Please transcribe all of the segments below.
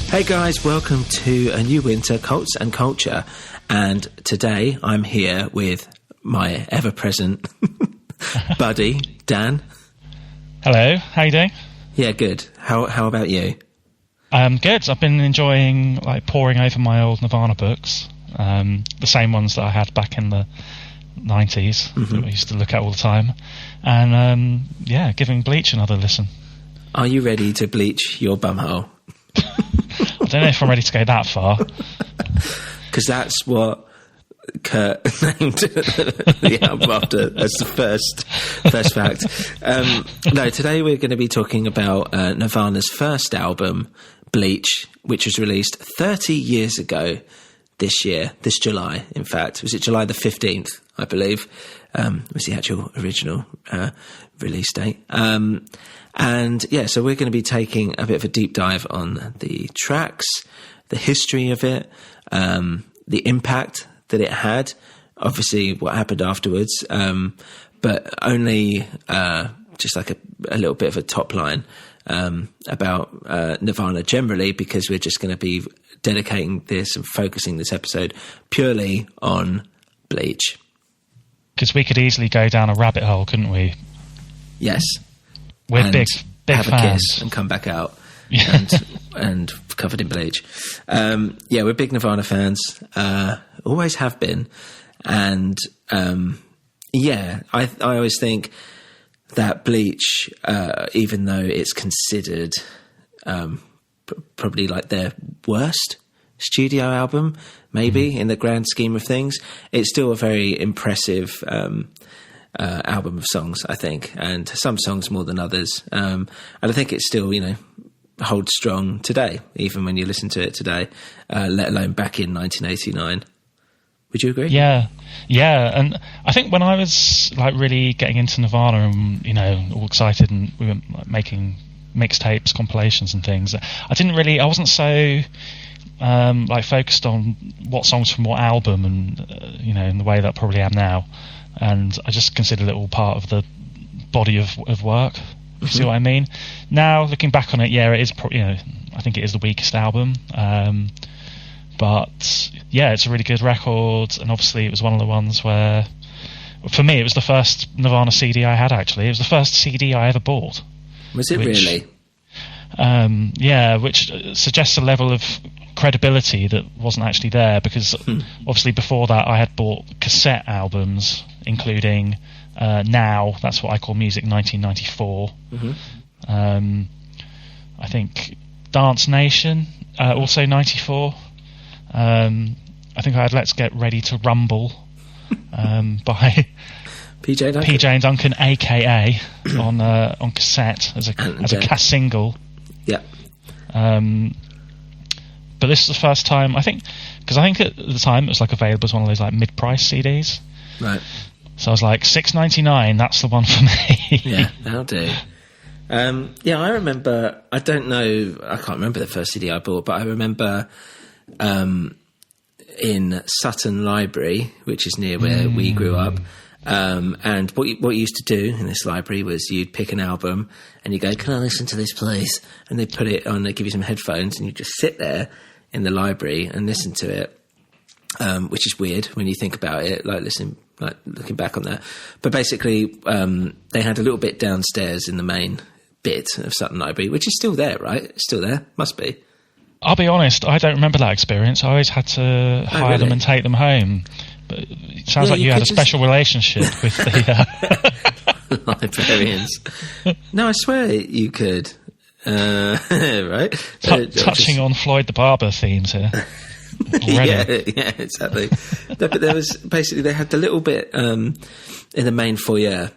Hey guys, welcome to a new winter, Cults and Culture. And today I'm here with my ever-present buddy, Dan. Hello, how you doing? Yeah, good. How about you? Good. I've been enjoying poring over my old Nirvana books, the same ones that I had back in the 90s that I used to look at all the time, and giving Bleach another listen. Are you ready to bleach your bumhole? I don't know if I'm ready to go that far. Because that's what Kurt named the album after. That's the first fact. No, today we're going to be talking about Nirvana's first album, Bleach, which was released 30 years ago this July, in fact. Was it July the 15th, I believe, was the actual original release date. So we're going to be taking a bit of a deep dive on the tracks, the history of it, the impact that it had, obviously what happened afterwards, but only just like a little bit of a top line about Nirvana generally, because we're just going to be dedicating this and focusing this episode purely on Bleach. Because we could easily go down a rabbit hole, couldn't we? Yes. We're and big have fans. A kiss and come back out and covered in bleach. We're big Nirvana fans. Always have been. And I always think that Bleach, even though it's considered probably like their worst studio album, maybe in the grand scheme of things, it's still a very impressive album of songs, I think, and some songs more than others. And I think it still, holds strong today, even when you listen to it today, let alone back in 1989. Would you agree? Yeah. And I think when I was really getting into Nirvana and, all excited, and we were making mixtapes, compilations and things, I wasn't so focused on what songs from what album and, in the way that I probably am now. And I just considered it all part of the body of work. You see what I mean? Now, looking back on it, it is. I think it is the weakest album. But it's a really good record, and obviously it was one of the ones where, for me, it was the first Nirvana CD I had. Actually, it was the first CD I ever bought. Was it really? Which suggests a level of credibility that wasn't actually there, because obviously before that I had bought cassette albums, including Now, that's what I call music, 1994. I think Dance Nation, also 94. I think I had Let's Get Ready to Rumble by PJ and Duncan, aka on cassette as a cass single. Yeah. But this is the first time, I think, because I think at the time it was available as one of those mid-price CDs. Right. So I was like, $6.99, that's the one for me. Yeah, that'll do. I remember, I can't remember the first CD I bought, but I remember in Sutton Library, which is near where we grew up, and what you used to do in this library was you'd pick an album and you go, can I listen to this please? And they'd put it on, they'd give you some headphones, and you just sit there in the library and listen to it, which is weird when you think about it, looking back on that. But basically, they had a little bit downstairs in the main bit of Sutton Library, which is still there, right? It's still there, must be. I'll be honest, I don't remember that experience. I always had to hire them and take them home. But it sounds like you had a special relationship with the librarians. No, I swear you could. Right? Touching on Floyd the Barber themes here. Yeah, exactly. But there was basically, they had the little bit in the main foyer,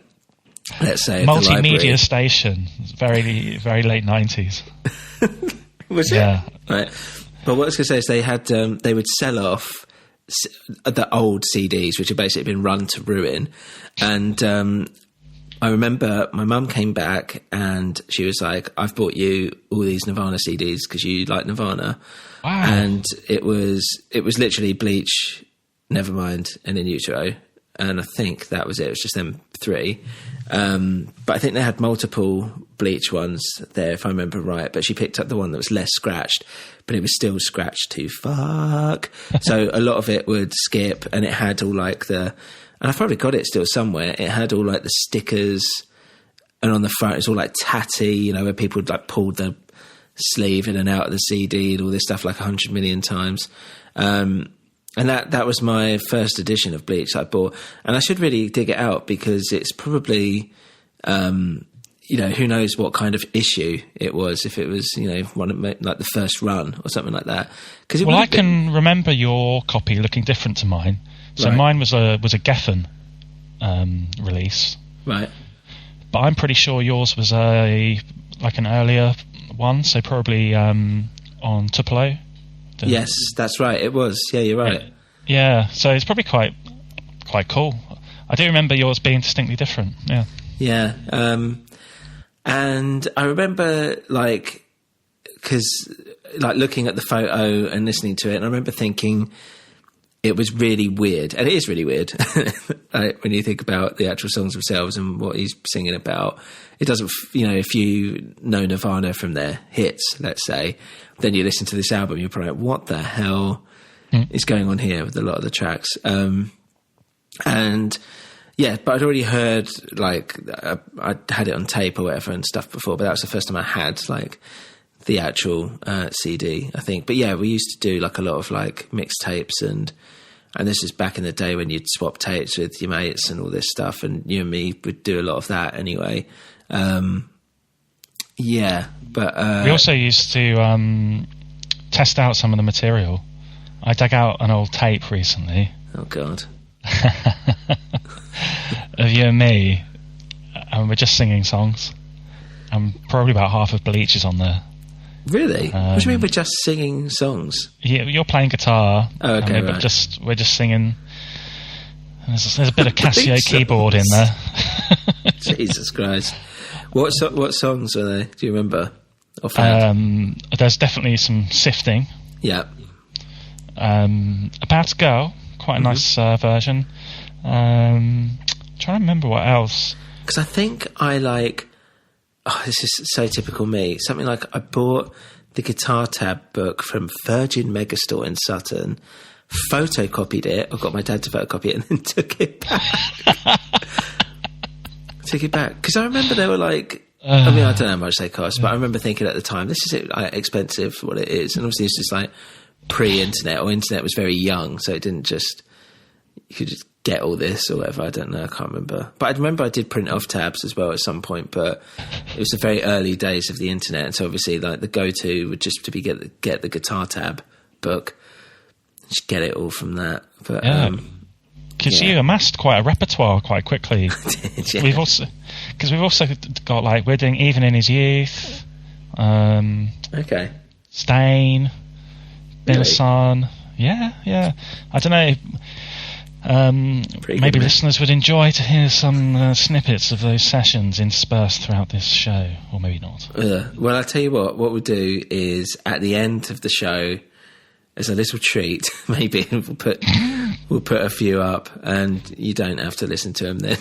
let's say, multimedia station. Very, very late 90s. Was it? Yeah. Right. But what I was going to say is they had they would sell off the old CDs, which had basically been run to ruin. And I remember my mum came back and she was like, I've bought you all these Nirvana CDs because you like Nirvana. Wow. And it was literally Bleach, Nevermind, and In Utero. And I think that was it. It was just them three. But I think they had multiple Bleach ones there, if I remember right. But she picked up the one that was less scratched, but it was still scratched to fuck. So a lot of it would skip, and it had all like and I've probably got it still somewhere. It had all like the stickers, and on the front it's all like tatty, you know, where people would like pull the sleeve in and out of the CD and all this stuff like 100 million times. And that was my first edition of Bleach that I bought. And I should really dig it out because it's probably, you know, who knows what kind of issue it was, if it was, you know, one of like the first run or something like that. Well, I can remember your copy looking different to mine. So right. Mine was a Geffen release. Right. But I'm pretty sure yours was like an earlier one, so probably on Tupelo. Yes, that's right. It was. Yeah, you're right. Yeah, so it's probably quite cool. I do remember yours being distinctly different. Yeah. Yeah. And I remember, like, because, like, looking at the photo and listening to it, and I remember thinking it was really weird. And it is really weird like, when you think about the actual songs themselves and what he's singing about. It doesn't, you know, if you know Nirvana from their hits, let's say, then you listen to this album, you're probably like, what the hell is going on here with a lot of the tracks? And yeah, but I'd already heard, like, I'd had it on tape or whatever and stuff before, but that was the first time I had, like, the actual CD, I think. But yeah, we used to do, like, a lot of, like, mixtapes, and this is back in the day when you'd swap tapes with your mates and all this stuff, and you and me would do a lot of that anyway. Yeah, but... we also used to test out some of the material. I dug out an old tape recently. Oh, God. Of you and me, and we're just singing songs. And probably about half of Bleach is on there. Really? What do you mean we're just singing songs? Yeah, you're playing guitar. Oh, okay, and we're just singing. There's a bit of Casio Bleach keyboard songs. in there. Jesus Christ. What songs were they? Do you remember? There's definitely some Sifting. Yeah. About a Girl, quite a nice version. Trying to remember what else. Because I think I like... Oh, this is so typical me. Something like I bought the Guitar Tab book from Virgin Megastore in Sutton, photocopied it, I got my dad to photocopy it, and then took it back. Because I remember they were like... I mean, I don't know how much they cost, but I remember thinking at the time, this is like, expensive for what it is. And obviously it's just like pre-internet, or internet was very young, so it didn't just... You could just get all this or whatever. I don't know. I can't remember. But I remember I did print off tabs as well at some point, but it was the very early days of the internet. And so obviously like the go-to would just to be get the Guitar Tab book. Just get it all from that. But, because you amassed quite a repertoire quite quickly. Yeah. We've also got, like, we're doing Even in His Youth. Okay. Stain. Been Really? a Son. Yeah. I don't know. Maybe listeners would enjoy to hear some snippets of those sessions interspersed throughout this show, or maybe not. Well, I'll tell you what we'll do is at the end of the show, as a little treat, maybe we'll put a few up, and you don't have to listen to them then.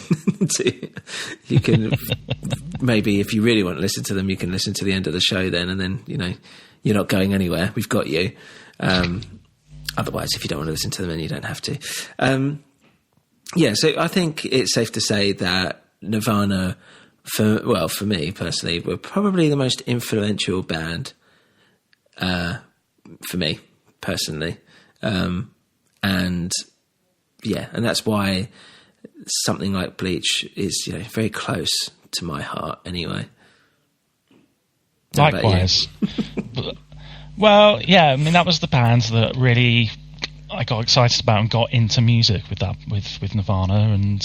You can maybe, if you really want to listen to them, you can listen to the end of the show then, and then, you know, you're not going anywhere. We've got you. Otherwise, if you don't want to listen to them, then you don't have to. Yeah, so I think it's safe to say that Nirvana, for me personally, were probably the most influential band for me personally. And that's why something like Bleach is, you know, very close to my heart anyway. Likewise. Well, yeah, I mean, that was the band that really I got excited about and got into music with Nirvana, and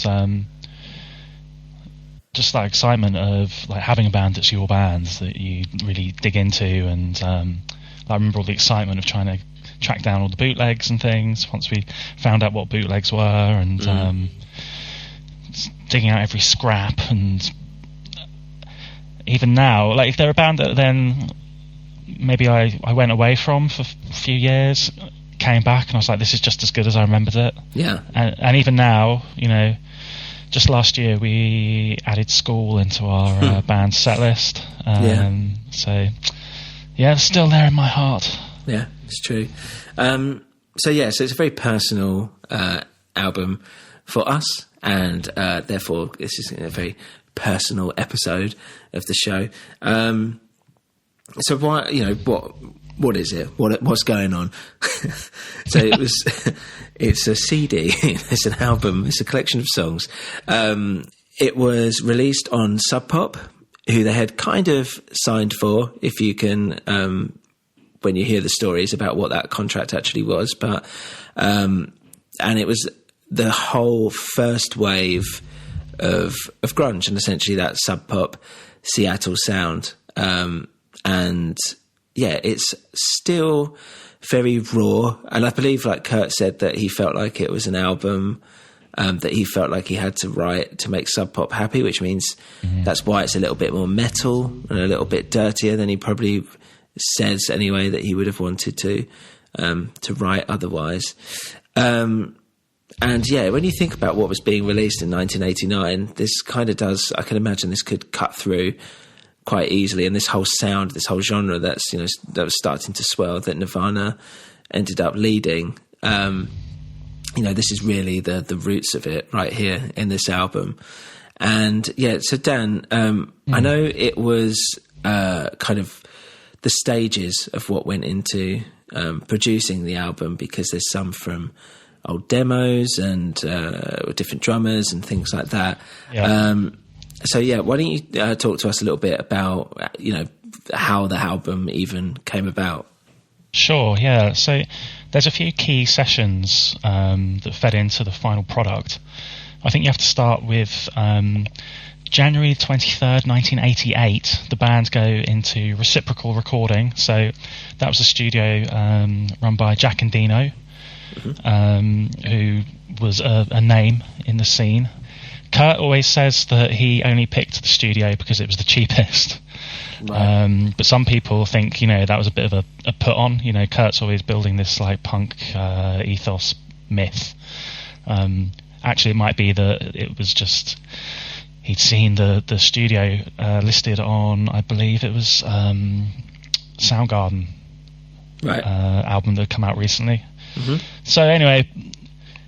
just that excitement of like having a band that's your band that you really dig into, and I remember all the excitement of trying to track down all the bootlegs and things once we found out what bootlegs were, and digging out every scrap. And even now, like, if they're a band that then maybe I went away from for a few years, came back, and I was like, this is just as good as I remembered it. Yeah. And even now, you know, just last year we added School into our band set list. So yeah, it's still there in my heart. Yeah, it's true. So it's a very personal album for us, and therefore this is a very personal episode of the show. So why, what is it? What's going on? So it's a CD, it's an album, it's a collection of songs. It was released on Sub Pop, who they had kind of signed for, if you can, when you hear the stories about what that contract actually was. But, and it was the whole first wave of grunge, and essentially that Sub Pop Seattle sound. And yeah, it's still very raw. And I believe, like Kurt said, that he felt like it was an album that he felt like he had to write to make Sub Pop happy, which means that's why it's a little bit more metal and a little bit dirtier than he probably says anyway that he would have wanted to write otherwise. And yeah, when you think about what was being released in 1989, this kind of does, I can imagine this could cut through quite easily, and this whole sound, this whole genre that was starting to swell, that Nirvana ended up leading. This is really the roots of it right here in this album. And yeah, so Dan, I know it was kind of the stages of what went into producing the album, because there's some from old demos and different drummers and things like that. Yeah. So yeah, why don't you talk to us a little bit about how the album even came about? Sure, yeah. So there's a few key sessions that fed into the final product. I think you have to start with January 23rd, 1988. The band go into reciprocal recording. So that was a studio run by Jack and Dino, who was a name in the scene. Kurt always says that he only picked the studio because it was the cheapest. Right. But some people think, that was a bit of a put on. Kurt's always building this like punk ethos myth. Actually, it might be that it was just he'd seen the studio listed on, I believe it was Soundgarden, right, album that had come out recently. So anyway,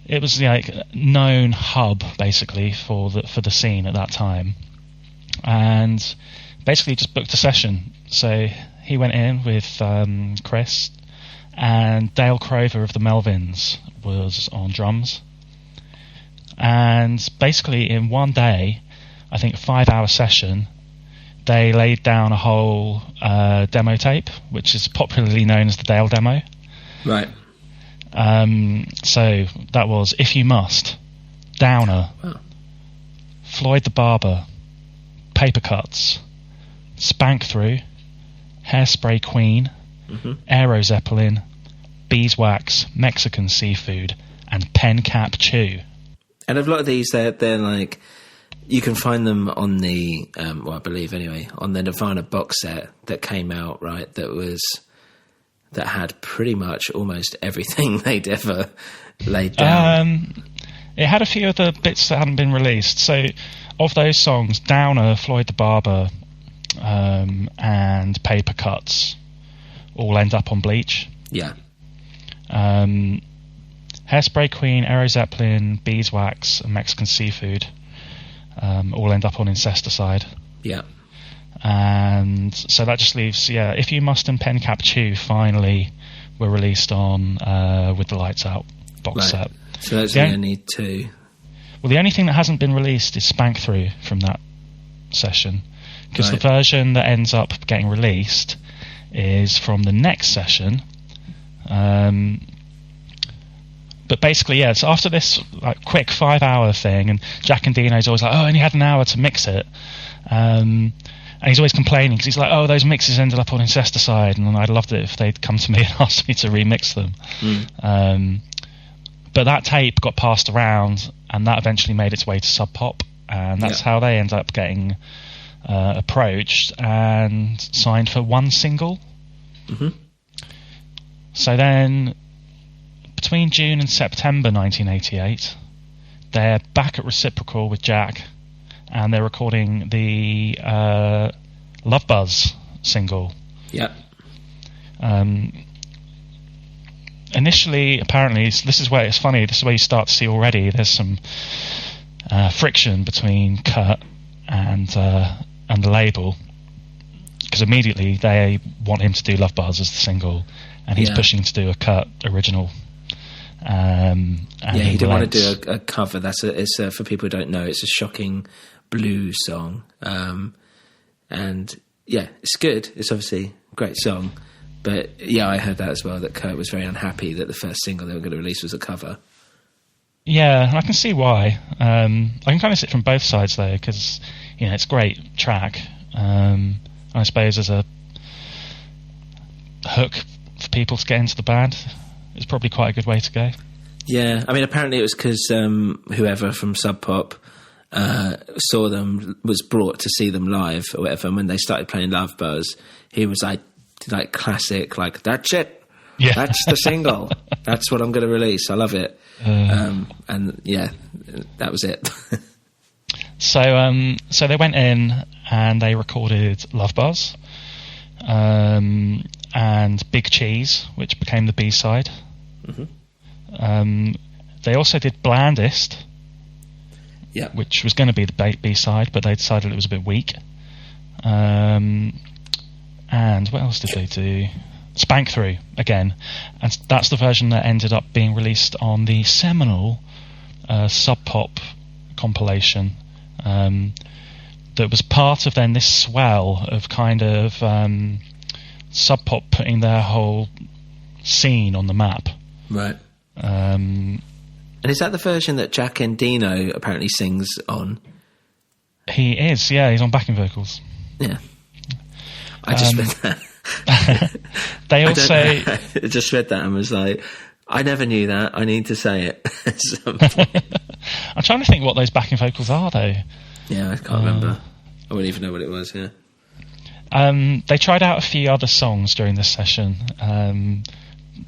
it was like a known hub basically for the scene at that time, and basically just booked a session. So he went in with Chris, and Dale Crover of the Melvins was on drums, and basically in one day, I think a 5-hour session, they laid down a whole demo tape, which is popularly known as the Dale demo. Right. So that was If You Must, Downer, Floyd the Barber, Paper Cuts, Spank Through, Hairspray Queen, Aero Zeppelin, Beeswax, Mexican Seafood, and Pen Cap Chew. And a lot of these, they're like, you can find them on the, I believe anyway, on the Nirvana box set that came out, right, that had pretty much almost everything they'd ever laid down. It had a few of the bits that hadn't been released. So, of those songs, Downer, Floyd the Barber, and Paper Cuts all end up on Bleach. Yeah. Hairspray Queen, Aero Zeppelin, Beeswax, and Mexican Seafood all end up on Incesticide. Yeah. And so that just leaves, If You Must and Pen Cap Chew finally were released on With the Lights Out box set. So that's only two. Well, the only thing that hasn't been released is Spank Through from that session, because the version that ends up getting released is from the next session. But basically, so after this like quick 5-hour thing, and Jack and Dino's always like, I only had an hour to mix it. And he's always complaining because he's like, those mixes ended up on Incesticide, and I'd loved it if they'd come to me and asked me to remix them. But that tape got passed around, and that eventually made its way to Sub Pop, and that's how they end up getting approached and signed for one single. So then, between June and September 1988, they're back at Reciprocal with Jack, and they're recording the Love Buzz single. Yeah. Initially, apparently, this is where it's funny. This is where you start to see already. There's some friction between Kurt and the label, because immediately they want him to do Love Buzz as the single, and he's pushing to do a Kurt original. And he didn't want to do a cover. It's for people who don't know, it's a shocking blues song, and it's good. It's obviously a great song, but I heard that as well, that Kurt was very unhappy that the first single they were going to release was a cover. Yeah, I can see why. I can kind of see it from both sides though, because it's a great track. I suppose as a hook for people to get into the band, it's probably quite a good way to go. Yeah, I mean, apparently it was because whoever from Sub Pop saw them, was brought to see them live or whatever, and when they started playing Love Buzz, he was like classic, like, that's it. Yeah. That's the single. That's what I'm going to release. I love it. And that was it. So they went in and they recorded Love Buzz, and Big Cheese, which became the B-side. Mm-hmm. They also did Blandest, which was going to be the B-side, but they decided it was a bit weak. And what else did they do? Spank Through again, and that's the version that ended up being released on the seminal Sub Pop compilation. That was part of then this swell of kind of Sub Pop putting their whole scene on the map. Right. And is that the version that Jack Endino apparently sings on? He is, yeah. He's on backing vocals. Yeah. I just read that. They also... I just read that and was like, I never knew that. I need to say it at some point. I'm trying to think what those backing vocals are, though. Yeah, I can't remember. I wouldn't even know what it was, yeah. They tried out a few other songs during this session.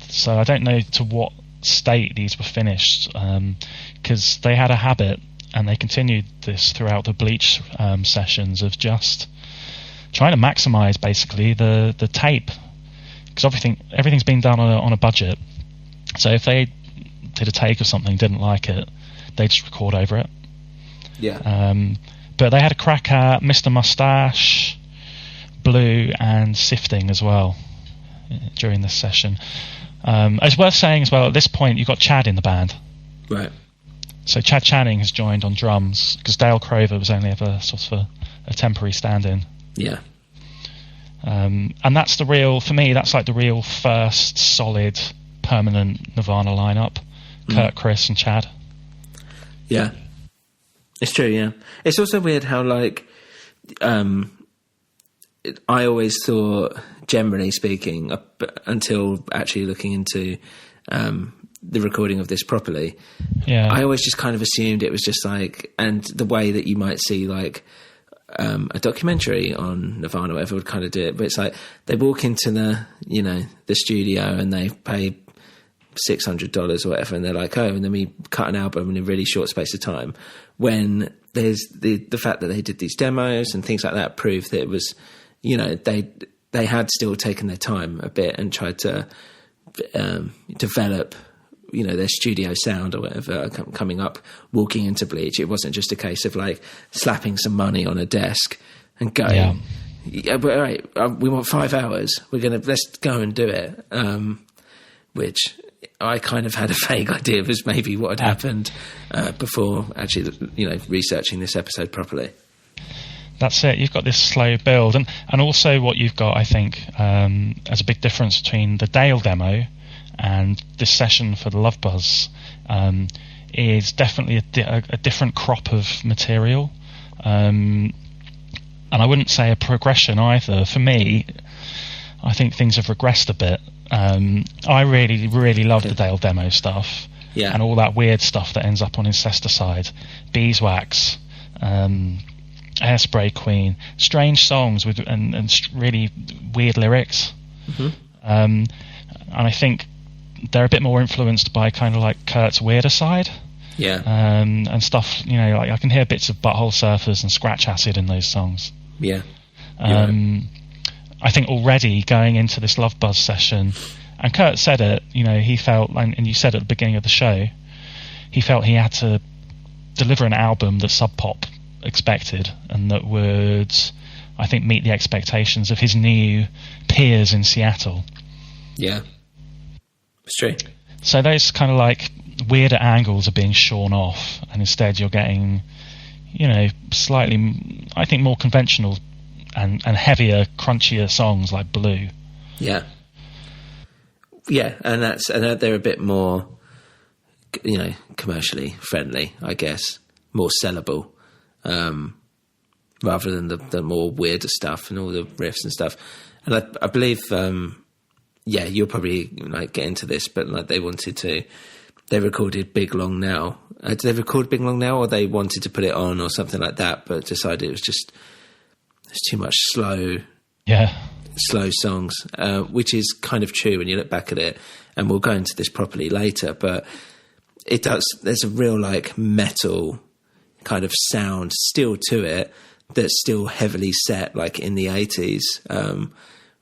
So I don't know to what state these were finished, because they had a habit, and they continued this throughout the Bleach sessions, of just trying to maximise basically the tape, because everything's been done on a budget. So if they did a take of something, didn't like it, they just record over it. Yeah. But they had a crack at Mr. Mustache, Blue, and Sifting as well during this session. It's worth saying as well, at this point you've got Chad in the band. Right. So Chad Channing has joined on drums, because Dale Crover was only ever sort of a temporary stand-in. Yeah. And that's the real, for me, that's like the real first solid permanent Nirvana lineup. Kurt, Chris and Chad. Yeah. It's true, yeah. It's also weird how, like, I always thought, generally speaking, until actually looking into the recording of this properly, I always just kind of assumed it was just like, and the way that you might see, like, a documentary on Nirvana or whatever would kind of do it, but it's like they walk into the studio and they pay $600 or whatever, and they're like, oh, and then we cut an album in a really short space of time, when there's the fact that they did these demos and things like that prove that it was, they had still taken their time a bit and tried to develop their studio sound or whatever coming up, walking into Bleach. It wasn't just a case of like slapping some money on a desk and going, but all right, we want 5 hours. Let's go and do it. Which I kind of had a vague idea was maybe what had happened before actually, researching this episode properly. That's it. You've got this slow build, and also what you've got, I think, as a big difference between the Dale demo and this session for the Love Buzz, is definitely a different crop of material, and I wouldn't say a progression either. For me, I think things have regressed a bit. I really, really love the Dale demo stuff, and all that weird stuff that ends up on Incesticide, Beeswax, Hairspray Queen, strange songs with and really weird lyrics. Mm-hmm. And I think they're a bit more influenced by kind of like Kurt's weirder side. Yeah. And stuff, you know, like I can hear bits of Butthole Surfers and Scratch Acid in those songs. Yeah. I think already going into this Love Buzz session, and Kurt said it, you know, he felt, and you said at the beginning of the show, he felt he had to deliver an album that Sub Pop expected and that would, I think, meet the expectations of his new peers in Seattle. Yeah. It's true. So those kind of like weirder angles are being shorn off, and instead you're getting, you know, slightly, I think, more conventional and heavier, crunchier songs like Blue. Yeah. Yeah, and they're a bit more, you know, commercially friendly, I guess, more sellable, rather than the more weirder stuff and all the riffs and stuff. And I believe, yeah, you'll probably like get into this, but like they recorded Big Long Now. Did they record Big Long Now, or they wanted to put it on or something like that, but decided it was just there's too much slow songs, which is kind of true when you look back at it. And we'll go into this properly later, but it does. There's a real like metal kind of sound still to it that's still heavily set like in the 80s,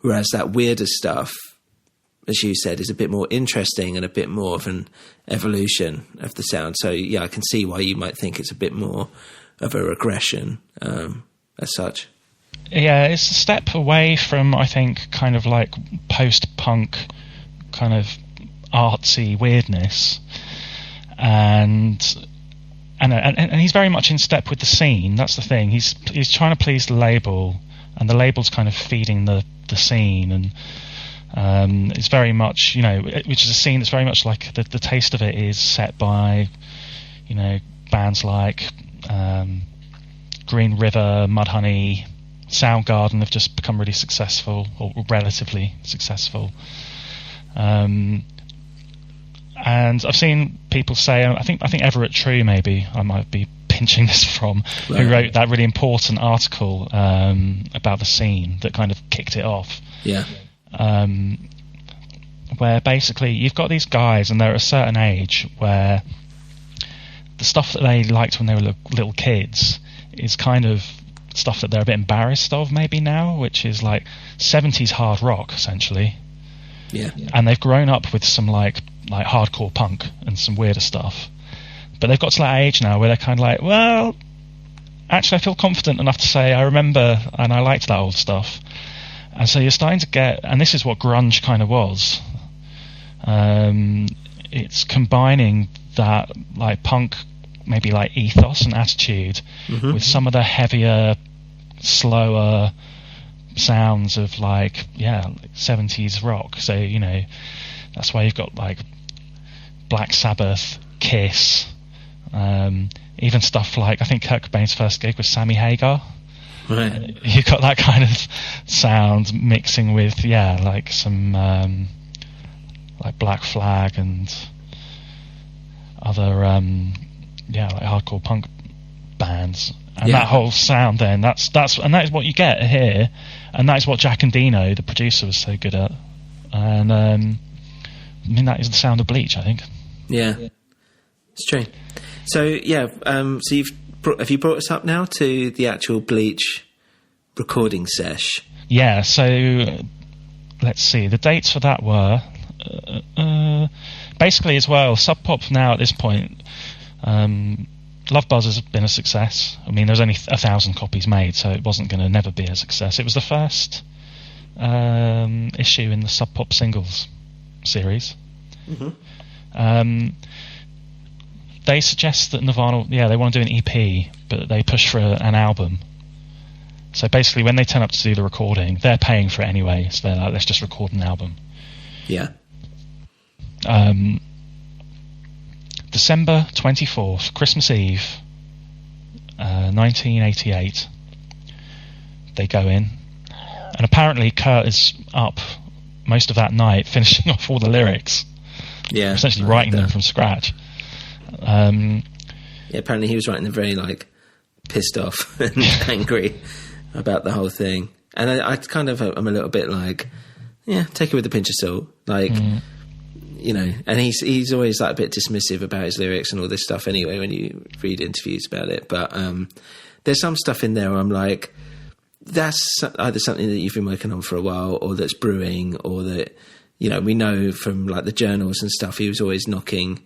whereas that weirder stuff, as you said, is a bit more interesting and a bit more of an evolution of the sound. So yeah, I can see why you might think it's a bit more of a regression as such. Yeah, it's a step away from, I think, kind of like post-punk kind of artsy weirdness, and he's very much in step with the scene. That's the thing. He's trying to please the label, and the label's kind of feeding the scene, and it's very much, you know, which is a scene that's very much like the taste of it is set by, you know, bands like Green River, Mudhoney, Soundgarden have just become really successful, or relatively successful. And I've seen people say, I think Everett True, maybe I might be pinching this from, right, who wrote that really important article about the scene that kind of kicked it off. Yeah. Where basically you've got these guys, and they're at a certain age where the stuff that they liked when they were little kids is kind of stuff that they're a bit embarrassed of maybe now, which is like 70s hard rock essentially. Yeah. And they've grown up with some like hardcore punk and some weirder stuff, but they've got to that age now where they're kind of like, well, actually I feel confident enough to say I remember and I liked that old stuff. And so you're starting to get, and this is what grunge kind of was, it's combining that like punk, maybe like ethos and attitude, mm-hmm, with some of the heavier, slower sounds of like 70s rock. So, you know, that's why you've got like Black Sabbath, Kiss, even stuff like, I think Kurt Cobain's first gig was Sammy Hagar. Right. You've got that kind of sound mixing with like some like Black Flag and other like hardcore punk bands, and that whole sound, then that is what you get here, and that is what Jack Endino, the producer, was so good at, and I mean that is the sound of Bleach, I think. Yeah. It's true. So so have you brought us up now to the actual Bleach recording sesh? Yeah, so let's see, the dates for that were basically, as well, Sub Pop now at this point, Love Buzz has been a success. I mean, there's only 1,000 copies made, so it wasn't going to never be a success. It was the first issue in the Sub Pop singles series. Mm-hmm. They suggest that Nirvana, they want to do an EP, but they push for an album. So basically, when they turn up to do the recording, they're paying for it anyway, so they're like, let's just record an album. Yeah. December 24th, Christmas Eve, 1988, they go in, and apparently Kurt is up most of that night finishing off all the lyrics, essentially writing them from scratch. Apparently he was writing them very like pissed off and angry about the whole thing, and I kind of am a little bit like, take it with a pinch of salt, like you know, and he's always like a bit dismissive about his lyrics and all this stuff anyway when you read interviews about it. But there's some stuff in there where I'm like, that's either something that you've been working on for a while, or that's brewing, or that, you know, we know from like the journals and stuff, he was always knocking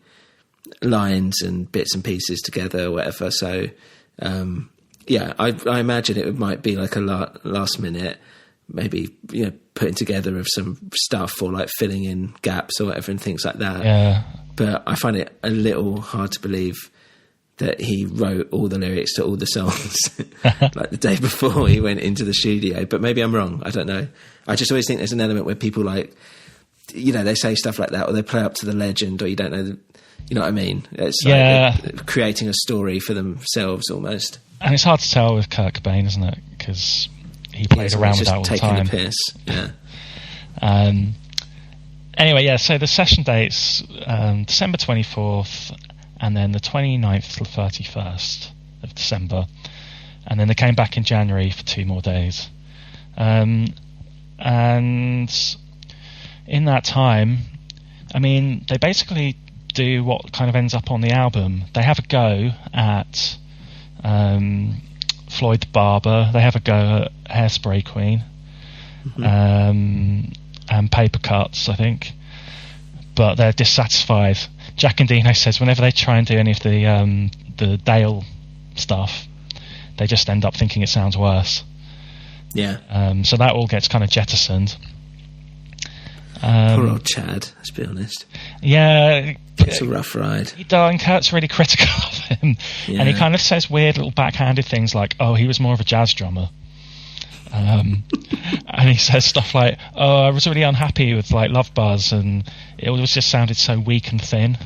lines and bits and pieces together or whatever. So yeah, I imagine it might be like a last minute, maybe, you know, putting together of some stuff or like filling in gaps or whatever and things like that. Yeah. But I find it a little hard to believe that he wrote all the lyrics to all the songs like the day before he went into the studio. But maybe I'm wrong. I don't know. I just always think there's an element where people like, you know, they say stuff like that, or they play up to the legend, or you don't know, you know what I mean? It's like creating a story for themselves almost. And it's hard to tell with Kurt Cobain, isn't it? Because he played around with that all the time. Taking a piss, yeah. Anyway, yeah, so the session dates, December 24th, and then the 29th to the 31st of December. And then they came back in January for 2 more days. And in that time, I mean, they basically do what kind of ends up on the album. They have a go at Floyd the Barber. They have a go at Hairspray Queen. And Paper Cuts, I think. But they're dissatisfied. Jack Endino says whenever they try and do any of the Dale stuff, they just end up thinking it sounds worse. Yeah. So that all gets kind of jettisoned. Poor old Chad, let's be honest. Yeah. It's a rough ride. And Kurt's really critical of him. Yeah. And he kind of says weird little backhanded things like, oh, he was more of a jazz drummer. And he says stuff like, oh, I was really unhappy with like Love Buzz, and it always just sounded so weak and thin.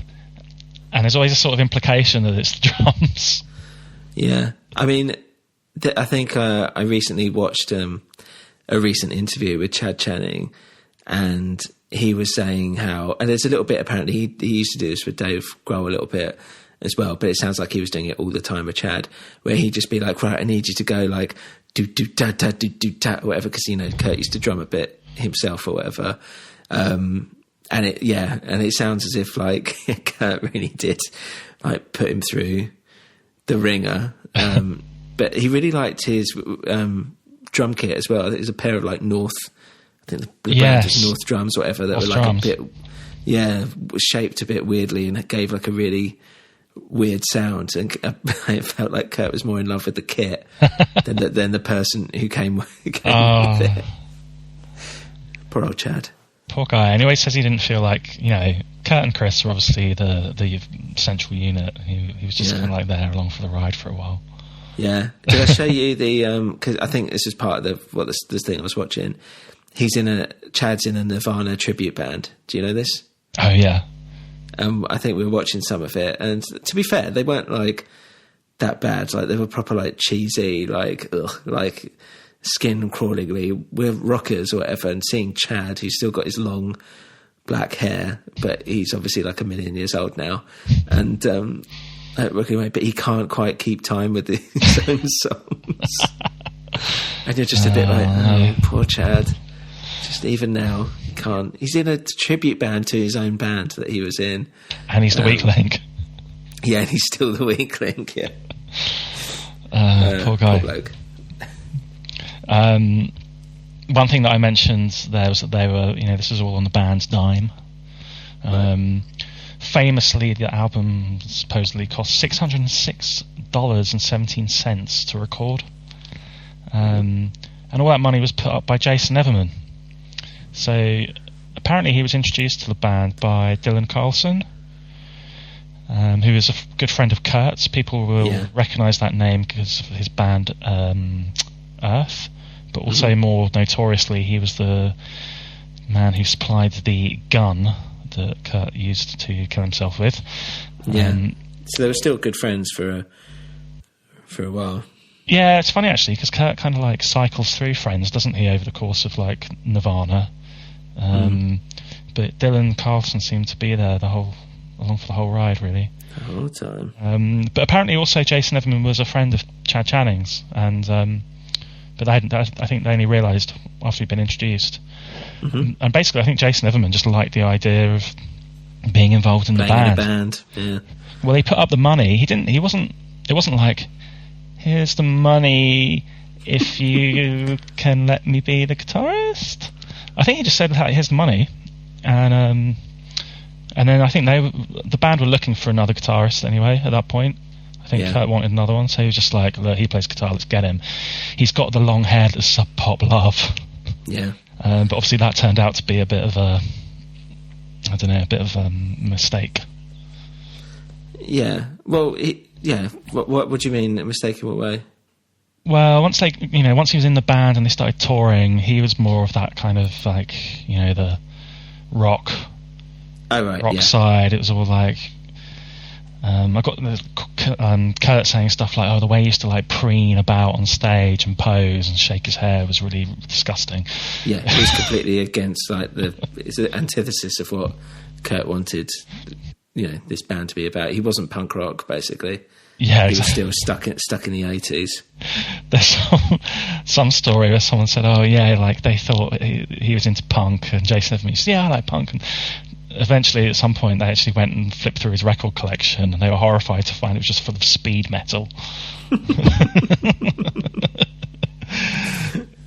And there's always a sort of implication that it's the drums. Yeah. I mean, I think I recently watched a recent interview with Chad Channing, and he was saying how, and there's a little bit, apparently he used to do this with Dave Grohl a little bit as well, but it sounds like he was doing it all the time with Chad, where he'd just be like, right, I need you to go like do da da do da or whatever, because, you know, Kurt used to drum a bit himself or whatever, and it sounds as if like Kurt really did like put him through the ringer, but he really liked his drum kit as well. I think there's a pair of like North, I think the brand is North drums or whatever, that North were like drums. a bit, was shaped a bit weirdly, and it gave like a really weird sound, and it felt like Kurt was more in love with the kit than the person who came with it. Poor old Chad. Poor guy. Anyway, he says he didn't feel like, you know, Kurt and Chris are obviously the central unit. He was just kind of like there along for the ride for a while. Yeah. Did I show you the? Because I think this is part of this thing I was watching. Chad's in a Nirvana tribute band. Do you know this? Oh yeah. I think we were watching some of it, and to be fair, they weren't like that bad. Like they were proper like cheesy, like skin crawlingly. We're rockers or whatever. And seeing Chad, who's still got his long black hair, but he's obviously like 1,000,000 years old now, and rocking away, but he can't quite keep time with his own songs. And you're just a bit like, oh, poor Chad. Just even now, he can't. He's in a tribute band to his own band that he was in. And he's the weak link. Yeah, and he's still the weak link, yeah. Poor guy. Poor bloke. One thing that I mentioned there was that they were, you know, this is all on the band's dime. Famously, the album supposedly cost $606.17 to record. And all that money was put up by Jason Everman. So apparently he was introduced to the band by Dylan Carlson, who is a good friend of Kurt's. People will recognise that name because of his band Earth, but also more notoriously he was the man who supplied the gun that Kurt used to kill himself with. So they were still good friends for a while. Yeah, it's funny actually, because Kurt kind of like cycles through friends, doesn't he, over the course of like Nirvana. But Dylan Carlson seemed to be there along for the whole ride, really. The whole time. But apparently also Jason Everman was a friend of Chad Channing's, and but I think they only realised after he'd been introduced. And basically I think Jason Everman just liked the idea of being involved in the band. Yeah. Well, he put up the money. It wasn't like, here's the money if you can let me be the guitarist. I think he just said, here's the money, and then I think the band were looking for another guitarist anyway at that point. I think Kurt wanted another one, so he was just like, look, he plays guitar, let's get him. He's got the long hair that's Sub Pop love. Yeah. But obviously that turned out to be a bit of a mistake. Yeah. Well, what do you mean, a mistake in what way? Well, once he was in the band and they started touring, he was more of that kind of like, the rock. Oh, right. Rock side. It was all like, I got Kurt saying stuff like, the way he used to like preen about on stage and pose and shake his hair was really disgusting. Yeah, he was completely against like it's the antithesis of what Kurt wanted, this band to be about. He wasn't punk rock, basically. Yeah, he was still stuck in the 80s. There's some story where someone said, like they thought he was into punk, and Jason Evans said, I like punk, and eventually at some point they actually went and flipped through his record collection, and they were horrified to find it was just full of speed metal.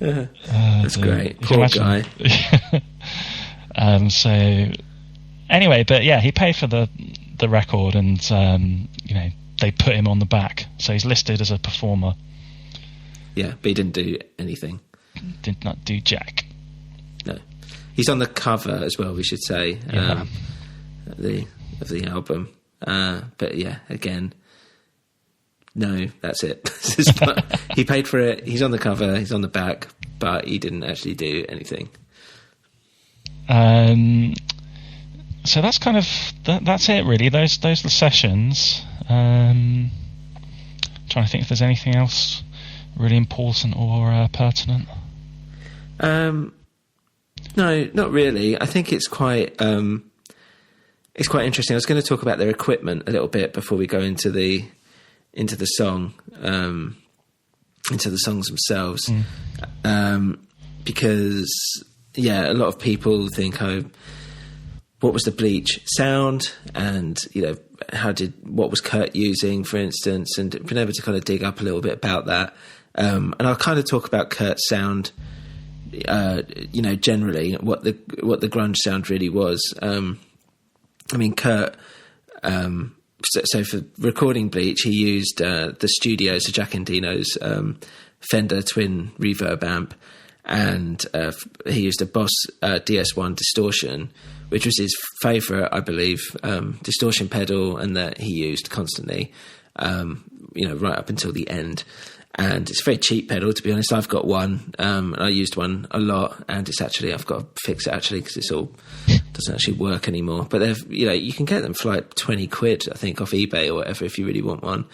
That's great. Poor guy. So anyway, but yeah, he paid for the record, and they put him on the back, so he's listed as a performer. Yeah, but he didn't do anything. Did not do jack. No. He's on the cover as well, we should say, of the album. But yeah, again, no, that's it. He paid for it, he's on the cover, he's on the back, but he didn't actually do anything. So that's kind of that's it, really. Those are the sessions. Trying to think if there's anything else really important or pertinent. No, not really. I think it's quite interesting. I was going to talk about their equipment a little bit before we go into the song, into the songs themselves, because a lot of people think, what was the Bleach sound, and what was Kurt using, for instance, and been able to kind of dig up a little bit about that, and I'll kind of talk about Kurt's sound, generally what the grunge sound really was. Kurt, so for recording Bleach, he used the studio, so Jack Endino's Fender twin reverb amp, and he used a Boss DS1 distortion, which was his favourite, I believe, distortion pedal, and that he used constantly, right up until the end. And it's a very cheap pedal, to be honest. I've got one, and I used one a lot, and I've got to fix it actually, because doesn't actually work anymore. But you can get them for like 20 quid, I think, off eBay or whatever, if you really want one.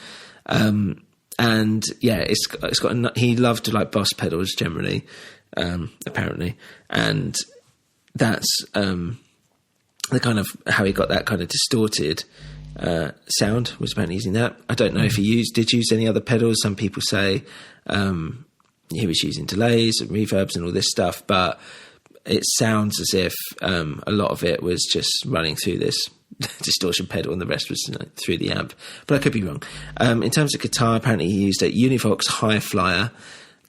And yeah, it's got he loved to like Boss pedals generally, apparently, and that's the kind of how he got that kind of distorted sound was about using that. I don't know if he did use any other pedals. Some people say he was using delays and reverbs and all this stuff, but it sounds as if a lot of it was just running through this distortion pedal and the rest was through the amp, but I could be wrong. In terms of guitar, apparently he used a Univox High Flyer.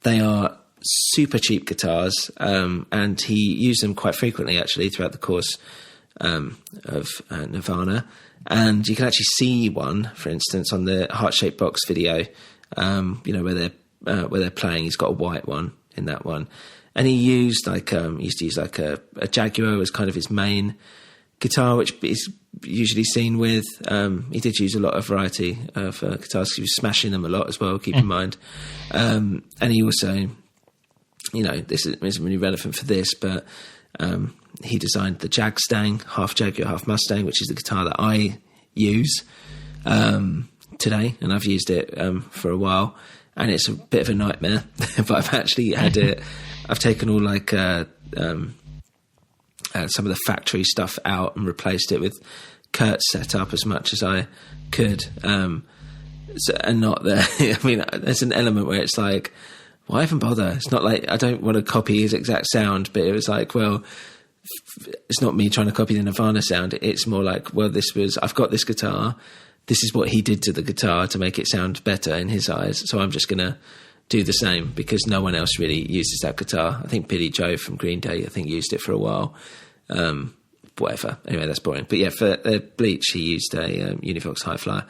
They are super cheap guitars, and he used them quite frequently actually throughout the course of Nirvana. And you can actually see one, for instance, on the Heart-Shaped Box video, where they're playing. He's got a white one in that one, and he used used to use like a Jaguar as kind of his main guitar, which is usually seen with. He did use a lot of variety of guitars. He was smashing them a lot as well. Keep in mind, and he also, this isn't really relevant for this, but. He designed the Jag Stang, half Jaguar, half Mustang, which is the guitar that I use today, and I've used it for a while, and it's a bit of a nightmare. But I've actually had it. I've taken all like some of the factory stuff out and replaced it with Kurt's setup as much as I could, and not the. I mean, there's an element where it's like, why even bother? It's not like I don't want to copy his exact sound, but it was like, well, it's not me trying to copy the Nirvana sound. It's more like, well, I've got this guitar. This is what he did to the guitar to make it sound better in his eyes. So I'm just going to do the same because no one else really uses that guitar. I think Billy Joe from Green Day, used it for a while. Whatever. Anyway, that's boring. But yeah, for Bleach, he used a Univox High Flyer.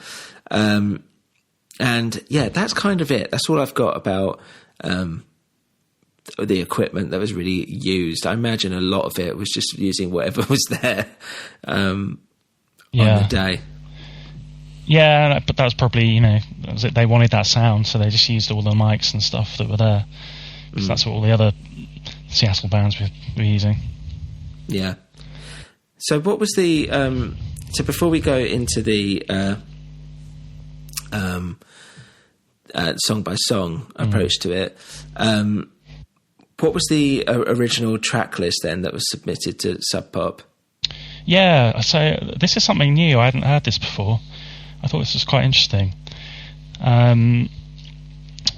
And yeah, that's kind of it. That's all I've got about the equipment that was really used. I imagine a lot of it was just using whatever was there on the day. Yeah, but that was probably, they wanted that sound, so they just used all the mics and stuff that were there. Because that's what all the other Seattle bands were using. Yeah. So what was the... so before we go into the song-by-song approach to it, what was the original track list then that was submitted to Sub Pop? Yeah, so this is something new. I hadn't heard this before. I thought this was quite interesting.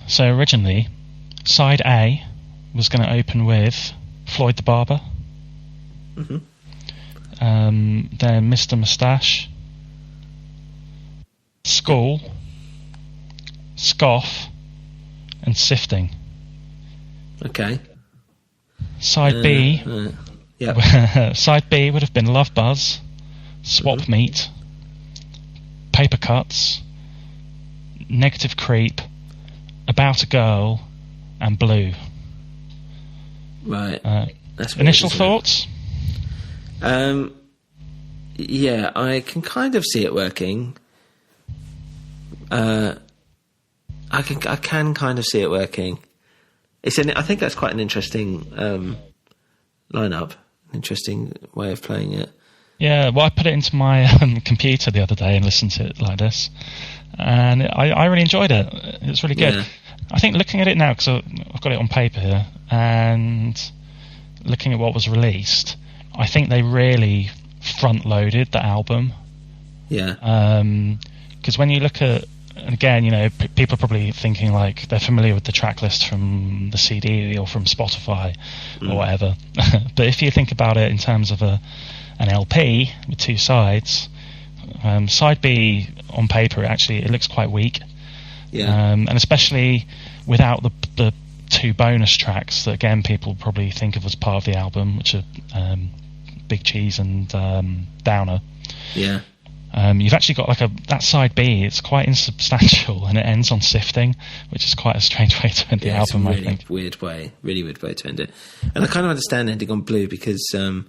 So originally, side A was going to open with Floyd the Barber. Mm-hmm. Then Mr. Moustache, School, Scoff, and Sifting. Okay. Side B. Yeah. Side B would have been Love Buzz, Swap Meet, Paper Cuts, Negative Creep, About a Girl, and Blue. Right. That's initial thoughts? Yeah, I can kind of see it working. I can kind of see it working. I think that's quite an interesting lineup, an interesting way of playing it. Yeah, well, I put it into my computer the other day and listened to it like this, and I really enjoyed it. It's really good. Yeah. I think looking at it now, because I've got it on paper here, and looking at what was released, I think they really front-loaded the album. Yeah. Because when you look at, and again, people are probably thinking like they're familiar with the track list from the CD or from Spotify or whatever. But if you think about it in terms of an LP with two sides, side B on paper it looks quite weak. Yeah. And especially without the two bonus tracks that again people probably think of as part of the album, which are Big Cheese and Downer. Yeah. You've actually got that side B. It's quite insubstantial, and it ends on Sifting, which is quite a strange way to end the album. It's a really I think. Really weird way to end it. And I kind of understand ending on Blue because that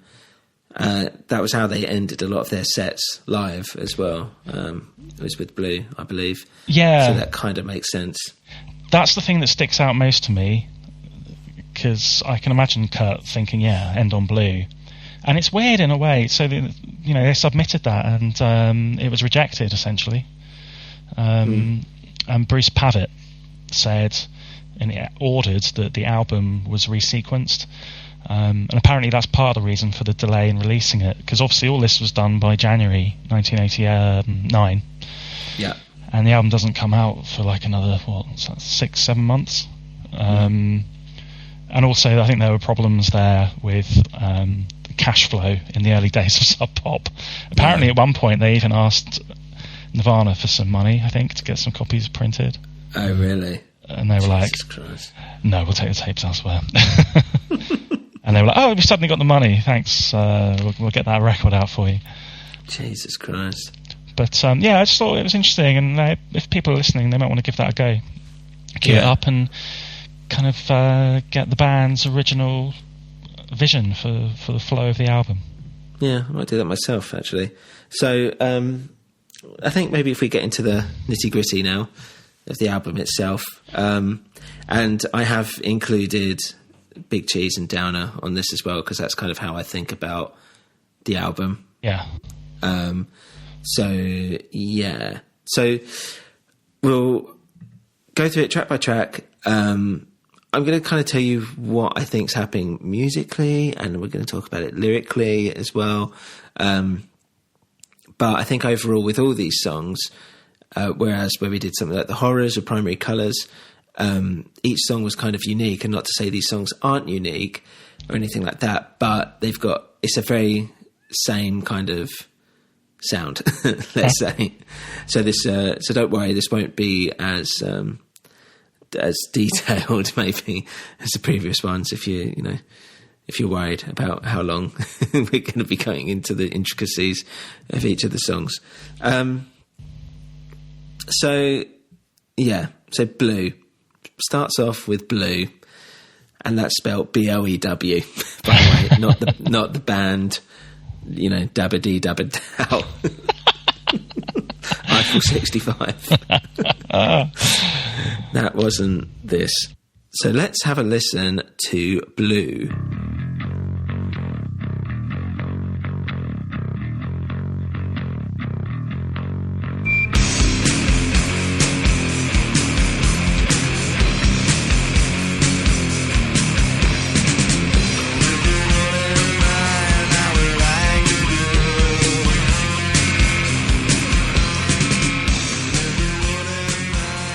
was how they ended a lot of their sets live as well. It was with Blue, I believe. Yeah. So that kind of makes sense. That's the thing that sticks out most to me, because I can imagine Kurt thinking, end on Blue. And it's weird in a way. So, they submitted that and it was rejected, essentially. And Bruce Pavitt said and ordered that the album was resequenced. And apparently that's part of the reason for the delay in releasing it, because obviously all this was done by January 1989. Yeah. And the album doesn't come out for another, 6-7 months. And also I think there were problems there with cash flow in the early days of Sub Pop. Apparently at one point they even asked Nirvana for some money, I think, to get some copies printed. Oh, really? And they were like, Christ. No, we'll take the tapes elsewhere. And they were like, oh, we've suddenly got the money, thanks, we'll get that record out for you. Jesus Christ. But I just thought it was interesting, and if people are listening, they might want to give that a go. Queue it up and kind of get the band's original vision for the flow of the album. Yeah, I might do that myself, actually. So I think maybe if we get into the nitty-gritty now of the album itself, and I have included Big Cheese and Downer on this as well, because that's kind of how I think about the album. Yeah. So we'll go through it track by track. I'm going to kind of tell you what I think's happening musically, and we're going to talk about it lyrically as well. But I think overall with all these songs, whereas where we did something like The Horrors or Primary Colours, each song was kind of unique, and not to say these songs aren't unique or anything like that, but it's a very same kind of sound, let's say. So so don't worry, this won't be as detailed maybe as the previous ones if you're worried about how long we're going to be going into the intricacies of each of the songs. So Blue starts off with Blue, and that's spelled Boew, by the way, not the band, Dabba Dee Dabba Dow. Eiffel 65. That wasn't this. So let's have a listen to Blue.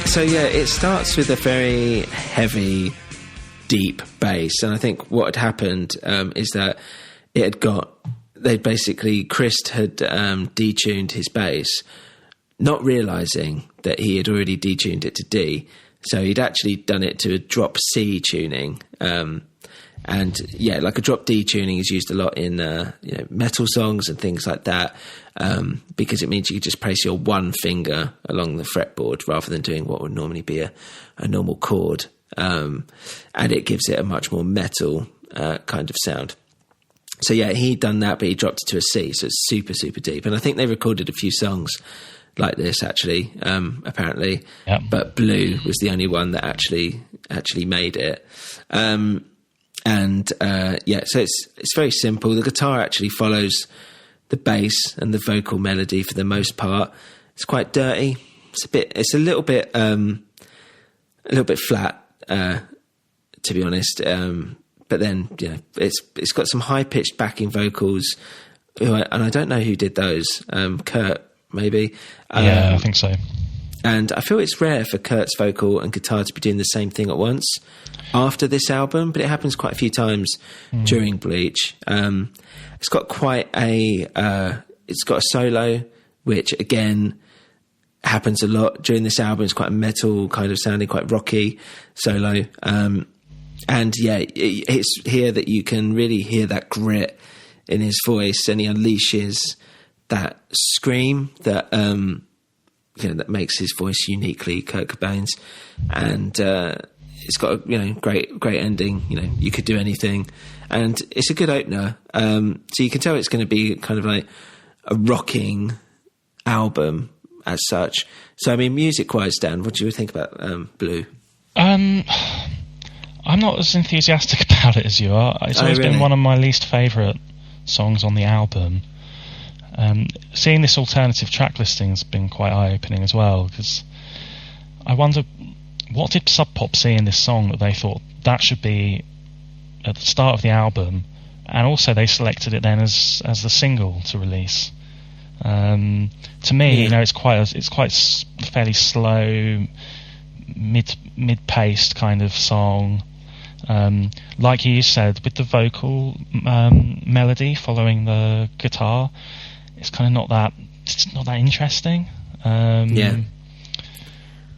So it starts with a very heavy, deep bass, and I think what had happened is that Chris had detuned his bass, not realising that he had already detuned it to D, so he'd actually done it to a drop C tuning, like a drop D tuning is used a lot in metal songs and things like that, because it means you just place your one finger along the fretboard rather than doing what would normally be a normal chord, and it gives it a much more metal kind of sound. So he'd done that, but he dropped it to a C, so it's super, super deep. And I think they recorded a few songs like this actually, apparently, yep. But Blue was the only one that actually made it. So it's very simple. The guitar actually follows the bass and the vocal melody for the most part. It's quite dirty. It's a little bit flat, to be honest. But then, it's got some high pitched backing vocals, and I don't know who did those. Kurt, maybe. I think so. And I feel it's rare for Kurt's vocal and guitar to be doing the same thing at once after this album, but it happens quite a few times during Bleach. It's got it's got a solo, which again happens a lot during this album. It's quite a metal kind of sounding, quite rocky solo. It's here that you can really hear that grit in his voice, and he unleashes that scream that that makes his voice uniquely Kurt Cobain's, and it's got a great ending. You could do anything, and it's a good opener. So you can tell it's going to be kind of like a rocking album as such. So I mean, music-wise, Dan, what do you think about Blue? I'm not as enthusiastic about it as you are. It's always been one of my least favourite songs on the album. Seeing this alternative track listing has been quite eye-opening as well, because I wonder, what did Sub Pop see in this song that they thought that should be at the start of the album, and also they selected it then as the single to release. To me, it's quite a fairly slow, mid-paced kind of song. Like you said, with the vocal melody following the guitar, it's kind of not that interesting.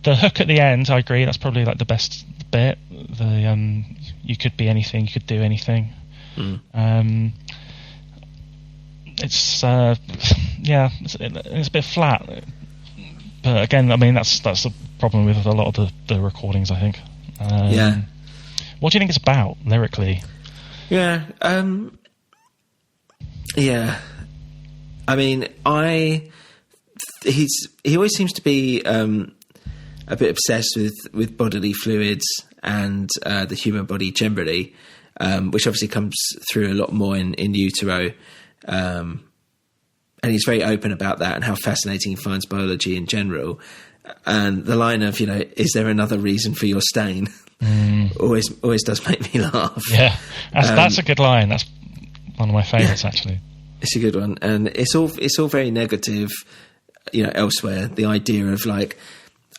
The hook at the end, I agree, that's probably like the best bit. The you could be anything, you could do anything. It's a bit flat, but again, I mean that's the problem with a lot of the recordings, I think. What do you think it's about lyrically? He always seems to be a bit obsessed with bodily fluids and the human body generally, which obviously comes through a lot more in Utero. And he's very open about that and how fascinating he finds biology in general. And the line of, is there another reason for your stain? Always does make me laugh. Yeah, that's a good line. That's one of my favourites, actually. It's a good one, and it's all very negative. Elsewhere, the idea of like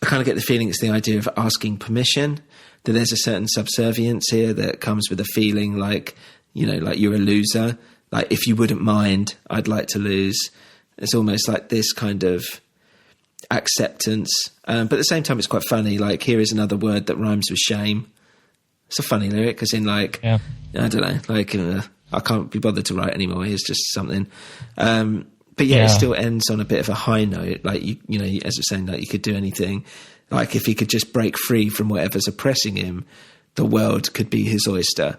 I kind of get the feeling it's the idea of asking permission, that there's a certain subservience here that comes with a feeling like, you know, like you're a loser. Like, if you wouldn't mind, I'd like to lose. It's almost like this kind of acceptance. But at the same time, it's quite funny. Like, here is another word that rhymes with shame. It's a funny lyric, because in like, I don't know, like, I can't be bothered to write anymore. Here's just something. But it still ends on a bit of a high note. Like, you know, as I was saying, like, you could do anything. Like, if he could just break free from whatever's oppressing him, the world could be his oyster.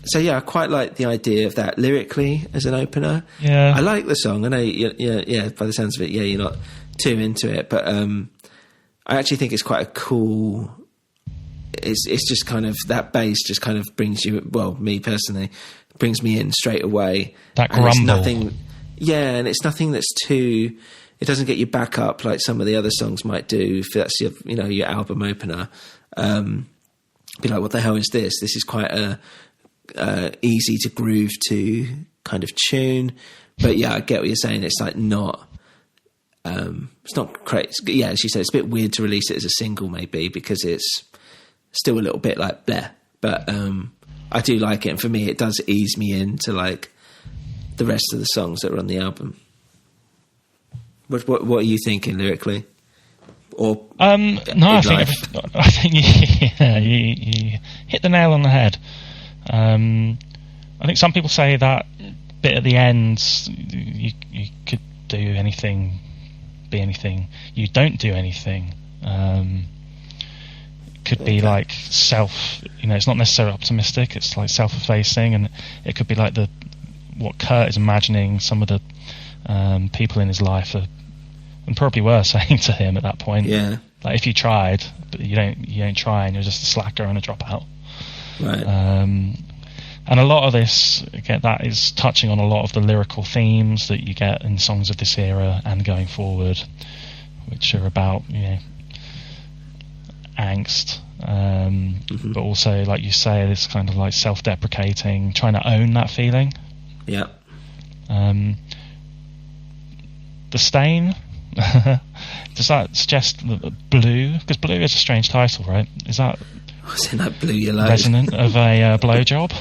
So I quite like the idea of that lyrically as an opener. Yeah, I like the song. I know, by the sounds of it, you're not too into it, but I actually think it's quite a cool. It's just kind of that bass just kind of brings you. Well, me personally, brings me in straight away. That grumble. It's nothing, and it's nothing that's too. It doesn't get you back up like some of the other songs might do. If that's your, you know, your album opener, be like, what the hell is this? This is quite a easy to groove to kind of tune. But I get what you're saying. It's like not. It's not crazy. As you said, it's a bit weird to release it as a single, maybe, because it's still a little bit like bleh. But I do like it, and for me, it does ease me into like the rest of the songs that are on the album. What are you thinking lyrically? Or no, I think you hit the nail on the head. I think some people say that bit at the end, you could do anything, be anything. You don't do anything. Could be like self. You know, it's not necessarily optimistic. It's like self-effacing, and it could be like what Kurt is imagining some of the people in his life are, and probably were saying to him at that point. Yeah. Like, if you tried, but you don't try, and you're just a slacker and a dropout. Right. And a lot of this, again, that is touching on a lot of the lyrical themes that you get in songs of this era and going forward, which are about, you know, angst, but also, like you say, this kind of like self-deprecating, trying to own that feeling. Yeah. The Stain. Does that suggest Blue? Because Blue is a strange title, right? Is that what's in that blue yellow resonant of a blowjob?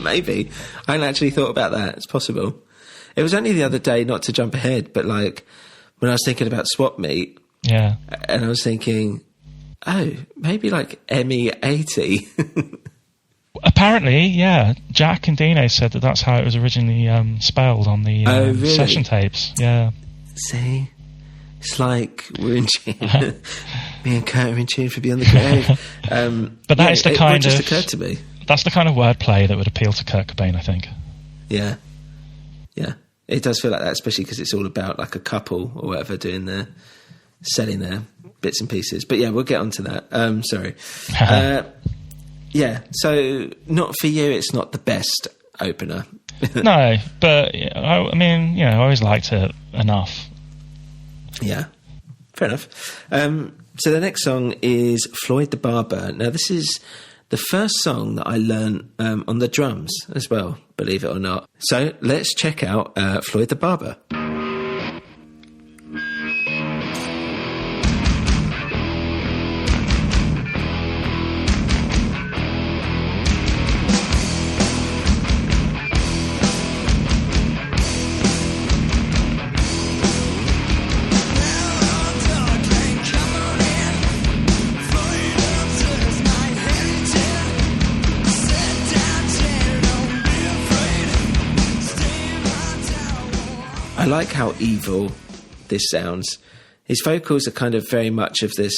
Maybe. I hadn't actually thought about that. It's possible. It was only the other day, not to jump ahead, but like when I was thinking about Swap Meet, and I was thinking, oh, maybe like ME80. Apparently, yeah. Jack and Dino said that that's how it was originally spelled on the really? session tapes. Yeah. See? It's like we're in tune. Me and Kurt are in tune for Beyond the Grave. But that is the kind it just occurred to me. That's the kind of wordplay that would appeal to Kurt Cobain, I think. Yeah. Yeah. It does feel like that, especially because it's all about like a couple or whatever selling their bits and pieces. But we'll get onto that. Sorry. So not for you, it's not the best opener. No, but I mean, I always liked it enough. Yeah, fair enough. So the next song is Floyd the Barber. Now, this is the first song that I learned on the drums as well, believe it or not. So let's check out Floyd the Barber. I like how evil this sounds. His vocals are kind of very much of this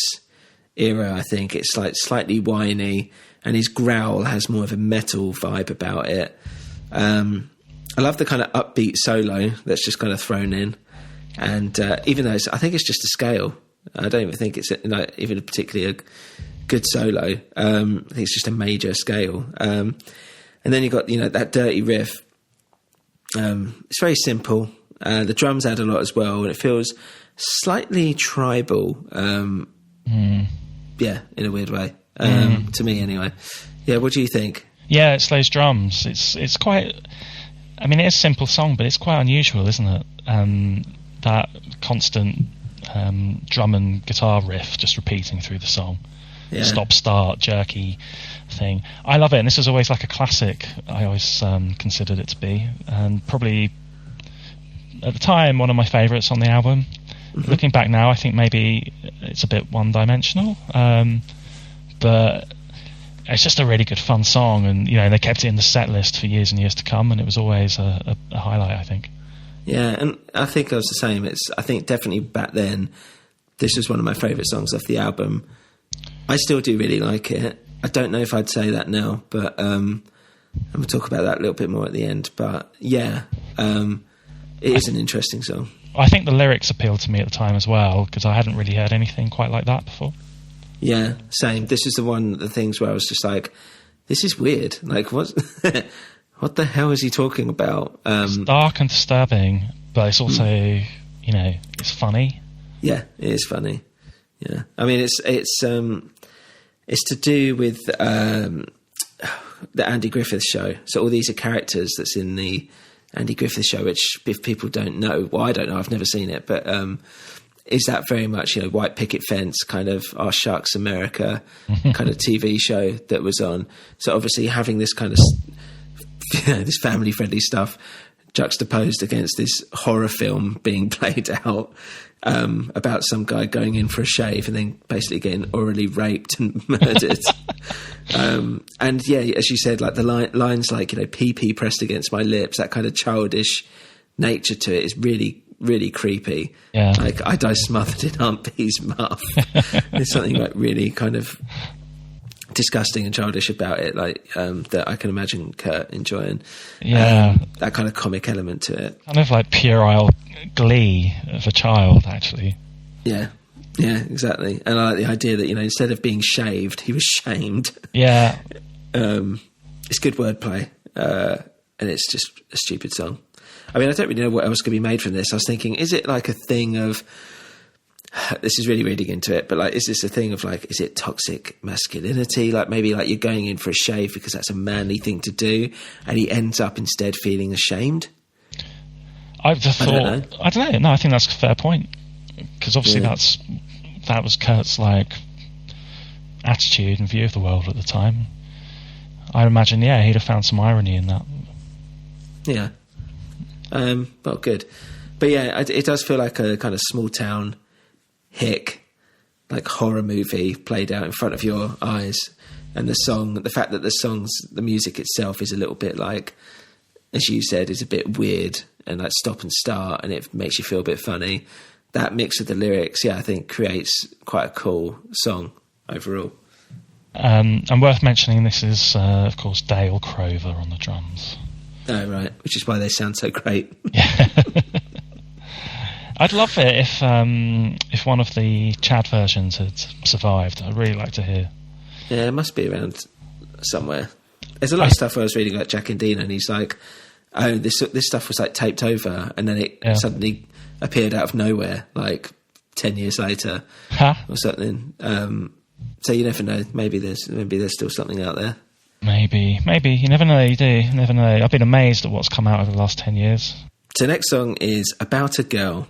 era, I think. It's like slightly whiny, and his growl has more of a metal vibe about it. I love the kind of upbeat solo that's just kind of thrown in. And even though I think it's just a scale. I don't even think it's even a particularly good solo. I think it's just a major scale. And then you've got, that dirty riff. It's very simple. The drums add a lot as well, and it feels slightly tribal. In a weird way. To me, anyway. Yeah, what do you think? Yeah, it's those drums. It's quite. I mean, it is a simple song, but it's quite unusual, isn't it? that constant drum and guitar riff just repeating through the song. Yeah. Stop-start, jerky thing. I love it, and this is always like a classic. I always considered it to be, and probably at the time one of my favourites on the album. Mm-hmm. Looking back now, I think maybe it's a bit one-dimensional, but it's just a really good fun song, and they kept it in the set list for years and years to come, and it was always a highlight, I think. Yeah, and I think I was the same. I think definitely back then, this was one of my favourite songs off the album. I still do really like it. I don't know if I'd say that now, but and we'll talk about that a little bit more at the end. But yeah, it is an interesting song. I think the lyrics appealed to me at the time as well, because I hadn't really heard anything quite like that before. Yeah, same. This is one of the things where I was just like, this is weird. Like, what the hell is he talking about? It's dark and disturbing, but it's also, it's funny. Yeah, it is funny. Yeah, I mean, it's to do with the Andy Griffith Show. So all these are characters that's in the Andy Griffith Show, which if people don't know, well, I don't know, I've never seen it, but is that very much, white picket fence kind of, oh shucks, America kind of TV show that was on. So obviously having this kind of, this family friendly stuff juxtaposed against this horror film being played out about some guy going in for a shave and then basically getting orally raped and murdered. And yeah, as you said, like the lines like, PP pressed against my lips, that kind of childish nature to it is really, really creepy. Yeah. Like, I die smothered in Aunt Bee's muff. There's something like really kind of disgusting and childish about it, like that I can imagine Kurt enjoying. Yeah, that kind of comic element to it, kind of like puerile glee of a child, actually. Yeah, exactly. And I like the idea that instead of being shaved, he was shamed. Yeah, it's good wordplay, and it's just a stupid song. I mean, I don't really know what else could be made from this. I was thinking, is it like a thing of, this is really reading into it, but like, is this a thing of like, is it toxic masculinity? Like maybe like you're going in for a shave because that's a manly thing to do, and he ends up instead feeling ashamed. I don't know. No, I think that's a fair point, because obviously that was Kurt's like attitude and view of the world at the time. I imagine, he'd have found some irony in that. Yeah. Well, good. But yeah, it does feel like a kind of small town hick, like horror movie played out in front of your eyes. And the fact that the music itself is a little bit like, as you said, is a bit weird and like stop and start, and it makes you feel a bit funny. That mix with the lyrics, I think creates quite a cool song overall. And worth mentioning, this is, of course, Dale Crover on the drums. Oh, right. Which is why they sound so great. Yeah. I'd love it if one of the Chad versions had survived. I'd really like to hear. Yeah, it must be around somewhere. There's a lot of stuff where I was reading like Jack and Dina, and he's like, oh, this stuff was like taped over, and then it suddenly appeared out of nowhere, like 10 years later or something. So you never know. Maybe there's still something out there. Maybe. You never know, you do. You never know. I've been amazed at what's come out over the last 10 years. So next song is About a Girl.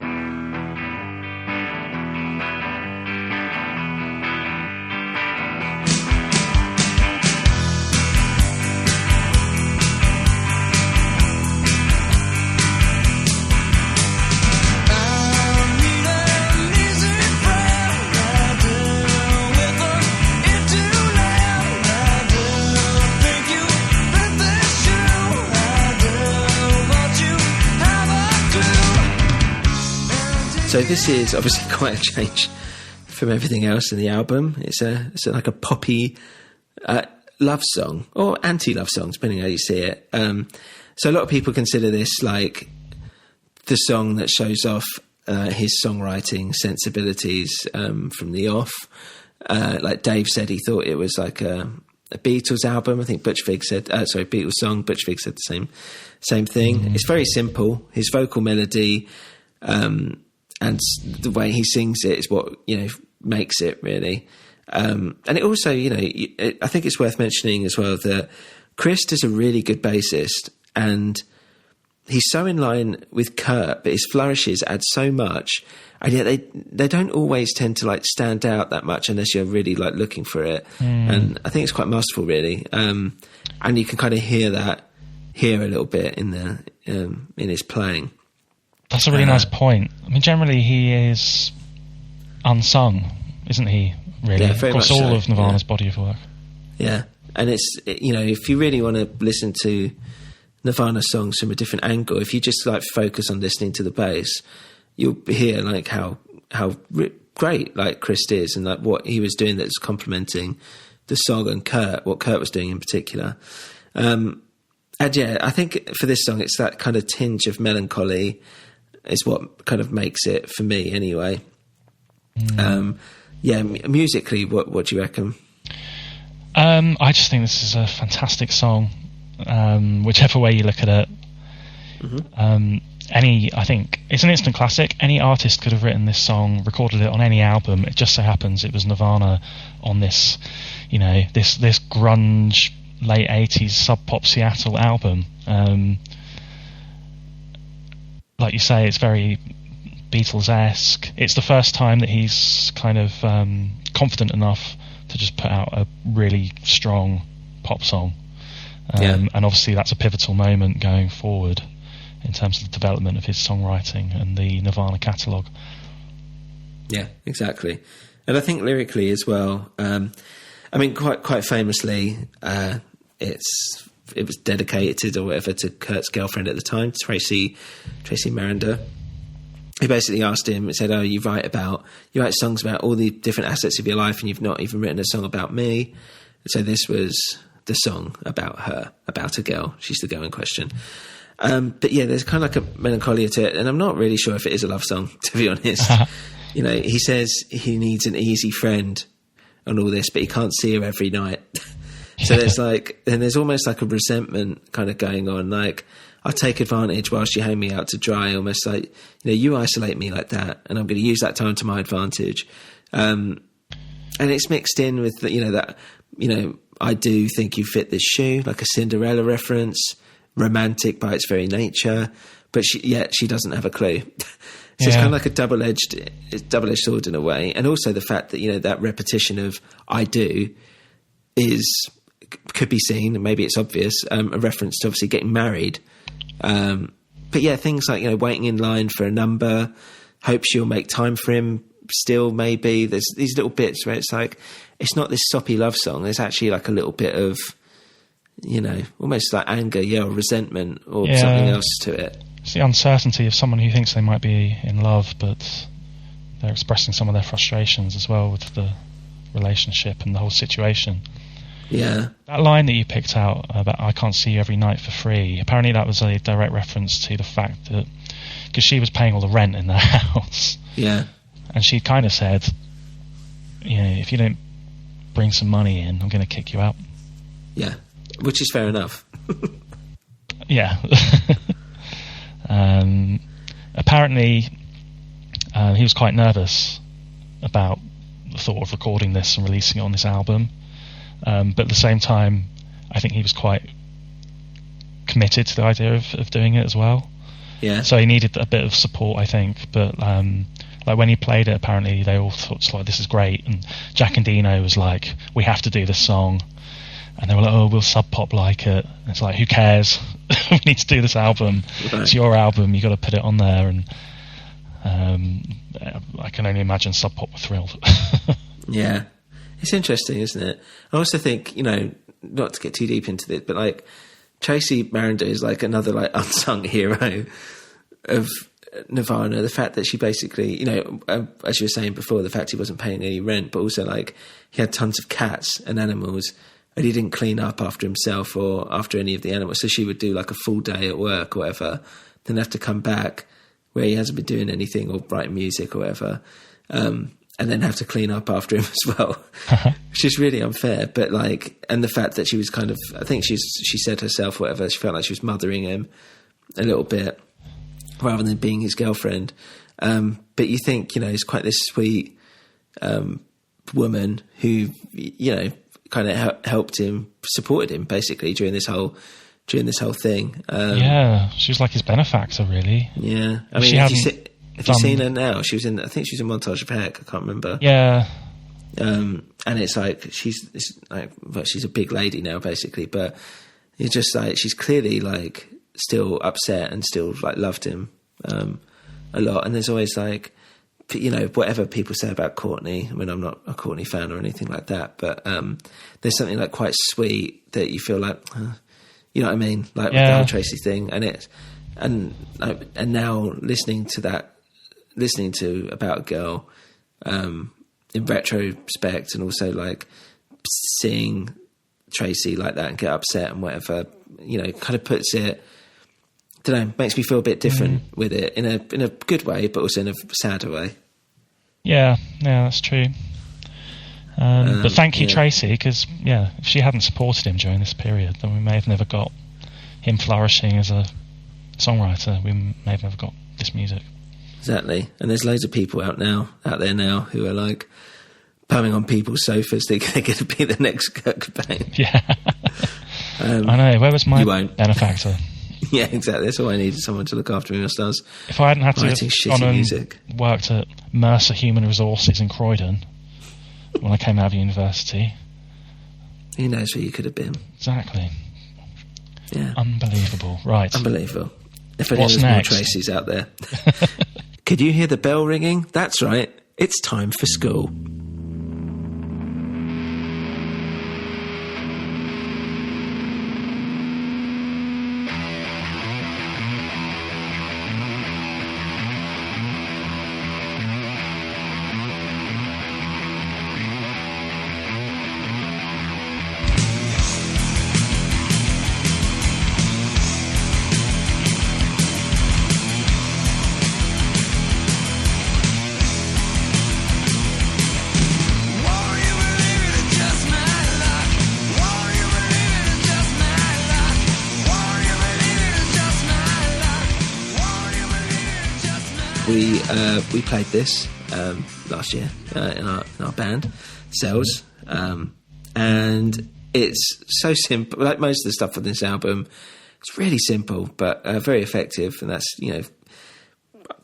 So this is obviously quite a change from everything else in the album. It's like a poppy love song, or anti-love song, depending how you see it. So a lot of people consider this like the song that shows off his songwriting sensibilities from the off. Like Dave said, he thought it was like a Beatles album. I think Butch Vig said, Beatles song. Butch Vig said the same thing. Mm-hmm. It's very simple. His vocal melody, and the way he sings it is what, makes it really. And it also, I think it's worth mentioning as well that Chris is a really good bassist, and he's so in line with Kurt, but his flourishes add so much, and yet they don't always tend to like stand out that much unless you're really like looking for it. And I think it's quite masterful, really. And you can kind of hear a little bit in his playing. That's a really nice point. I mean, generally he is unsung, isn't he? Really, Yeah, of very course, much all so, of Nirvana's body of work. Yeah, and it's, you know, if you really want to listen to Nirvana songs from a different angle, if you just like focus on listening to the bass, you'll hear like how great like Chris is, and like what he was doing that's complementing the song, and what Kurt was doing in particular. And yeah, I think for this song, it's that kind of tinge of melancholy is what kind of makes it for me anyway. Yeah, musically, what do you reckon? I just think this is a fantastic song, whichever way you look at it. I think it's an instant classic. Any artist could have written this song, recorded it on any album. It just so happens it was Nirvana on this, you know, this grunge late 80s sub pop Seattle album. Like you say, it's very Beatles-esque. It's the first time that he's kind of confident enough to just put out a really strong pop song. And obviously that's a pivotal moment going forward in terms of the development of his songwriting and the Nirvana catalogue. Yeah, exactly. And I think lyrically as well, I mean, quite famously, it was dedicated or whatever to Kurt's girlfriend at the time, Tracy Miranda. He basically asked him and said, "Oh, you write songs about all the different assets of your life, and you've not even written a song about me." And so this was the song about her, about a girl. She's the girl in question. But yeah, there's kind of like a melancholia to it, and I'm not really sure if it is a love song, to be honest. You know, he says he needs an easy friend and all this, but he can't see her every night. So there's almost like a resentment kind of going on, like, I'll take advantage whilst you hang me out to dry, almost like, you know, you isolate me like that, and I'm going to use that time to my advantage. And it's mixed in with, you know, that, you know, I do think you fit this shoe, like a Cinderella reference, romantic by its very nature, but she doesn't have a clue. So it's kind of like a double-edged sword in a way. And also the fact that, you know, that repetition of I do could be seen, and maybe it's obvious, a reference to obviously getting married. But yeah, things like, you know, waiting in line for a number, hopes you'll make time for him still, maybe. There's these little bits where it's like, it's not this soppy love song. There's actually like a little bit of, you know, almost like anger, or resentment or something else to it. It's the uncertainty of someone who thinks they might be in love, but they're expressing some of their frustrations as well with the relationship and the whole situation. Yeah. That line that you picked out about I can't see you every night for free, apparently that was a direct reference to the fact that, because she was paying all the rent in the house. Yeah. And she kind of said, you know, if you don't bring some money in, I'm going to kick you out. Yeah. Which is fair enough. Yeah. Apparently, he was quite nervous about the thought of recording this and releasing it on this album. But at the same time, I think he was quite committed to the idea of doing it as well. Yeah. So he needed a bit of support, I think. But like when he played it, apparently they all thought like, this is great. And Jack and Dino was like, we have to do this song. And they were like, oh, we'll sub pop like it. And it's like, who cares? We need to do this album. Right. It's your album. You got to put it on there. And I can only imagine Sub Pop were thrilled. Yeah. It's interesting, isn't it? I also think, you know, not to get too deep into this, but like Tracy Miranda is like another like unsung hero of Nirvana. The fact that she basically, you know, as you were saying before, the fact he wasn't paying any rent, but also like he had tons of cats and animals and he didn't clean up after himself or after any of the animals. So she would do like a full day at work or whatever, then have to come back where he hasn't been doing anything or writing music or whatever. And then have to clean up after him as well, which is really unfair. But like, and the fact that she was kind of, I think she said herself, whatever, she felt like she was mothering him a little bit rather than being his girlfriend. But you think, you know, he's quite this sweet woman who, you know, kind of helped him, supported him basically during this whole during this whole thing. She was like his benefactor, really. Yeah, I mean, have you seen her now? She was in. I think she was in Montage of Heck. I can't remember. Yeah. And it's like she's a big lady now, basically. But you're just like, she's clearly like still upset and still like loved him a lot. And there's always like, you know, whatever people say about Courtney. I mean, I'm not a Courtney fan or anything like that, but there's something like quite sweet that you feel like, you know what I mean, like with the whole Tracy thing. And now listening to About a Girl. In retrospect, and also like seeing Tracy like that and get upset and whatever, you know, kind of puts it, I don't know, makes me feel a bit different with it in a good way, but also in a sadder way. Yeah, that's true. But thank you, Tracy, because if she hadn't supported him during this period, then we may have never got him flourishing as a songwriter. We may have never got this music. Exactly. And there's loads of people out there now who are like bumming on people's sofas thinking they're going to be the next Kurt Cobain. Yeah. I know. Where was my benefactor? Yeah, exactly. That's all I needed, someone to look after me in my stars. If I hadn't had to have gone and worked at Mercer Human Resources in Croydon when I came out of university. Who knows where you could have been. Exactly. Yeah. Unbelievable. Right. Unbelievable. If there's more Tracy's out there. Could you hear the bell ringing? That's right. It's time for school. We played this last year in our band, Cells, and it's so simple. Like most of the stuff on this album, it's really simple but very effective, and that's, you know,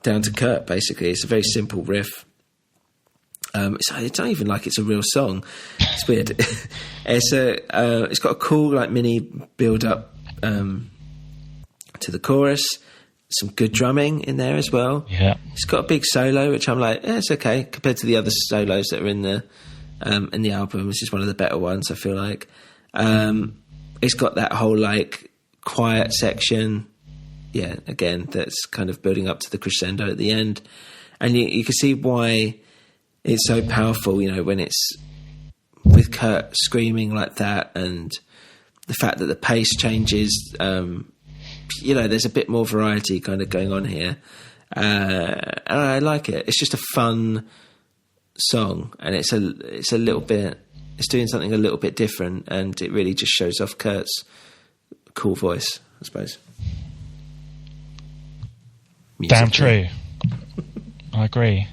down to Kurt. Basically, it's a very simple riff. It's not even like it's a real song. It's weird. It's got a cool like mini build up to the chorus. Some good drumming in there as well. Yeah, it's got a big solo, which I'm like, it's okay compared to the other solos that are in the album. It's just one of the better ones, I feel like. It's got that whole like quiet section, again, that's kind of building up to the crescendo at the end, and you can see why it's so powerful. You know, when it's with Kurt screaming like that, and the fact that the pace changes. You know, there's a bit more variety kind of going on here. And I like it. It's just a fun song, and it's a little bit, it's doing something a little bit different, and it really just shows off Kurt's cool voice, I suppose. Damn true. I agree.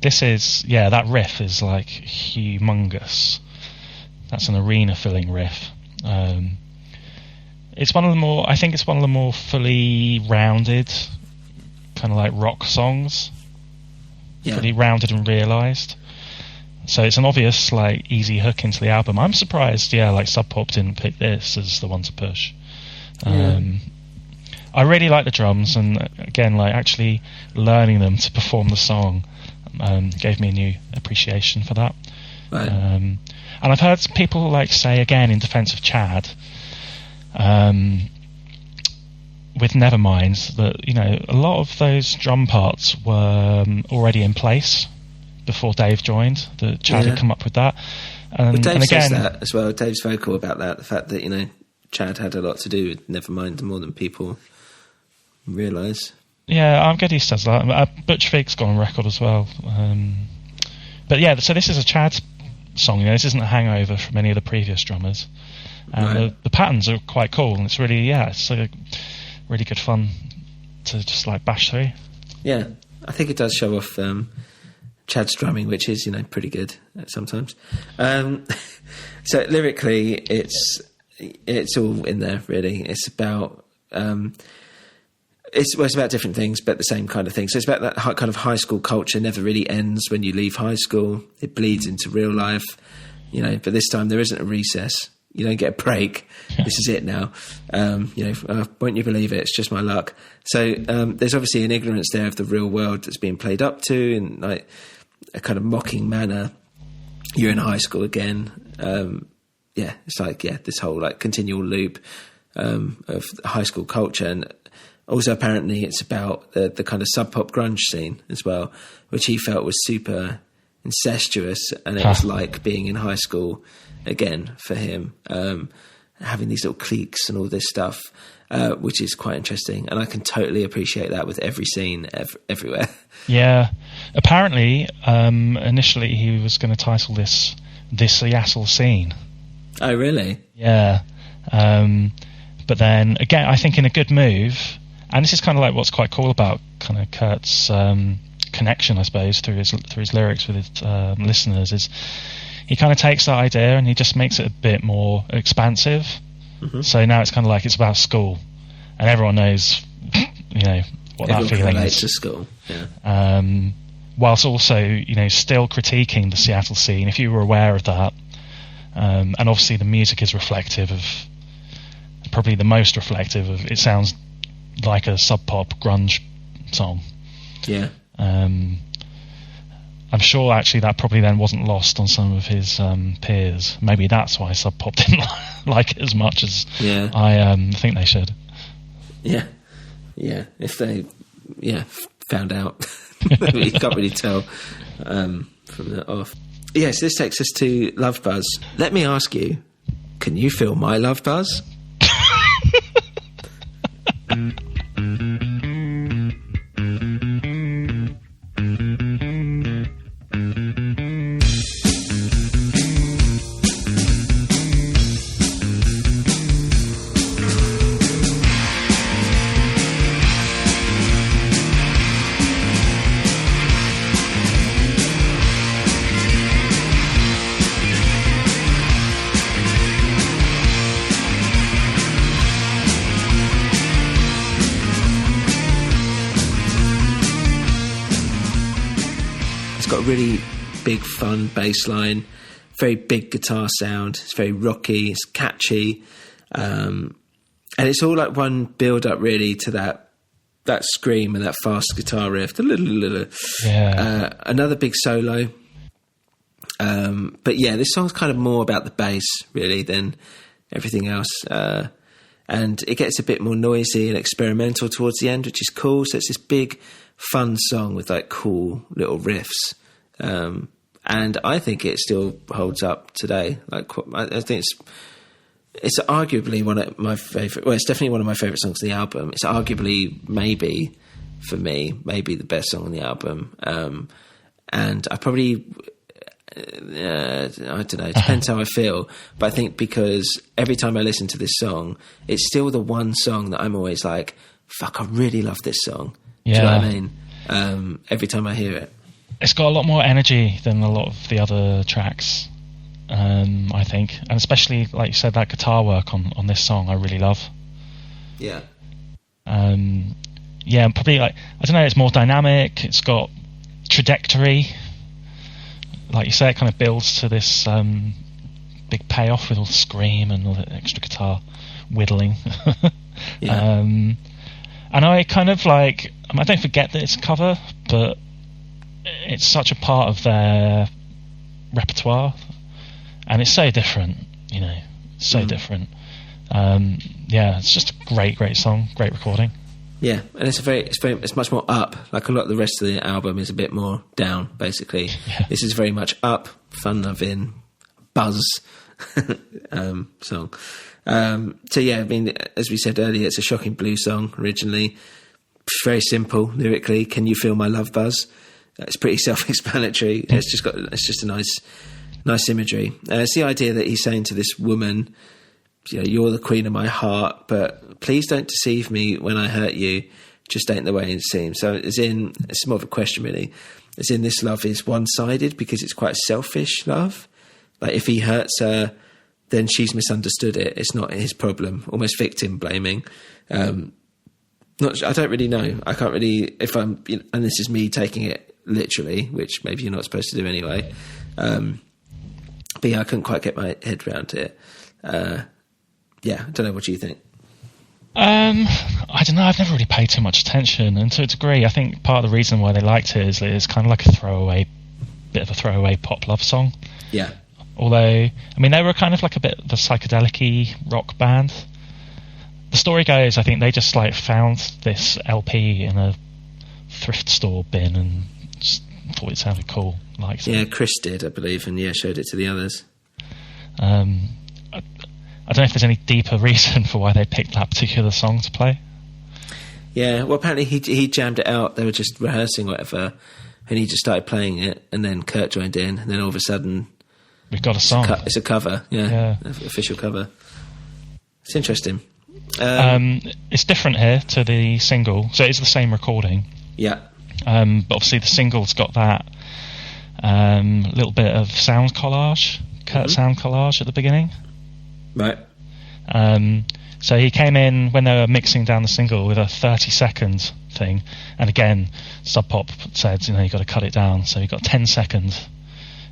This is, that riff is like humongous. That's an arena filling riff. It's one of the more, I think it's one of the more fully rounded kind of like rock songs. Yeah. Fully rounded and realised. So it's an obvious like easy hook into the album. I'm surprised, like Sub Pop didn't pick this as the one to push. I really like the drums, and again, like actually learning them to perform the song gave me a new appreciation for that. Right. And I've heard people like say again in defence of Chad, with Nevermind, that, you know, a lot of those drum parts were already in place before Dave joined. That Chad had come up with that. But Dave says that as well. Dave's vocal about that, the fact that, you know, Chad had a lot to do with Nevermind, more than people realise. Yeah, I'm good he says that. Butch Vig's gone on record as well. But yeah, so this is a Chad song, you know, this isn't a hangover from any of the previous drummers. And Right. the patterns are quite cool, and it's really, it's like really good fun to just like bash through. Yeah, I think it does show off Chad's drumming, which is, you know, pretty good sometimes. So lyrically, it's it's all in there, really. It's about it's about different things, but the same kind of thing. So it's about that kind of high school culture never really ends when you leave high school. It bleeds into real life, but this time there isn't a recess. You don't get a break. This is it now. Won't you believe it? It's just my luck. So there's obviously an ignorance there of the real world that's being played up to in like a kind of mocking manner. You're in high school again. It's like, this whole like continual loop of high school culture. And also apparently it's about the kind of sub-pop grunge scene as well, which he felt was super incestuous, and it was like being in high school again for him, having these little cliques and all this stuff, which is quite interesting. And I can totally appreciate that with every scene everywhere. Yeah. Apparently, initially he was going to title this Seattle Scene. Oh, really? Yeah. But then, again, I think in a good move, and this is kind of like what's quite cool about kind of Kurt's connection, I suppose, through his lyrics with his listeners, is he kind of takes that idea and he just makes it a bit more expansive. Mm-hmm. So now it's kind of like it's about school, and everyone knows, what that feeling is. To school, yeah. Whilst also, still critiquing the Seattle scene, if you were aware of that. And obviously the music is reflective of, probably the most reflective of, it sounds like a sub-pop grunge song. Yeah. I'm sure actually that probably then wasn't lost on some of his peers. Maybe that's why Sub Pop didn't like it as much as I think they should. Yeah. If they found out. You can't really tell from that off. Yes, this takes us to Love Buzz. Let me ask you, can you feel my love buzz? Really big fun bass line, very big guitar sound. It's very rocky, it's catchy, and it's all like one build up really to that scream and that fast guitar riff. Another big solo, but this song's kind of more about the bass really than everything else, and it gets a bit more noisy and experimental towards the end, which is cool. So it's this big fun song with like cool little riffs. And I think it still holds up today. Like, I think it's arguably one of my favorite. Well, it's definitely one of my favorite songs on the album. It's arguably, maybe for me, maybe the best song on the album. And I probably, I don't know. It depends how I feel. But I think because every time I listen to this song, it's still the one song that I'm always like, "Fuck, I really love this song." Yeah. Do you know what I mean? Every time I hear it. It's got a lot more energy than a lot of the other tracks, I think. And especially, like you said, that guitar work on this song I really love. Yeah. Probably, like, I don't know, it's more dynamic, it's got trajectory. Like you say, it kind of builds to this big payoff with all the scream and all the extra guitar whittling. Yeah. And I kind of like, I don't forget that it's a cover, but it's such a part of their repertoire, and it's so different, different. It's just a great song, great recording. Yeah, and it's much more up. Like a lot of the rest of the album is a bit more down, basically. Yeah. This is very much up, fun-loving, buzz song. As we said earlier, it's a shocking blues song originally. Very simple lyrically. Can you feel my love buzz? It's pretty self-explanatory. It's just a nice imagery. It's the idea that he's saying to this woman, "You're the queen of my heart, but please don't deceive me when I hurt you. Just ain't the way it seems." So it's more of a question really. As in, this love is one-sided because it's quite selfish love. Like if he hurts her, then she's misunderstood it. It's not his problem. Almost victim blaming. I don't really know. I can't really, if I'm, and this is me taking it literally, which maybe you're not supposed to do anyway. But yeah, I couldn't quite get my head around it. I don't know. What do you think? I don't know. I've never really paid too much attention, and to a degree, I think part of the reason why they liked it is that it's kind of like a bit of a throwaway pop love song. Yeah. Although, I mean, they were kind of like a bit of a psychedelic-y rock band. The story goes, I think they just like found this LP in a thrift store bin and just thought it sounded cool. Yeah, Chris did, I believe, and showed it to the others. I don't know if there's any deeper reason for why they picked that particular song to play. Yeah, well, apparently he jammed it out. They were just rehearsing whatever, and he just started playing it, and then Kurt joined in, and then all of a sudden... We've got a song. It's a cover, yeah. Official cover. It's interesting. It's different here to the single, so it's the same recording. Yeah. But obviously the single's got that little bit of sound collage, Kurt sound collage at the beginning. Right. So he came in when they were mixing down the single with a 30-second thing, and again, Sub Pop said, you've got to cut it down, so he got 10-second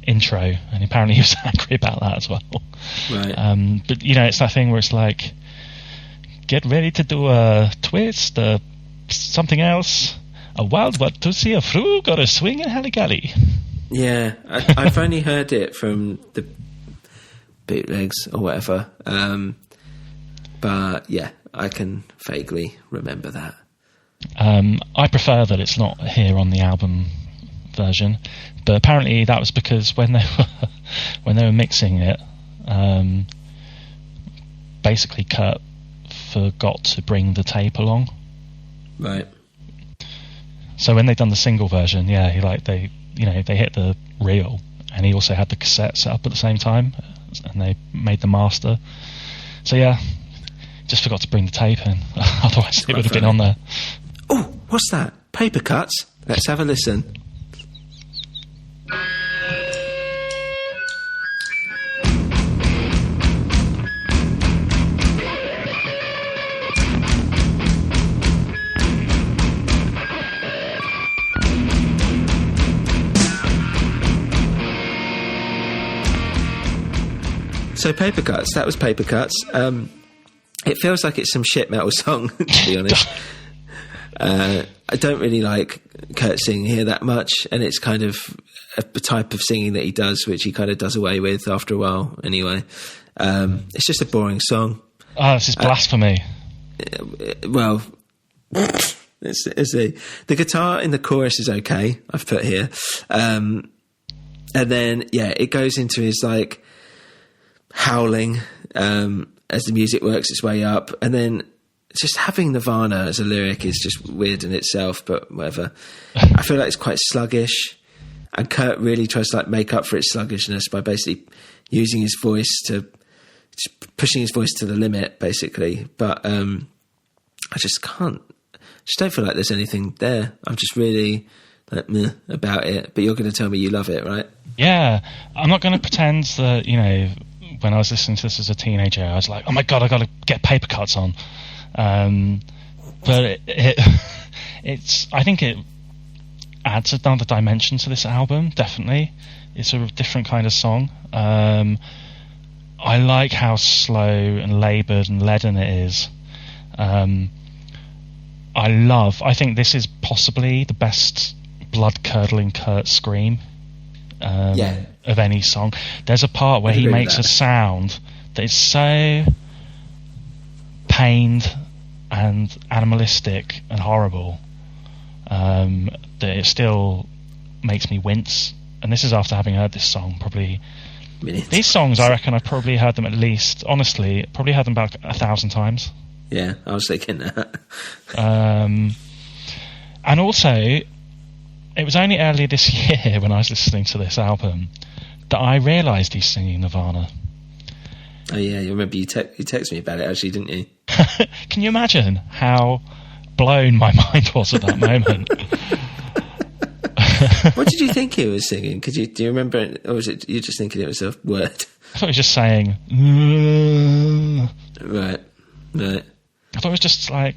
intro, and apparently he was angry about that as well. Right. But it's that thing where it's like, get ready to do a twist, something else, a wild what to see a frog or a swing and Halligalli. Yeah, I've only heard it from the bootlegs or whatever, but yeah, I can vaguely remember that. I prefer that it's not here on the album version, but apparently that was because when they were mixing it, basically Kurt forgot to bring the tape along. Right. So when they'd done the single version, they hit the reel, and he also had the cassette set up at the same time, and they made the master. So yeah, just forgot to bring the tape in. Otherwise it would have been on there. Oh, what's that? Paper Cuts? Let's have a listen. So Paper Cuts, that was Paper Cuts. It feels like it's some shit metal song, to be honest. I don't really like Kurt singing here that much, and it's kind of a type of singing that he does, which he kind of does away with after a while anyway. It's just a boring song. Oh, this is blasphemy. Well, the guitar in the chorus is okay, I've put here. And then, it goes into his, like, howling as the music works its way up, and then just having Nirvana as a lyric is just weird in itself, but whatever. I feel like it's quite sluggish, and Kurt really tries to make up for its sluggishness by basically using his voice just pushing his voice to the limit, basically. But I just don't feel like there's anything there. I'm just really meh about it, but you're going to tell me you love it, right? Yeah, I'm not going to pretend that, when I was listening to this as a teenager, I was like, oh my God, I got to get Paper Cuts on. But it's I think it adds another dimension to this album, definitely. It's a different kind of song. I like how slow and laboured and leaden it is. I think this is possibly the best blood-curdling Kurt scream of any song. There's a part where he makes a sound that is so pained and animalistic and horrible that it still makes me wince. And this is after having heard this song probably minutes. These songs, I reckon I've probably heard them at least, honestly, probably heard them about 1,000 times. Yeah, I was thinking that. And also, it was only earlier this year when I was listening to this album that I realised he's singing Nirvana. Oh yeah, you remember you texted me about it actually, didn't you? Can you imagine how blown my mind was at that moment? What did you think he was singing? Do you remember it, or was it you just thinking it was a word? I thought he was just saying. Right. I thought it was just like,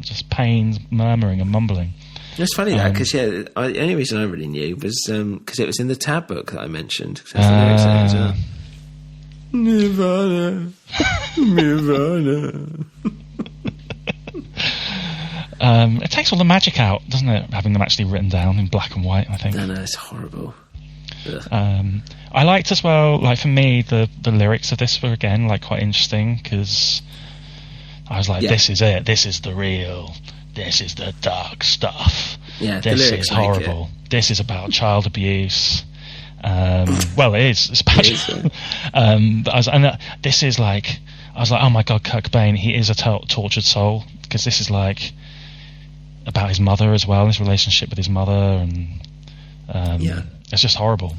just pain, murmuring and mumbling. It's funny that, because the only reason I really knew was because it was in the tab book that I mentioned. That's the lyrics in it as well. Nirvana. It takes all the magic out, doesn't it? Having them actually written down in black and white, I think. No, it's horrible. I liked as well, like for me, the lyrics of this were again like quite interesting, because I was like, this is it. This is the real. This is the dark stuff. Yeah, this is horrible. This is about child abuse. Well, it is. It's about but this is like, I was like, oh my god, Kurt Cobain, he is a tortured soul, because this is like about his mother as well, his relationship with his mother, and it's just horrible.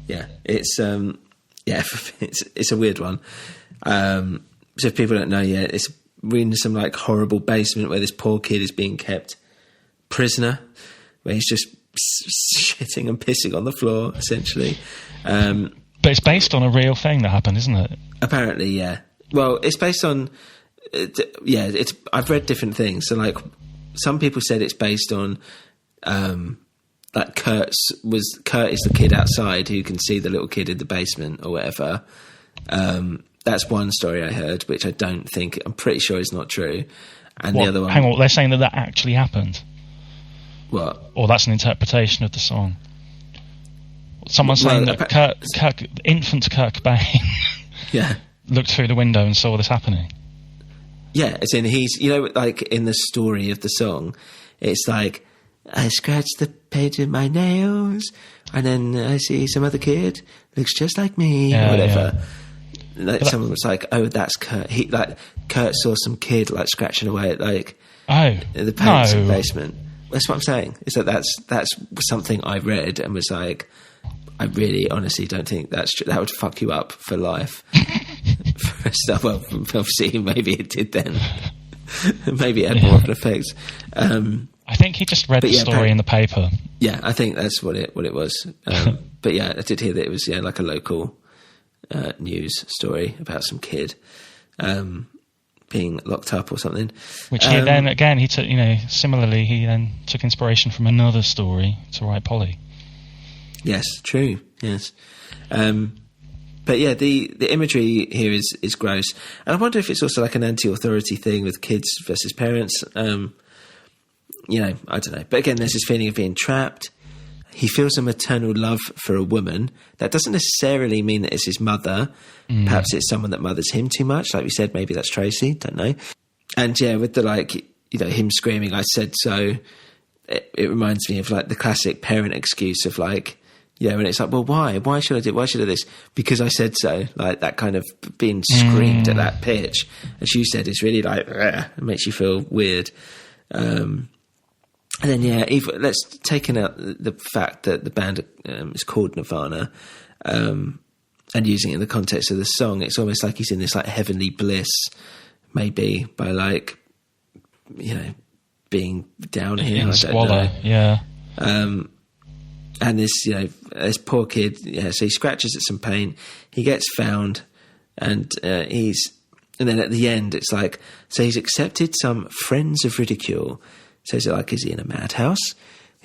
Yeah, it's it's a weird one. So if people don't know yet, it's in some like horrible basement where this poor kid is being kept prisoner, where he's just shitting and pissing on the floor, essentially. But it's based on a real thing that happened, isn't it? Apparently, yeah. Well, it's based on... it's. I've read different things. So, like, some people said it's based on... like, Kurt is the kid outside who can see the little kid in the basement or whatever. That's one story I heard, which I don't think... I'm pretty sure is not true. And the other one... Hang on, they're saying that actually happened? What? Or that's an interpretation of the song? Someone's saying that infant Kurt Cobain looked through the window and saw this happening. Yeah, as in he's... You know, like, in the story of the song, it's like, I scratched the page with my nails, and then I see some other kid, looks just like me, or whatever. Yeah. Like someone was like, "Oh, that's Kurt." Kurt saw some kid like scratching away at like the paints in the basement. That's what I'm saying. Is that's something I read and was like, I really honestly don't think that's true. That would fuck you up for life. For stuff. Well, obviously, maybe it did then. Maybe it had more of an effect. I think he just read the story in the paper. Yeah, I think that's what it was. But yeah, I did hear that it was like a local news story about some kid being locked up or something. Which he then again he took, similarly he then took inspiration from another story to write Polly. Yes, true. Yes, but yeah, the imagery here is gross, and I wonder if it's also like an anti-authority thing with kids versus parents. I don't know. But again, there's this feeling of being trapped. He feels a maternal love for a woman. That doesn't necessarily mean that it's his mother. Perhaps it's someone that mothers him too much. Like we said, maybe that's Tracy. Don't know. And yeah, with the him screaming, "I said so," it reminds me of like the classic parent excuse of like, when it's like, well, why? Why should I do? Why should I do this? Because I said so. Like that kind of being screamed at that pitch, as you said, is really like, it makes you feel weird. And then, let's take out the fact that the band is called Nirvana, and using it in the context of the song, it's almost like he's in this like heavenly bliss, maybe by like, being down here. In squalor, yeah. And this poor kid, so he scratches at some pain, he gets found, and and then at the end, it's like, so he's accepted some friends of ridicule. So is it like, is he in a madhouse?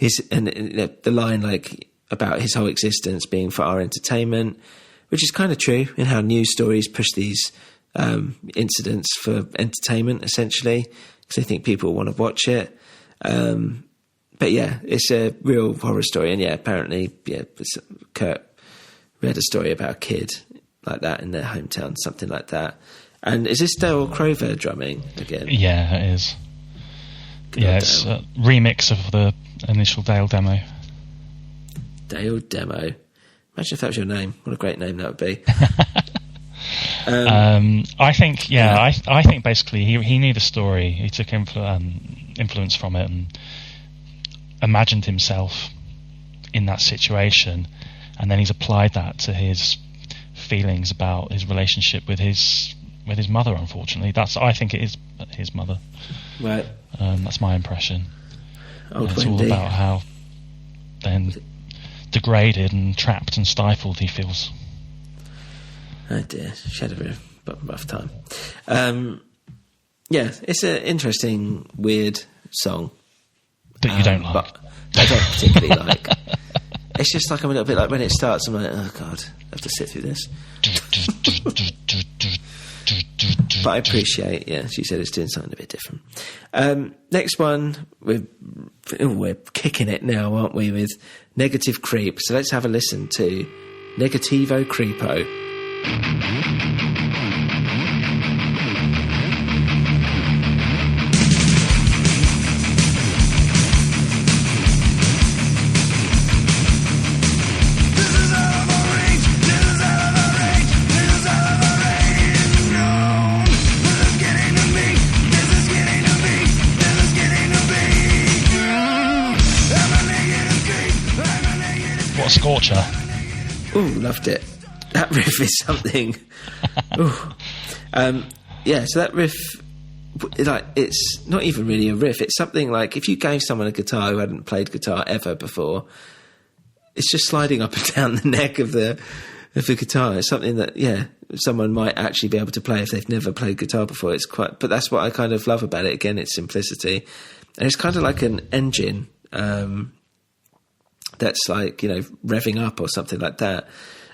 The line like about his whole existence being for our entertainment, which is kind of true in how news stories push these incidents for entertainment, essentially, because they think people want to watch it. But yeah, it's a real horror story. And apparently, Kurt read a story about a kid like that in their hometown, something like that. And is this Dale Crover drumming again? Yeah, it is. It's a remix of the initial Dale demo. Dale demo. Imagine if that was your name. What a great name that would be. I think, I think basically he knew the story. He took influence from it and imagined himself in that situation, and then he's applied that to his feelings about his relationship with his mother. Unfortunately, I think it is his mother. Right. That's my impression. It's Wendy. all about how then degraded and trapped and stifled he feels. Oh dear, she had a rough time. Yeah, it's an interesting, weird song that you don't like. But I don't particularly like. It's just like I'm a little bit like when it starts, I'm like, oh god, I have to sit through this. But I appreciate, she said it's doing something a bit different. Next one, we're kicking it now, aren't we, with Negative Creep. So let's have a listen to Negativo Creepo. Scorcher. Ooh, loved it. That riff is something. Ooh. So that riff, like, it's not even really a riff. It's something like if you gave someone a guitar who hadn't played guitar ever before, it's just sliding up and down the neck of the guitar. It's something that, someone might actually be able to play if they've never played guitar before. But that's what I kind of love about it. Again, its simplicity. And it's kind of like an engine, that's like, revving up or something like that.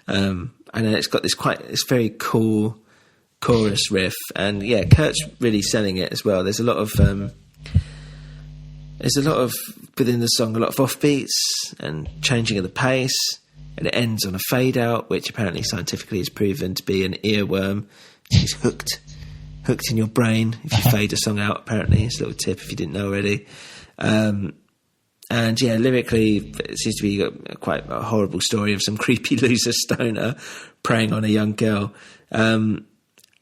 And then it's got this very cool chorus riff. And Kurt's really selling it as well. There's a lot of within the song, a lot of offbeats and changing of the pace. And it ends on a fade out, which apparently scientifically is proven to be an earworm. It's hooked in your brain if you fade a song out, apparently. It's a little tip if you didn't know already. And lyrically, it seems to be quite a horrible story of some creepy loser stoner preying on a young girl. I've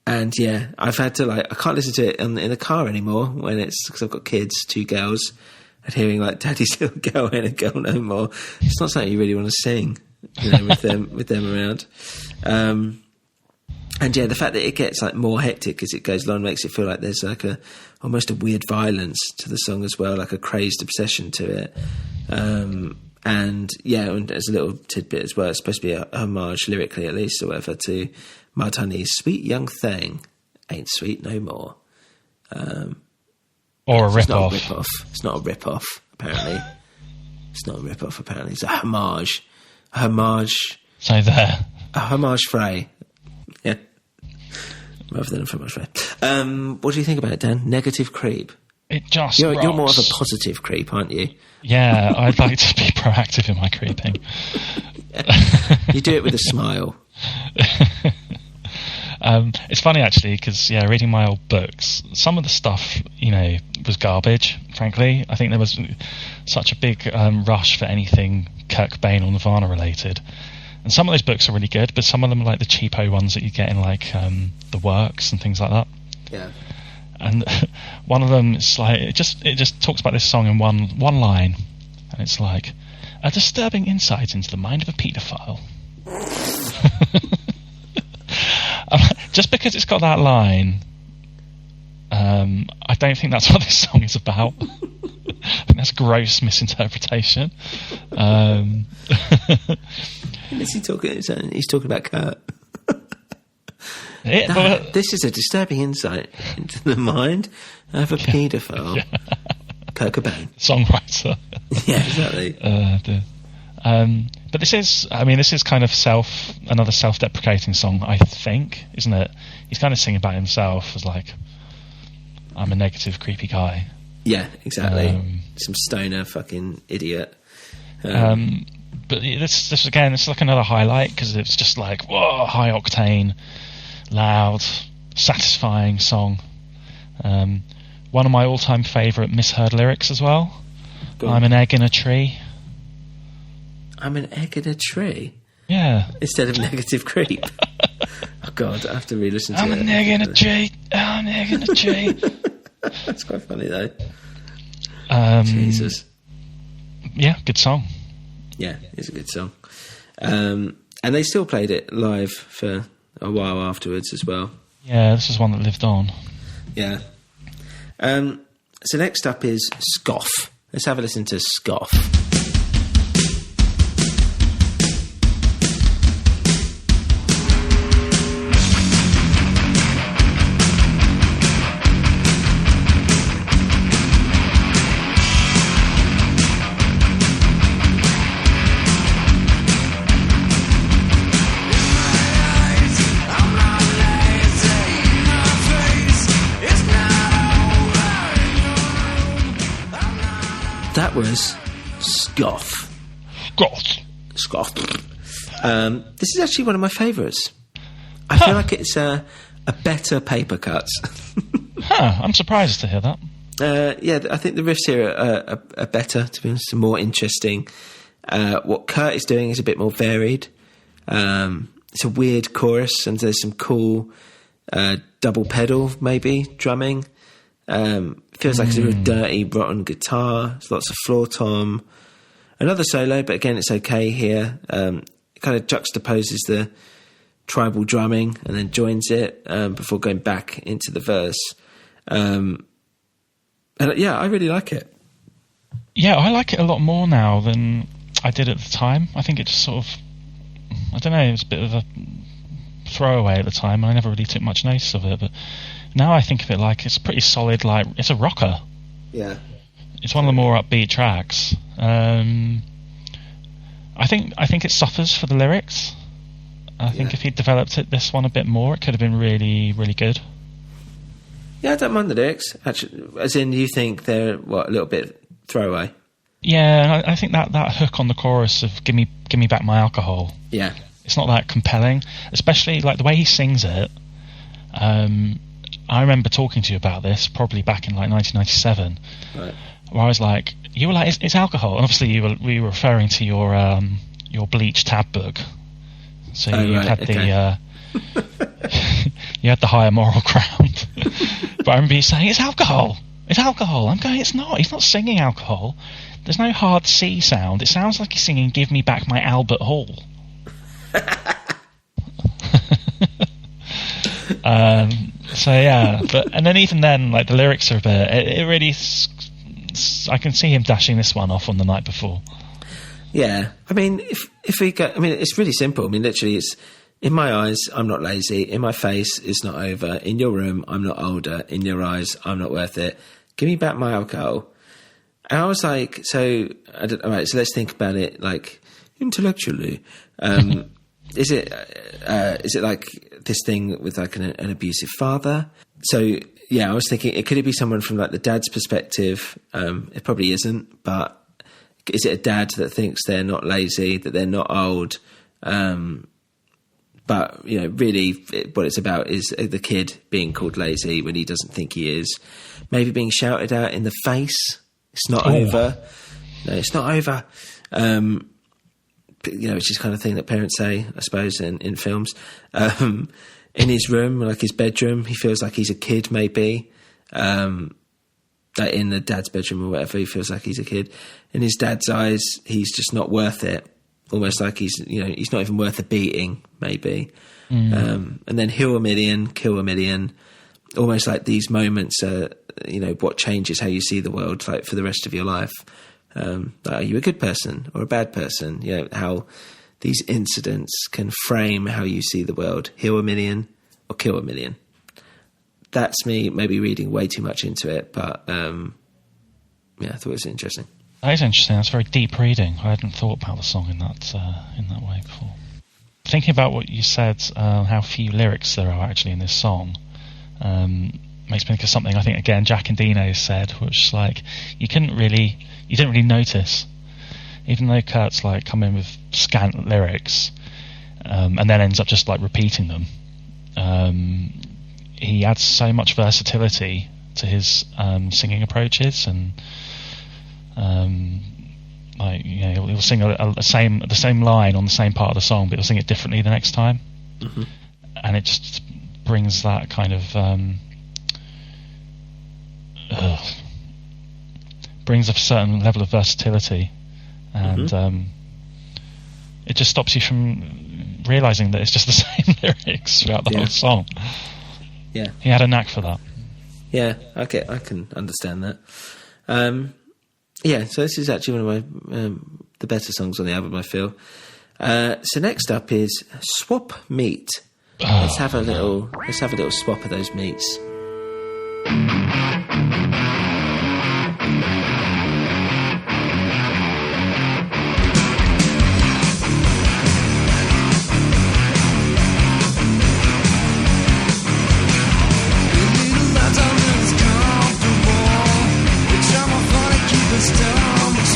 had to I can't listen to it in the car anymore because I've got kids, 2 girls, and hearing like "Daddy's little girl ain't a girl no more." It's not something you really want to sing, with them around. The fact that it gets like more hectic as it goes along makes it feel like there's like almost a weird violence to the song as well, like a crazed obsession to it. And there's a little tidbit as well. It's supposed to be a homage, lyrically at least, or whatever, to Mudhoney's "Sweet Young Thing Ain't Sweet No More." Or a rip-off. It's not a rip-off, apparently. It's not a rip-off, apparently. It's a homage. A homage. So there. A homage fray. Yeah. Rather than a homage fray. What do you think about it, Dan? Negative Creep. It just You're more of a positive creep, aren't you? Yeah, I'd like to be proactive in my creeping. You do it with a smile. It's funny, actually, because, reading my old books, some of the stuff, was garbage, frankly. I think there was such a big rush for anything Kurt Cobain or Nirvana related. And some of those books are really good, but some of them are like the cheapo ones that you get in like the Works and things like that. Yeah. And one of them is like it just talks about this song in one line, and it's like a disturbing insight into the mind of a paedophile. Just because it's got that line, I don't think that's what this song is about. I think that's gross misinterpretation. He's talking about Kurt. This is a disturbing insight into the mind of a paedophile. Yeah. Kurt Cobain. Songwriter. Yeah, exactly. But this is kind of another self-deprecating song, I think, isn't it? He's kind of singing about himself as like, I'm a negative, creepy guy. Yeah, exactly. Some stoner fucking idiot. But this again, it's like another highlight because it's just like, whoa, high octane, loud, satisfying song. One of my all-time favourite misheard lyrics as well. I'm an egg in a tree. I'm an egg in a tree? Yeah. Instead of negative creep. Oh God, I have to re-listen to it. I'm an egg in a tree. I'm an egg in a tree. That's quite funny though. Jesus. Yeah, good song. Yeah, it's a good song. And they still played it live for a while afterwards as well. Yeah, this is one that lived on. Yeah. So next up is Scoff. Let's have a listen to Scoff. was Scoff. Scoff. This is actually one of my favourites. I feel like it's a better Paper Cuts. I'm surprised to hear that. I think the riffs here are better, to be honest, more interesting. What Kurt is doing is a bit more varied. It's a weird chorus, and there's some cool double pedal, maybe, drumming. Feels like it's a real dirty, rotten guitar. There's lots of floor tom. Another solo, but again, it's okay here. It kind of juxtaposes the tribal drumming and then joins it before going back into the verse. And I really like it. Yeah, I like it a lot more now than I did at the time. I think it just sort of, I don't know, it was a bit of a throwaway at the time. I never really took much notice of it, but now I think of it like it's pretty solid, like it's a rocker. Yeah. It's one of the more upbeat tracks. I think it suffers for the lyrics. I think if he'd developed this one a bit more, it could have been really, really good. Yeah, I don't mind the lyrics. Actually, as in, you think they're a little bit throwaway? Yeah, I think that hook on the chorus of "Give me back my alcohol." Yeah, it's not that compelling, especially like the way he sings it. I remember talking to you about this probably back in like 1997, right. Where I was like, you were like, it's alcohol, and obviously we were referring to your Bleach tab book. So you had the you had the higher moral ground. But I remember you saying, it's alcohol. I'm going, it's not. He's not singing alcohol. There's no hard C sound. It sounds like he's singing "Give Me Back My Albert Hall." So yeah, and then even then, like the lyrics are a bit. It really. I can see him dashing this one off on the night before. Yeah, I mean, if we go, I mean, it's really simple. I mean, literally, it's in my eyes, I'm not lazy. In my face, it's not over. In your room, I'm not older. In your eyes, I'm not worth it. Give me back my alcohol. And I was like, all right, so let's think about it, like, intellectually. Is it like this thing with like an abusive father? So yeah, I was thinking, could it be someone from like the dad's perspective? It probably isn't, but is it a dad that thinks they're not lazy, that they're not old? But, you know, really what it's about is the kid being called lazy when he doesn't think he is. Maybe being shouted at in the face. It's not over. No, it's not over. You know, it's just kind of thing that parents say, I suppose, in films. In his room, like his bedroom, he feels like he's a kid, maybe. Like in the dad's bedroom or whatever, he feels like he's a kid. In his dad's eyes, he's just not worth it. Almost like he's not even worth a beating, maybe. And then heal a million, kill a million. Almost like these moments are, what changes how you see the world, like for the rest of your life. Like, are you a good person or a bad person? How these incidents can frame how you see the world. Heal a million or kill a million. That's me maybe reading way too much into it, but I thought it was interesting. That is interesting. That's very deep reading. I hadn't thought about the song in that way before. Thinking about what you said, how few lyrics there are actually in this song, makes me think of something I think again Jack and Dino said, which is like you didn't really notice, even though Kurt's like come in with scant lyrics, and then ends up just like repeating them. He adds so much versatility to his singing approaches, and he'll sing the same line on the same part of the song, but he'll sing it differently the next time, and it just brings that kind of brings a certain level of versatility, and it just stops you from realising that it's just the same lyrics throughout the whole song. Yeah, he had a knack for that. Yeah, okay, I can understand that. So this is actually one of my the better songs on the album, I feel. So next up is Swap Meat. Let's have a little swap of those meats. Keep it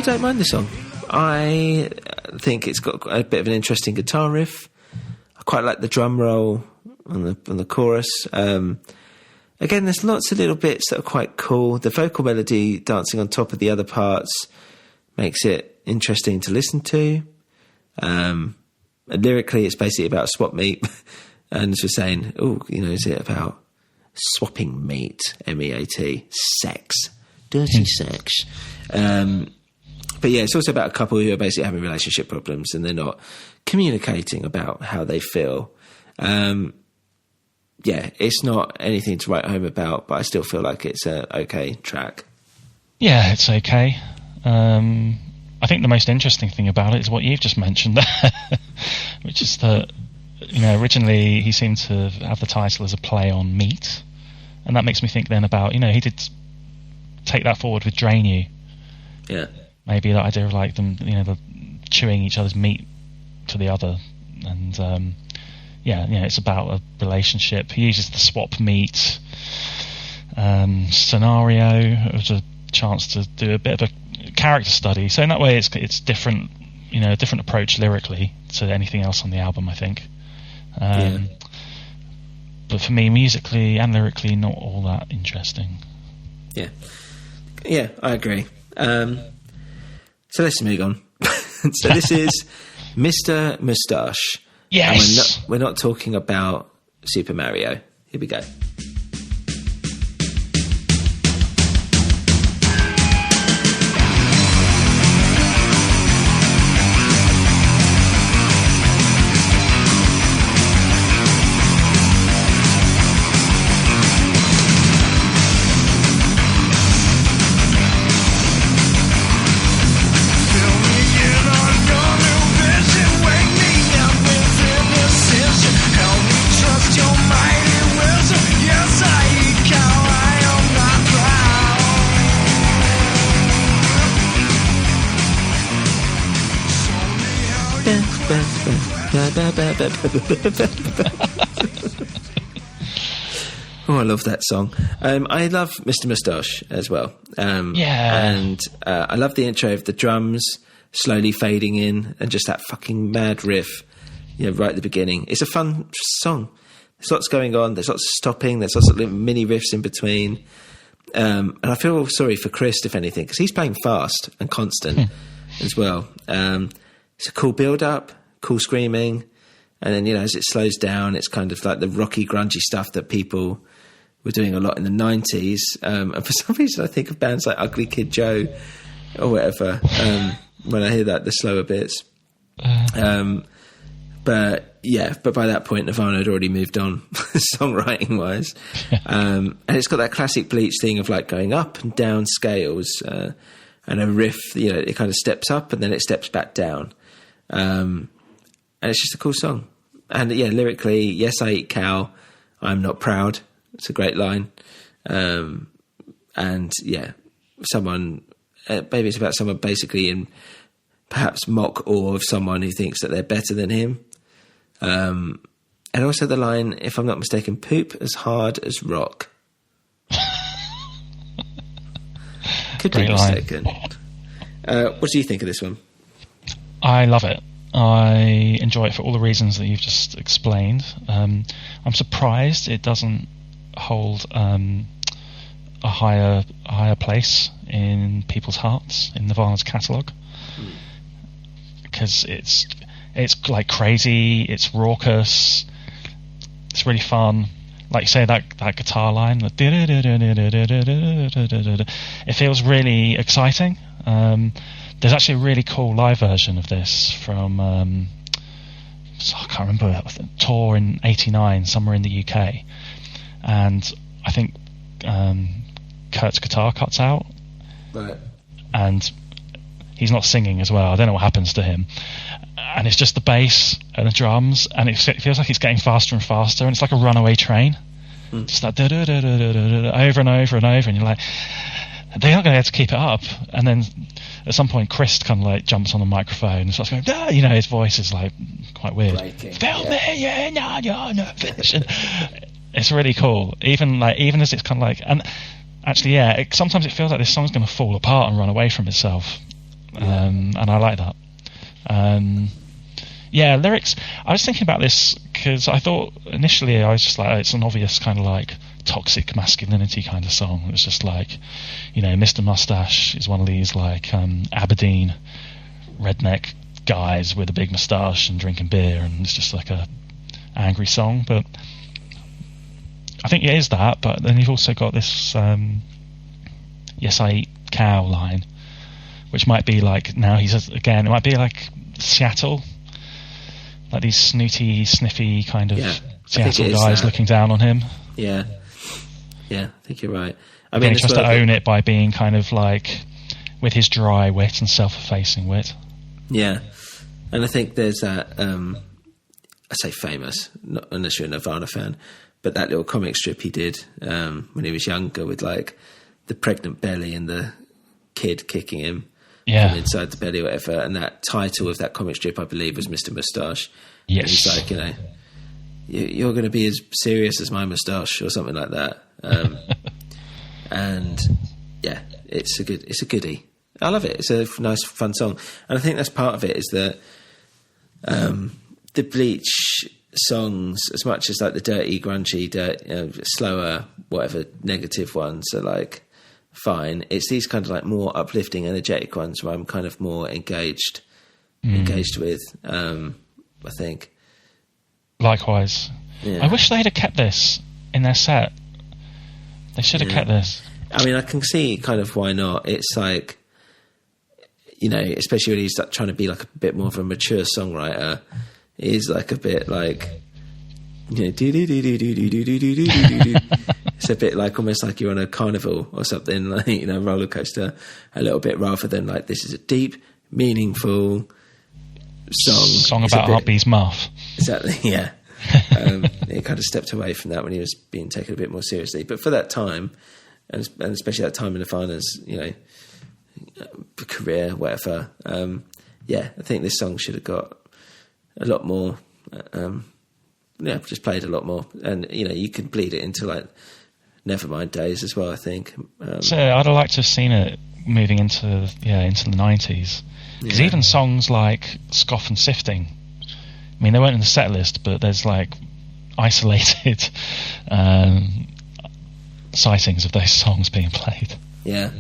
don't mind the song. I think it's got a bit of an interesting guitar riff. I quite like the drum roll on the chorus. Again, there's lots of little bits that are quite cool. The vocal melody dancing on top of the other parts makes it interesting to listen to. And lyrically, it's basically about swap meet. And as we're saying, is it about swapping meat? MEAT, sex, dirty sex. But yeah, it's also about a couple who are basically having relationship problems and they're not communicating about how they feel. It's not anything to write home about, but I still feel like it's a okay track. Yeah, it's okay. I think the most interesting thing about it is what you've just mentioned there, which is that, originally he seemed to have the title as a play on meat, and that makes me think then about, he did take that forward with Drain You. Yeah. Maybe that idea of like them, the chewing each other's meat to the other, and it's about a relationship. He uses the swap meat scenario as a chance to do a bit of a character study. So in that way, it's different, a different approach lyrically to anything else on the album, I think. But for me, musically and lyrically, not all that interesting. Yeah, I agree. So let's move on. So this is Mr. Moustache. Yes. And we're not talking about Super Mario. Here we go. Oh, I love that song. I love Mr. Moustache as well. And I love the intro of the drums slowly fading in and just that fucking mad riff, right at the beginning. It's a fun song. There's lots going on. There's lots of stopping. There's lots of little mini riffs in between. And I feel sorry for Chris, if anything, because he's playing fast and constant as well. It's a cool build-up, cool screaming. And then, as it slows down, it's kind of like the rocky, grungy stuff that people were doing a lot in the 90s. And for some reason, I think of bands like Ugly Kid Joe or whatever when I hear the slower bits. But by that point, Nirvana had already moved on, songwriting-wise. And it's got that classic Bleach thing of like going up and down scales and a riff, it kind of steps up and then it steps back down. And it's just a cool song. And lyrically, yes, I eat cow. I'm not proud. It's a great line. Someone, maybe it's about someone basically in perhaps mock awe of someone who thinks that they're better than him. And also the line, if I'm not mistaken, poop as hard as rock. Could be mistaken. What do you think of this one? I love it. I enjoy it for all the reasons that you've just explained. I'm surprised it doesn't hold a higher place in people's hearts in Nirvana's catalogue, because it's like crazy, it's raucous, it's really fun. Like you say, that guitar line, it feels really exciting. There's actually a really cool live version of this from I can't remember, a tour in '89 somewhere in the UK, and I think Kurt's guitar cuts out, right, and he's not singing as well. I don't know what happens to him, and it's just the bass and the drums, and it feels like it's getting faster and faster, and it's like a runaway train, just like over and over and over, and you're like, they're not going to be able to keep it up. And then at some point, Chris kind of like jumps on the microphone and starts going, his voice is like quite weird. Film me, no, finish. It's really cool. Even as it's kind of like, and actually, sometimes it feels like this song's going to fall apart and run away from itself. and I like that. Lyrics. I was thinking about this because I thought initially I was just like, it's an obvious kind of like toxic masculinity kind of song. It was just like, Mr. Mustache is one of these like Aberdeen redneck guys with a big moustache and drinking beer, and it's just like a angry song. But I think it is that. But then you've also got this "Yes, I eat cow" line, which might be like, now he says again, it might be like Seattle, like these snooty, sniffy kind of Seattle guys looking down on him. Yeah, I think you're right. I mean, he tries to own it by being kind of like, with his dry wit and self-effacing wit. Yeah, and I think there's that, I say famous, not unless you're a Nirvana fan, but that little comic strip he did when he was younger with like the pregnant belly and the kid kicking him from inside the belly or whatever, and that title of that comic strip, I believe, was Mr. Moustache. Yes. And he's like, you're going to be as serious as my moustache or something like that. And yeah, it's a goodie. I love it. It's a nice, fun song. And I think that's part of it, is that the Bleach songs, as much as like the dirty, grungy, slower, whatever, negative ones are like fine, it's these kind of like more uplifting, energetic ones where I'm kind of more engaged with, I think. Likewise. Yeah. I wish they'd have kept this in their set. They should have kept this. I mean, I can see kind of why not. It's like, especially when he's like trying to be like a bit more of a mature songwriter, he's like a bit like, it's a bit like almost like you're on a carnival or something, like, roller coaster a little bit, rather than like, this is a deep, meaningful song about Heartbeat's muff. Exactly, yeah. He kind of stepped away from that when he was being taken a bit more seriously. But for that time, and especially that time in Nirvana's, career, whatever, I think this song should have got a lot more, just played a lot more. And, you could bleed it into like Nevermind days as well, I think. So I'd have liked to have seen it moving into the 90s. Because even songs like Scoff and Sifting, I mean, they weren't in the set list, but there's like isolated sightings of those songs being played. Yeah,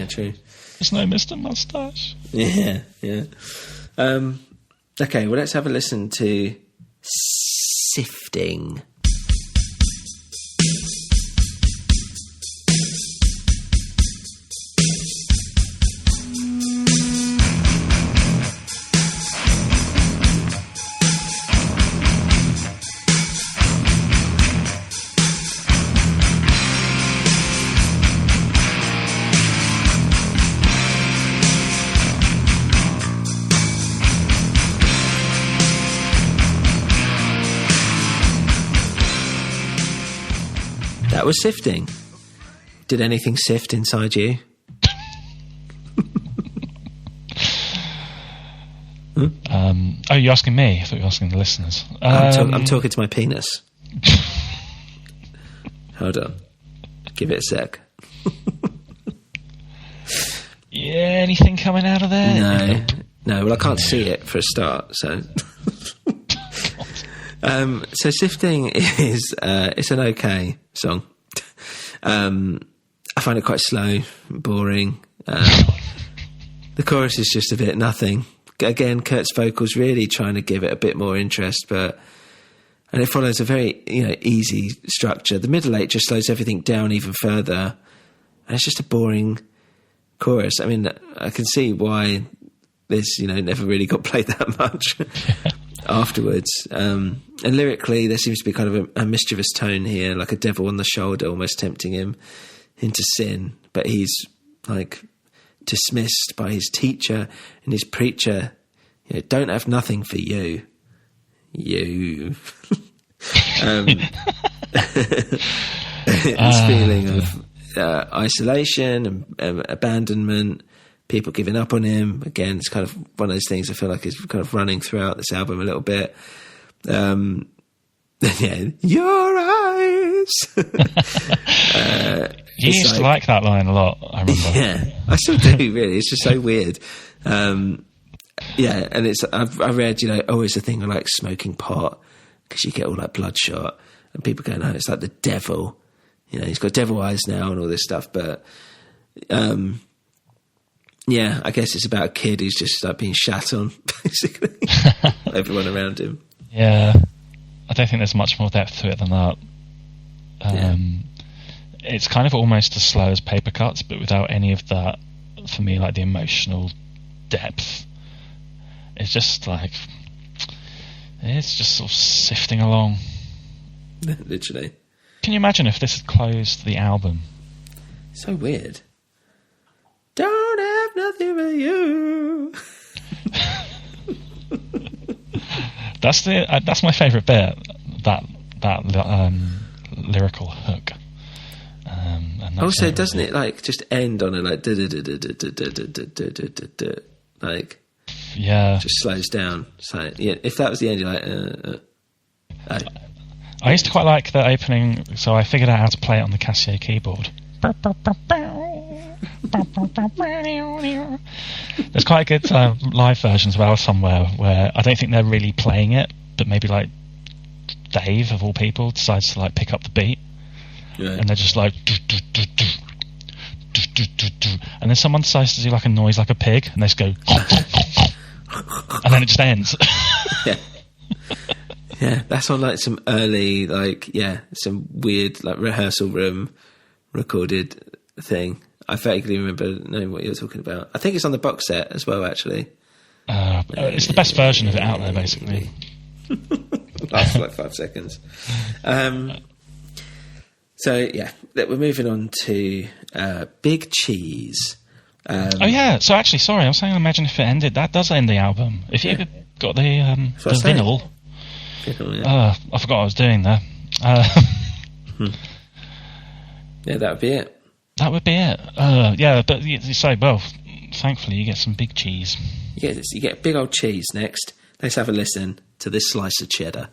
true. There's no Mr. Mustache. Yeah. Okay, well, let's have a listen to Sifting. That was Sifting. Did anything sift inside you? You're asking me? I thought you were asking the listeners. I'm talking to my penis. Hold on. Give it a sec. Anything coming out of there? No. Well, I can't see it for a start, so... So Sifting is it's an okay song. I find it quite slow, boring. The chorus is just a bit nothing. Again, Kurt's vocals really trying to give it a bit more interest, and it follows a very easy structure. The middle eight just slows everything down even further, and it's just a boring chorus. I mean, I can see why this never really got played that much. Afterwards, and lyrically there seems to be kind of a mischievous tone here, like a devil on the shoulder almost tempting him into sin, but he's like dismissed by his teacher and his preacher. Don't have nothing for you this feeling of isolation and abandonment, people giving up on him. Again, it's kind of one of those things I feel like is kind of running throughout this album a little bit. Your eyes. You used to like that line a lot, I remember. Yeah, I still do, really. It's just so weird. Yeah, and I read, it's a thing of like smoking pot because you get all like bloodshot, and people go, no, it's like the devil. He's got devil eyes now and all this stuff, but yeah, I guess it's about a kid who's just like being shat on, basically. Everyone around him. Yeah, I don't think there's much more depth to it than that. It's kind of almost as slow as Paper Cuts, but without any of that, for me, like the emotional depth. It's just like, it's just sort of sifting along. Literally. Can you imagine if this had closed the album? So weird. Don't have nothing for you. That's my favourite bit. That lyrical hook. And also, doesn't it like just end on a like like just slows down? So yeah, if that was the end, you're like. I used to quite like the opening, so I figured out how to play it on the Casio keyboard. There's quite a good live version as well somewhere where I don't think they're really playing it, but maybe like Dave of all people decides to like pick up the beat, and they're just like, and then someone decides to do like a noise like a pig, and they just go, and then it just ends. Yeah, that's on like some early, some weird like rehearsal room recorded thing. I vaguely remember knowing what you were talking about. I think it's on the box set as well, actually. It's the best version of it out there, basically. Lasts for like 5 seconds. So yeah, we're moving on to Big Cheese. Oh yeah, so actually, sorry, I was saying, imagine if it ended. That does end the album. If you got the vinyl. I forgot what I was doing there. Yeah, that would be it. That would be it. Yeah, but you say, well, thankfully you get some big cheese. You get big old cheese next. Let's have a listen to this slice of cheddar.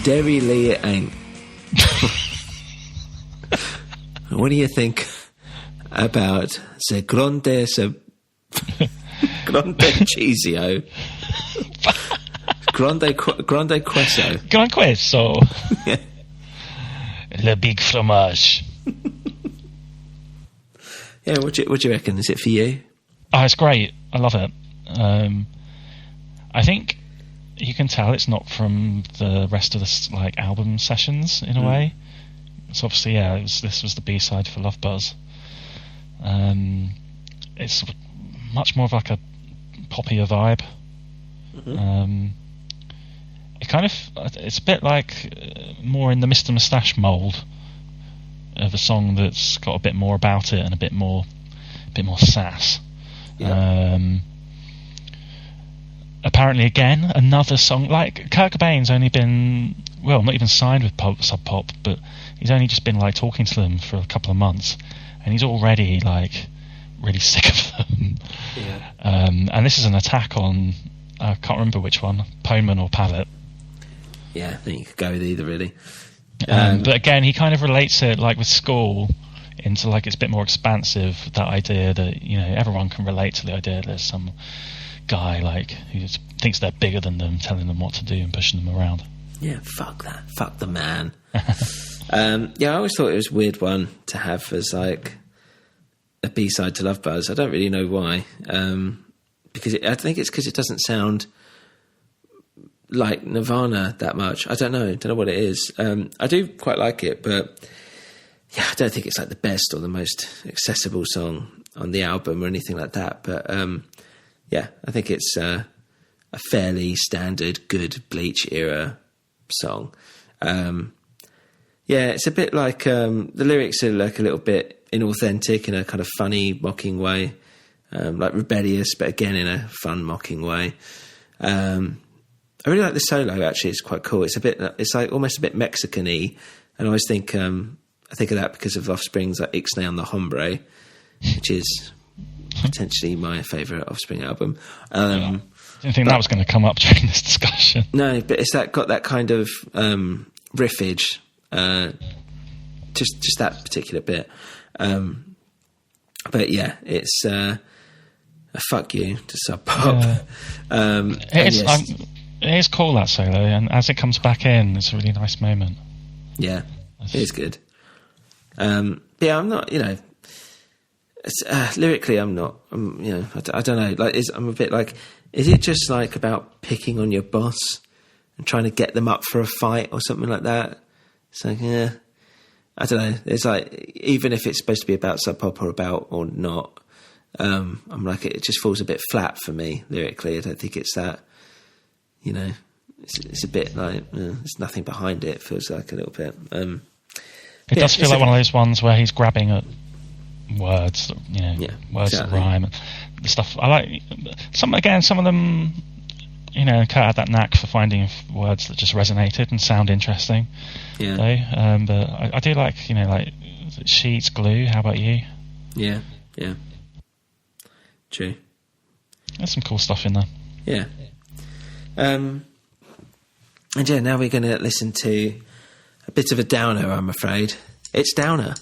Derry Lee it ain't. What do you think about the grande cheesio? grande queso. Grand queso. Yeah. Le big fromage. Yeah, what do you reckon? Is it for you? Oh, it's great. I love it. I think you can tell it's not from the rest of the like album sessions in a way. So obviously, this was the B-side for Love Buzz. It's much more of like a poppier vibe. It's a bit like more in the Mr. Moustache mould of a song that's got a bit more about it and a bit more sass. Yeah. Apparently, again, another song like Kurt Cobain's only been not even signed with Sub Pop, but he's only just been like talking to them for a couple of months, and he's already like really sick of them. Yeah. And this is an attack on I can't remember which one, Poneman or Pallet. Yeah, I think you could go with either really. But again, he kind of relates it like with school into like it's a bit more expansive. That idea that everyone can relate to the idea that there's some guy like who thinks they're bigger than them, telling them what to do and pushing them around. Yeah, fuck that. Fuck the man. I always thought it was a weird one to have as like a B-side to Love Buzz. I don't really know why. Because I think it's because it doesn't sound like Nirvana that much. I don't know what it is. I do quite like it, but yeah, I don't think it's like the best or the most accessible song on the album or anything like that. But yeah, I think it's a fairly standard, good Bleach era song. Yeah, it's a bit like the lyrics are like a little bit inauthentic in a kind of funny, mocking way, like rebellious, but again in a fun, mocking way. I really like the solo. Actually, it's quite cool. It's like almost a bit Mexican-y, and I always think I think of that because of Offspring's like Ixnay on the Hombre, which is potentially my favourite Offspring album. I didn't think that was going to come up during this discussion. No, but it's got that kind of riffage. Just that particular bit, but yeah, it's a fuck you to Sub Pop. It is cool, that solo, and as it comes back in, it's a really nice moment. Yeah, it is good. Yeah, I'm not, lyrically, I'm not. I don't know. Like, I'm a bit like, is it just like about picking on your boss and trying to get them up for a fight or something like that? It's like, yeah, I don't know. It's like, even if it's supposed to be about Sub Pop or not, I'm like, it just falls a bit flat for me lyrically. I don't think it's that, it's a bit like, there's nothing behind it. It feels like a little bit. It does feel like one of those ones where he's grabbing at words, words that rhyme and stuff. I like some of them. Kurt had that knack for finding words that just resonated and sound interesting. Yeah. Though, but I do like, like sheets, glue. How about you? Yeah. True. There's some cool stuff in there. Yeah. And yeah, now we're going to listen to a bit of a downer, I'm afraid. It's Downer.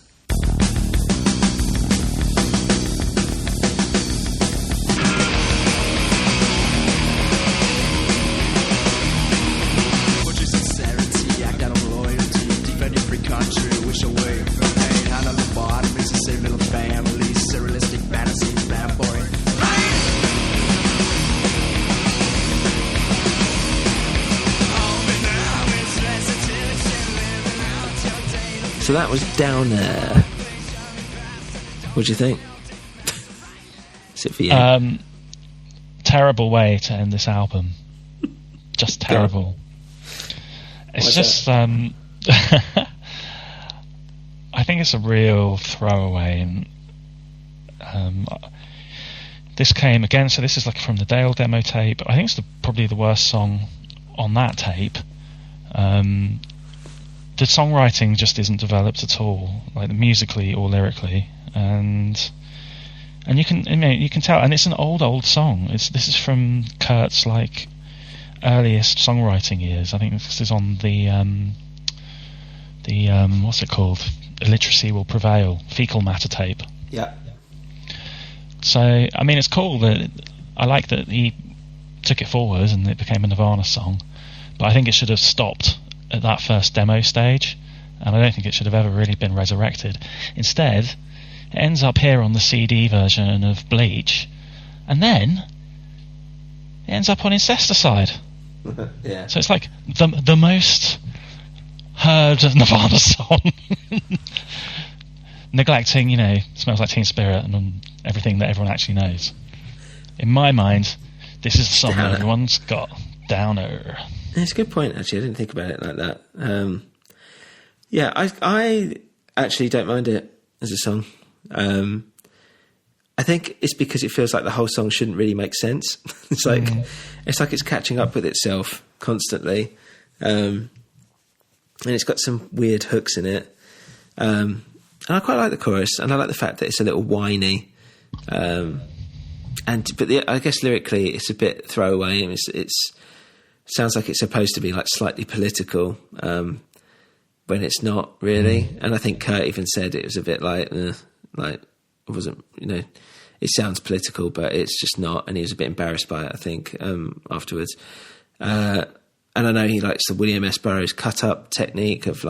So that was Downer. What do you think? Is it for you? Terrible way to end this album. Just terrible. It's just I think it's a real throwaway, and this came again, so this is like from the Dale demo tape. I think it's probably the worst song on that tape. The songwriting just isn't developed at all, like musically or lyrically, and you can tell. And it's an old song. This is from Kurt's like earliest songwriting years. I think this is on the what's it called? Illiteracy Will Prevail, Fecal Matter tape. Yeah. So I mean, it's cool that I like that he took it forward and it became a Nirvana song, but I think it should have stopped at that first demo stage, and I don't think it should have ever really been resurrected. Instead, it ends up here on the CD version of Bleach, and then it ends up on Incesticide. Yeah. So it's like the most heard Nirvana song, neglecting, Smells Like Teen Spirit and everything that everyone actually knows. In my mind, this is the song that everyone's got. Downer. It's a good point, actually. I didn't think about it like that. Yeah, I actually don't mind it as a song. I think it's because it feels like the whole song shouldn't really make sense. It's like it's catching up with itself constantly, and it's got some weird hooks in it. And I quite like the chorus, and I like the fact that it's a little whiny. I guess lyrically, it's a bit throwaway. It's sounds like it's supposed to be like slightly political, when it's not really. And I think Kurt even said it was a bit like it wasn't, it sounds political, but it's just not. And he was a bit embarrassed by it, I think, afterwards. And I know he likes the William S. Burroughs cut up technique of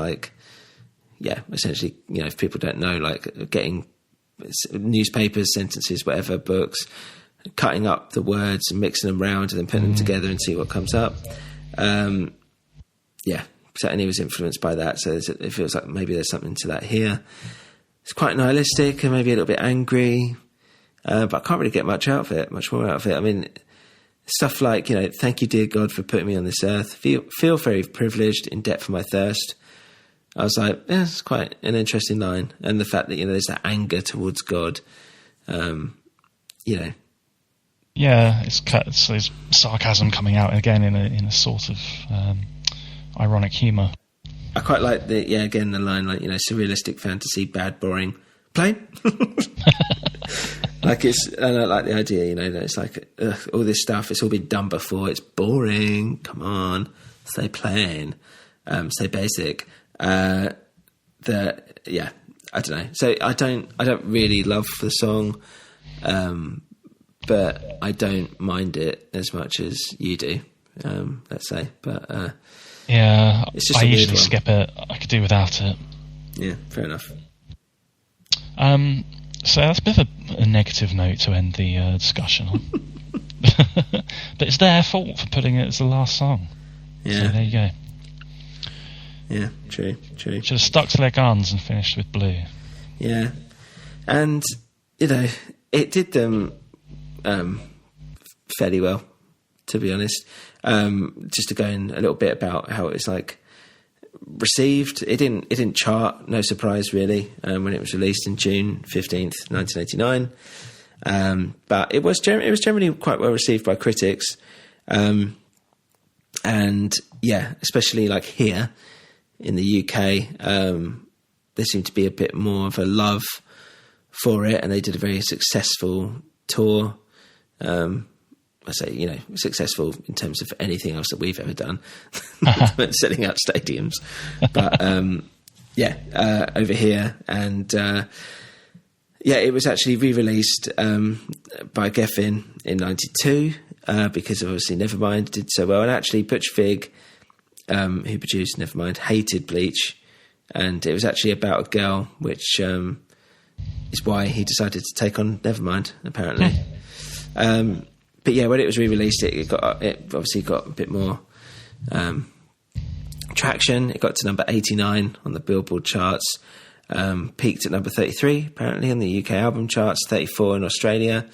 essentially, if people don't know, like getting newspapers, sentences, whatever, books, cutting up the words and mixing them around and then putting them together and see what comes up. And he was influenced by that, so it feels like maybe there's something to that here. It's quite nihilistic and maybe a little bit angry, but I can't really get much more out of it. I mean, stuff like, thank you, dear God, for putting me on this earth. Feel very privileged, in debt for my thirst. I was like, yeah, it's quite an interesting line. And the fact that, there's that anger towards God, Yeah, it's there's sarcasm coming out again in a sort of ironic humour. I quite like the line, like, surrealistic fantasy, bad, boring, plain. Like I like the idea, that it's like, all this stuff, it's all been done before, it's boring, come on, stay plain, stay basic. I don't know. So I don't really love the song, but I don't mind it as much as you do, let's say. But yeah, it's just I usually skip it. I could do without it. Yeah, fair enough. So that's a bit of a negative note to end the discussion on. But it's their fault for putting it as the last song. Yeah. So there you go. Yeah, true. Should have stuck to their guns and finished with Blue. Yeah. And, it did them fairly well, to be honest. Just to go in a little bit about how it was like received. It didn't chart, no surprise really, when it was released in June 15th, 1989. But it was generally quite well received by critics. And yeah, especially like here in the UK, there seemed to be a bit more of a love for it, and they did a very successful tour. I say, successful in terms of anything else that we've ever done, selling out stadiums. But over here, and it was actually re-released by Geffen in '92 because obviously Nevermind did so well, and actually Butch Vig, who produced Nevermind, hated Bleach, and it was actually about a girl, which is why he decided to take on Nevermind, apparently. But yeah, when it was re-released, it obviously got a bit more traction. It got to number 89 on the Billboard charts, peaked at number 33 apparently on the UK album charts, 34 in Australia,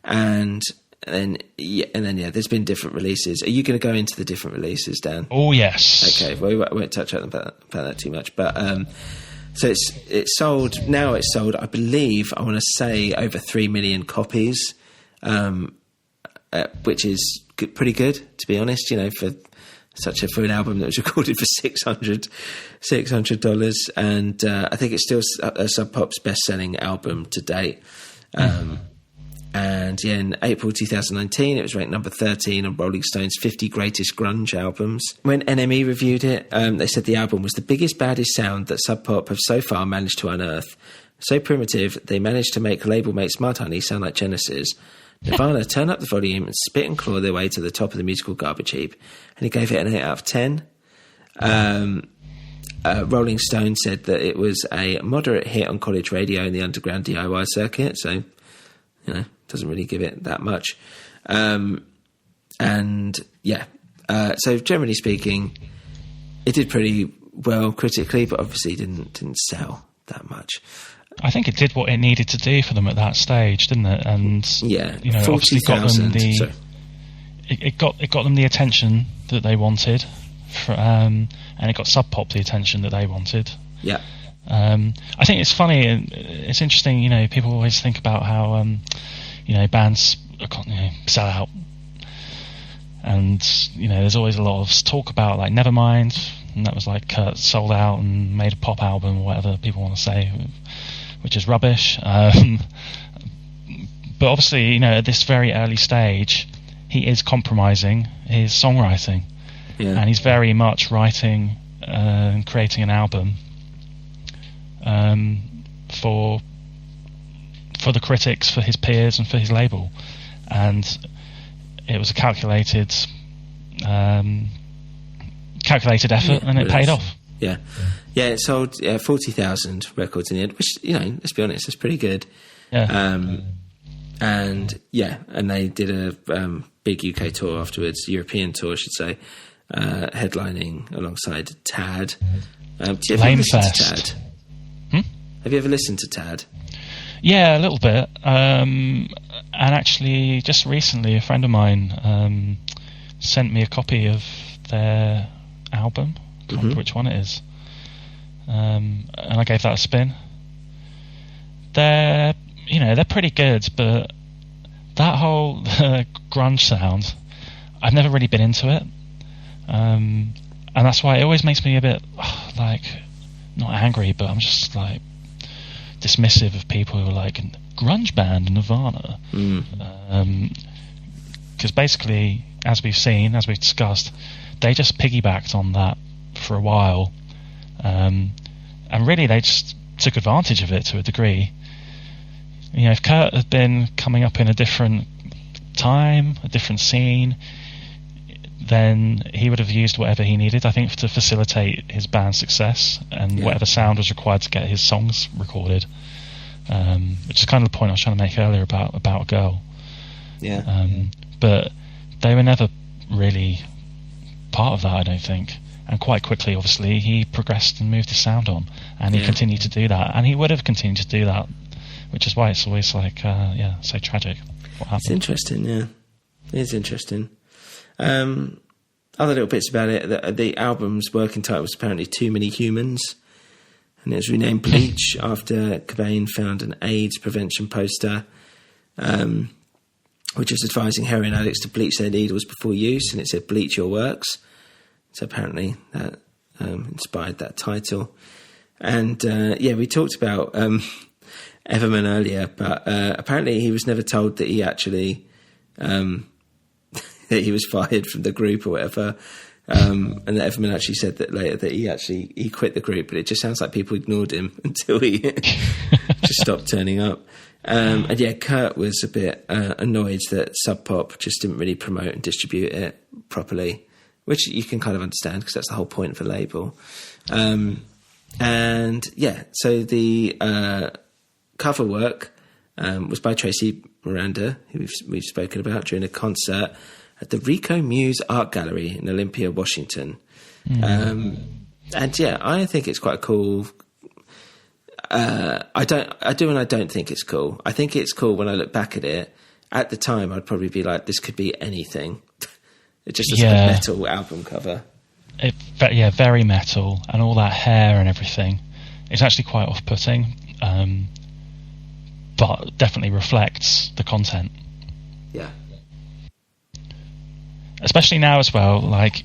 and then there's been different releases. Are you going to go into the different releases, Dan? Oh yes. Okay, well we won't touch on about that too much, but so it's sold, I believe, I want to say over 3 million copies. Which is pretty good, to be honest, for an album that was recorded for $600, and I think it's still Sub Pop's best-selling album to date. And in April 2019, it was ranked number 13 on Rolling Stone's 50 Greatest Grunge Albums. When NME reviewed it, they said the album was the biggest, baddest sound that Sub Pop have so far managed to unearth. So primitive, they managed to make label mate Smart Honey sound like Genesis. Nirvana turn up the volume and spit and claw their way to the top of the musical garbage heap, and he gave it an 8 out of 10. Rolling Stone said that it was a moderate hit on college radio in the underground DIY circuit, so doesn't really give it that much. So generally speaking, it did pretty well critically, but obviously didn't sell that much. I think it did what it needed to do for them at that stage, didn't it? And yeah, obviously got them it got them the attention that they wanted, and it got Sub Pop the attention that they wanted. Yeah. I think it's funny and it's interesting. People always think about how bands sell out, and there's always a lot of talk about like Nevermind, and that was like Kurt sold out and made a pop album or whatever people want to say, which is rubbish. But obviously, at this very early stage, he is compromising his songwriting, and he's very much writing and creating an album for the critics, for his peers, and for his label. And it was a calculated effort, and it paid off. Yeah. Yeah, it sold 40,000 records in the end, which, let's be honest, is pretty good. Yeah. And they did a big UK tour afterwards, European tour, I should say, headlining alongside Tad. Have you ever listened to Tad? Have you ever listened to Tad? Yeah, a little bit. And And actually, just recently, a friend of mine sent me a copy of their album. I can't remember which one it is. And I gave that a spin. They're pretty good, but that whole grunge sound, I've never really been into it. And that's why it always makes me a bit, like, not angry, but I'm just, like, dismissive of people who are like, grunge band Nirvana. Because basically, as we've discussed, they just piggybacked on that for a while. And really, they just took advantage of it to a degree. If Kurt had been coming up in a different time, a different scene, then he would have used whatever he needed, I think, to facilitate his band's success and whatever sound was required to get his songs recorded. Which is kind of the point I was trying to make earlier about a Girl. But they were never really part of that, I don't think. And quite quickly, obviously, he progressed and moved his sound on, and he continued to do that, and he would have continued to do that, which is why it's always like, so tragic what happened. It's interesting, yeah. It is interesting. Other little bits about it, the album's working title was apparently Too Many Humans, and it was renamed Bleach after Cobain found an AIDS prevention poster, which was advising heroin addicts to bleach their needles before use, and it said "Bleach your works." So apparently that inspired that title. And we talked about Everman earlier, but apparently he was never told that he actually that he was fired from the group or whatever. And that Everman actually said that later that he quit the group, but it just sounds like people ignored him until he just stopped turning up. And Kurt was a bit annoyed that Sub Pop just didn't really promote and distribute it properly, which you can kind of understand because that's the whole point of the label. So the cover work was by Tracy Miranda, who we've spoken about, during a concert at the Rico Muse Art Gallery in Olympia, Washington. I think it's quite cool. I don't think it's cool. I think it's cool when I look back at it. At the time, I'd probably be like, this could be anything. It just looks like a metal album cover. Very metal, and all that hair and everything. It's actually quite off-putting, but definitely reflects the content. Yeah. Especially now as well, like,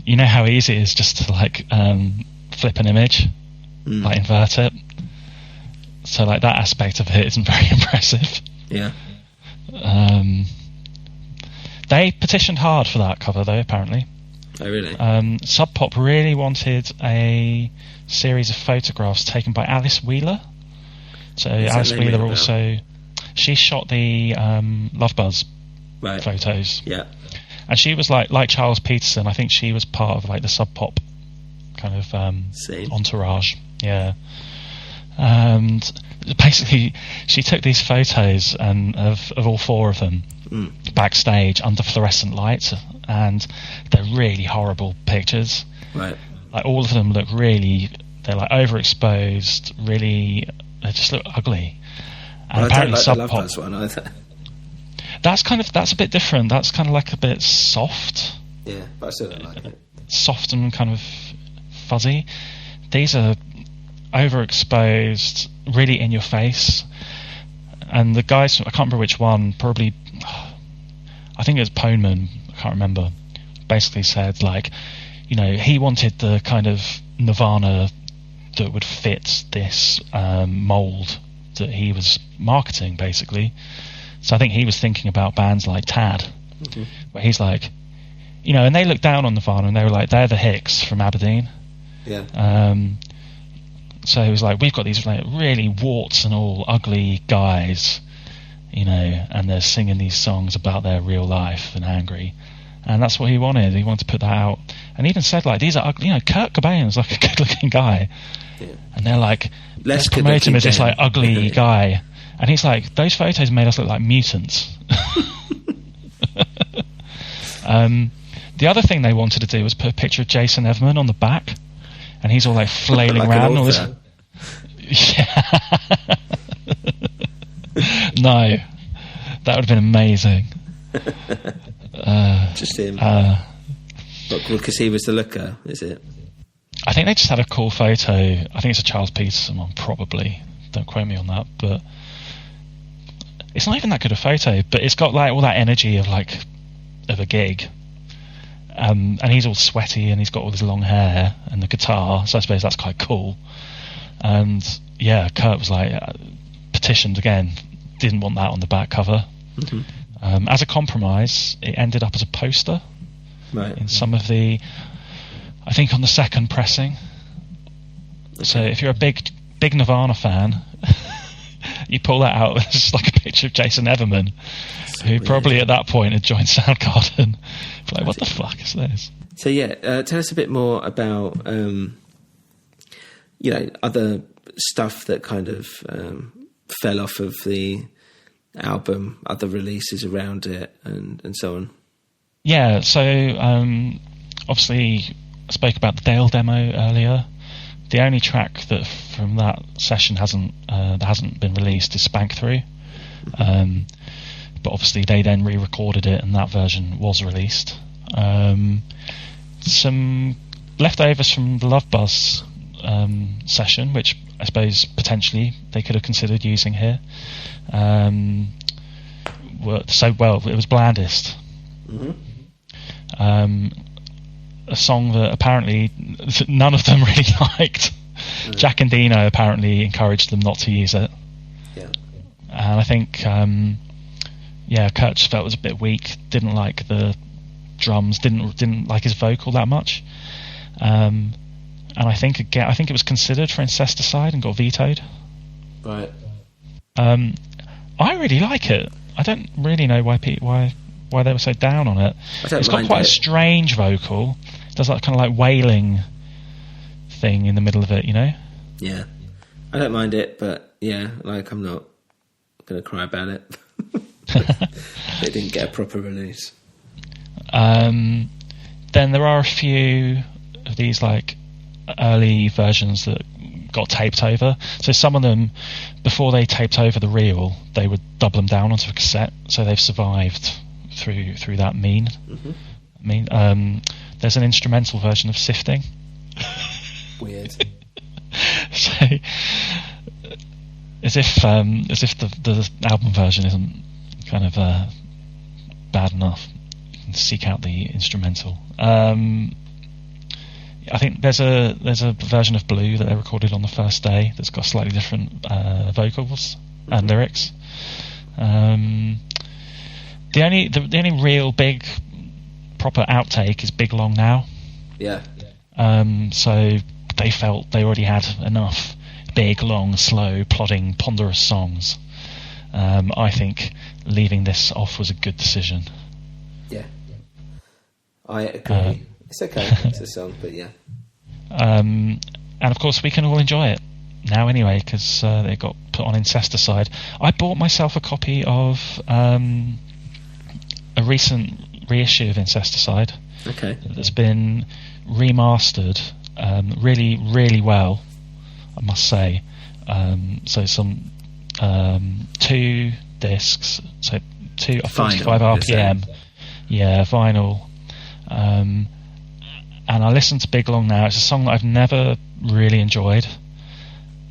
you know how easy it is just to, like, flip an image, like, invert it. So, like, that aspect of it isn't very impressive. Yeah. They petitioned hard for that cover, though, apparently. Oh, really? Sub Pop really wanted a series of photographs taken by Alice Wheeler. So Alice Wheeler also... She shot the Love Buzz photos. Yeah. And she was like Charles Peterson. I think she was part of, like, the Sub Pop kind of entourage. Yeah. And basically, she took these photos and of all four of them backstage under fluorescent lights, and they're really horrible pictures. Right. Like, all of them look really, they're like overexposed, really, they just look ugly. And well, apparently I don't like the Love Sub Pop, Buzz one either. That's a bit different. That's kind of like a bit soft. Yeah, but I still don't like it. Soft and kind of fuzzy. These are overexposed, really in your face. And the guys, I can't remember which one, probably, I think it was Poneman, I can't remember, basically said, like, you know, he wanted the kind of Nirvana that would fit this mould that he was marketing, basically. So I think he was thinking about bands like Tad, where he's like, you know, and they looked down on Nirvana and they were like, they're the Hicks from Aberdeen. Yeah. So he was like, we've got these, like, really warts and all ugly guys, you know, and they're singing these songs about their real life and angry. And that's what he wanted. He wanted to put that out. And he even said, like, these are ugly, you know, Kurt Cobain's like a good looking guy. Yeah. And they're like, let's promote him as this, like, ugly guy. And he's like, those photos made us look like mutants. The other thing they wanted to do was put a picture of Jason Everman on the back, and he's all like flailing like around. All this, yeah. No, That would have been amazing. Just him. Because he was the looker, is it? I think they just had a cool photo. I think it's a Charles Peterson one, probably. Don't quote me on that, but it's not even that good a photo. But it's got like all that energy of a gig, and he's all sweaty and he's got all his long hair and the guitar. So I suppose that's quite cool. And yeah, Kurt was like petitioned again, didn't want that on the back cover. Mm-hmm. As a compromise, it ended up as a poster in some of the. I think on the second pressing. Okay. So if you're a big Nirvana fan, you pull that out. It's just like a picture of Jason Everman, who probably at that point had joined Soundgarden. Like, what the fuck is this? So yeah, tell us a bit more about other stuff that kind of fell off of the album, other releases around it, and so on. Yeah. So obviously. I spoke about the Dale demo earlier. The only track that from that session that hasn't been released is Spank Through. But obviously they then re-recorded it and that version was released. Some leftovers from the Love Buzz session, which I suppose potentially they could have considered using here. It was Blandest. Mm-hmm. A song that apparently none of them really liked. Mm. Jack and Dino apparently encouraged them not to use it. Yeah. And I think, Kurt just felt it was a bit weak. Didn't like the drums. Didn't like his vocal that much. And I think it was considered for Incesticide and got vetoed. Right. I really like it. I don't really know why they were so down on it. It's got quite a strange vocal. It does that kind of like wailing thing in the middle of it, you know? Yeah. I don't mind it, but yeah, I'm not going to cry about it. It didn't get a proper release. Then there are a few of these like early versions that got taped over. So some of them, before they taped over the reel, they would double them down onto a cassette. So they've survived through that mean. Mm-hmm. There's an instrumental version of Sifting. Weird. So, as if the album version isn't kind of bad enough, you can seek out the instrumental. I think there's a version of Blue that they recorded on the first day that's got slightly different vocals and lyrics. The only real big proper outtake is Big Long Now. Yeah. So they felt they already had enough big, long, slow, plodding, ponderous songs. I think leaving this off was a good decision. Yeah. I agree. It's okay. It's a song, but yeah. And of course we can all enjoy it now anyway, because they got put on Incesticide. I bought myself a copy of a recent reissue of Incesticide. Okay. That's been remastered really, really well, I must say. So some 2 discs, so 45 RPM. Yeah, vinyl. And I listened to Big Long Now. It's a song that I've never really enjoyed,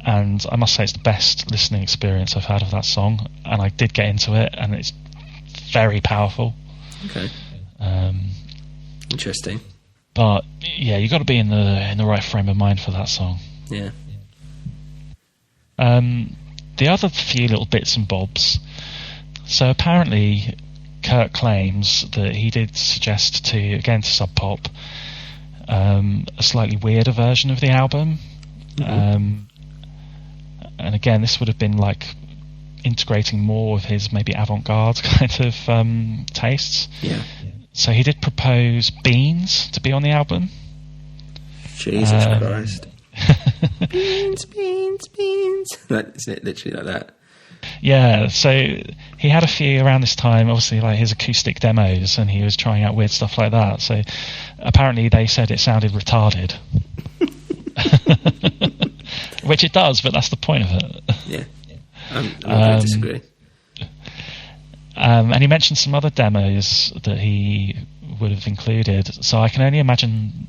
and I must say it's the best listening experience I've had of that song. And I did get into it, and it's very powerful. Okay. Interesting. But yeah, you got to be in the right frame of mind for that song. Yeah. The other few little bits and bobs. So apparently, Kurt claims that he did suggest to Sub Pop a slightly weirder version of the album. Mm-hmm. And again, this would have been like integrating more of his maybe avant-garde kind of tastes. Yeah. So he did propose Beans to be on the album. Jesus Christ. Beans, beans, beans. Isn't it literally like that? Yeah, so he had a few around this time, obviously like his acoustic demos, and he was trying out weird stuff like that. So apparently they said it sounded retarded. Which it does, but that's the point of it. Yeah. I disagree. And he mentioned some other demos that he would have included. So I can only imagine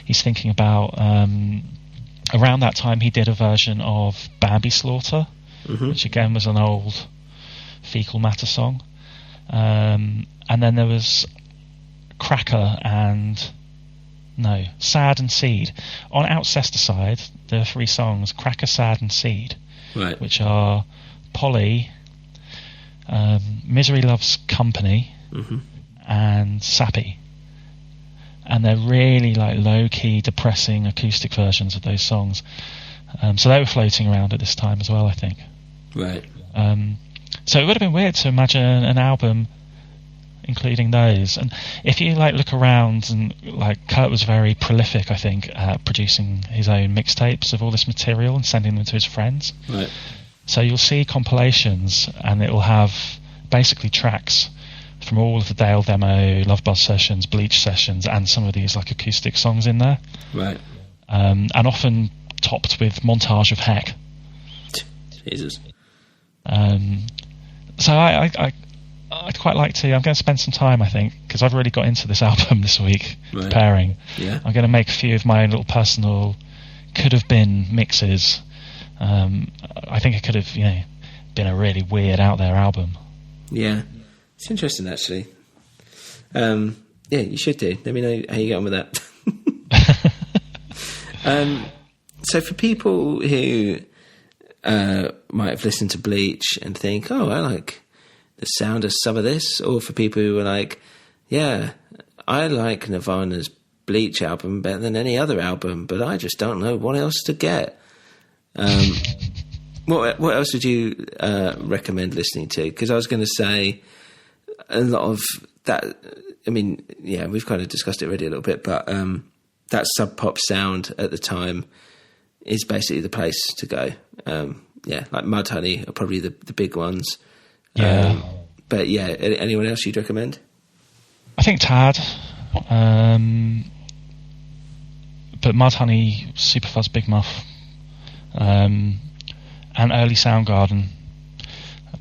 he's thinking about around that time he did a version of Bambi Slaughter, which again was an old Fecal Matter song. And then there was Cracker and Sad and Seed. On Outcesticide, there are 3 songs: Cracker, Sad and Seed, right, which are Polly, Misery Loves Company, and Sappy. And they're really like low-key, depressing acoustic versions of those songs. So they were floating around at this time as well, I think. Right. So it would have been weird to imagine an album including those. And if you like look around, and like Kurt was very prolific, I think, at producing his own mixtapes of all this material and sending them to his friends. Right. So you'll see compilations, and it will have basically tracks from all of the Dale demo, Love Buzz sessions, Bleach sessions, and some of these like acoustic songs in there. Right. And often topped with montage of Heck. Jesus. So I'd quite like to. I'm going to spend some time, I think, because I've really got into this album this week, preparing. Yeah. I'm going to make a few of my own little personal could have been mixes. I think it could have, been a really weird out there album. Yeah, it's interesting actually. Yeah, you should do. Let me know how you get on with that. So for people who might have listened to Bleach and think, oh, I like the sound of some of this, or for people who are like, yeah, I like Nirvana's Bleach album better than any other album, but I just don't know what else to get. What else would you recommend listening to? Because I was going to say a lot of that. I mean, yeah, we've kind of discussed it already a little bit, but that sub pop sound at the time is basically the place to go. Yeah, like Mudhoney are probably the big ones. Yeah. But yeah, anyone else you'd recommend? I think Tad. But Mudhoney, Superfuzz, Big Muff, and early Soundgarden.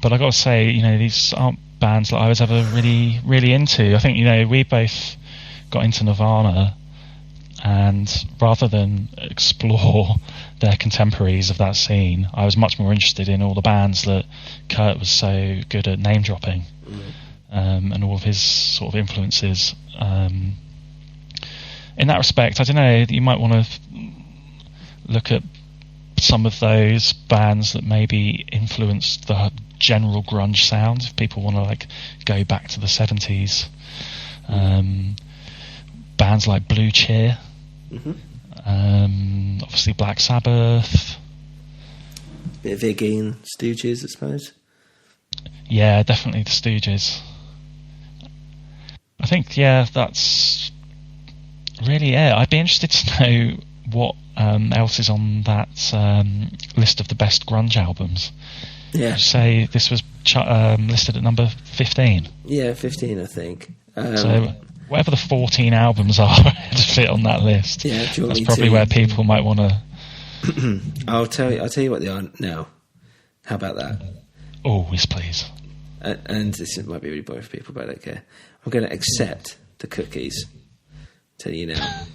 But I got to say, these aren't bands that I was ever really, really into. I think, we both got into Nirvana, and rather than explore their contemporaries of that scene, I was much more interested in all the bands that Kurt was so good at name dropping, and all of his sort of influences. In that respect, I don't know, you might want to look at some of those bands that maybe influenced the general grunge sound, if people want to go back to the 70s. Bands like Blue Cheer, obviously Black Sabbath, bit of Iggy and Stooges, I suppose. Yeah, definitely the Stooges. I think, that's really it. I'd be interested to know what else is on that list of the best grunge albums. Yeah. Say this was listed at number 15. Yeah, 15, I think. So whatever the 14 albums are to fit on that list, that's probably where people might want to. I'll tell you what they are now. How about that? Oh, yes, please. And this might be really boring for people, but I don't care. I'm going to accept the cookies. Tell you now.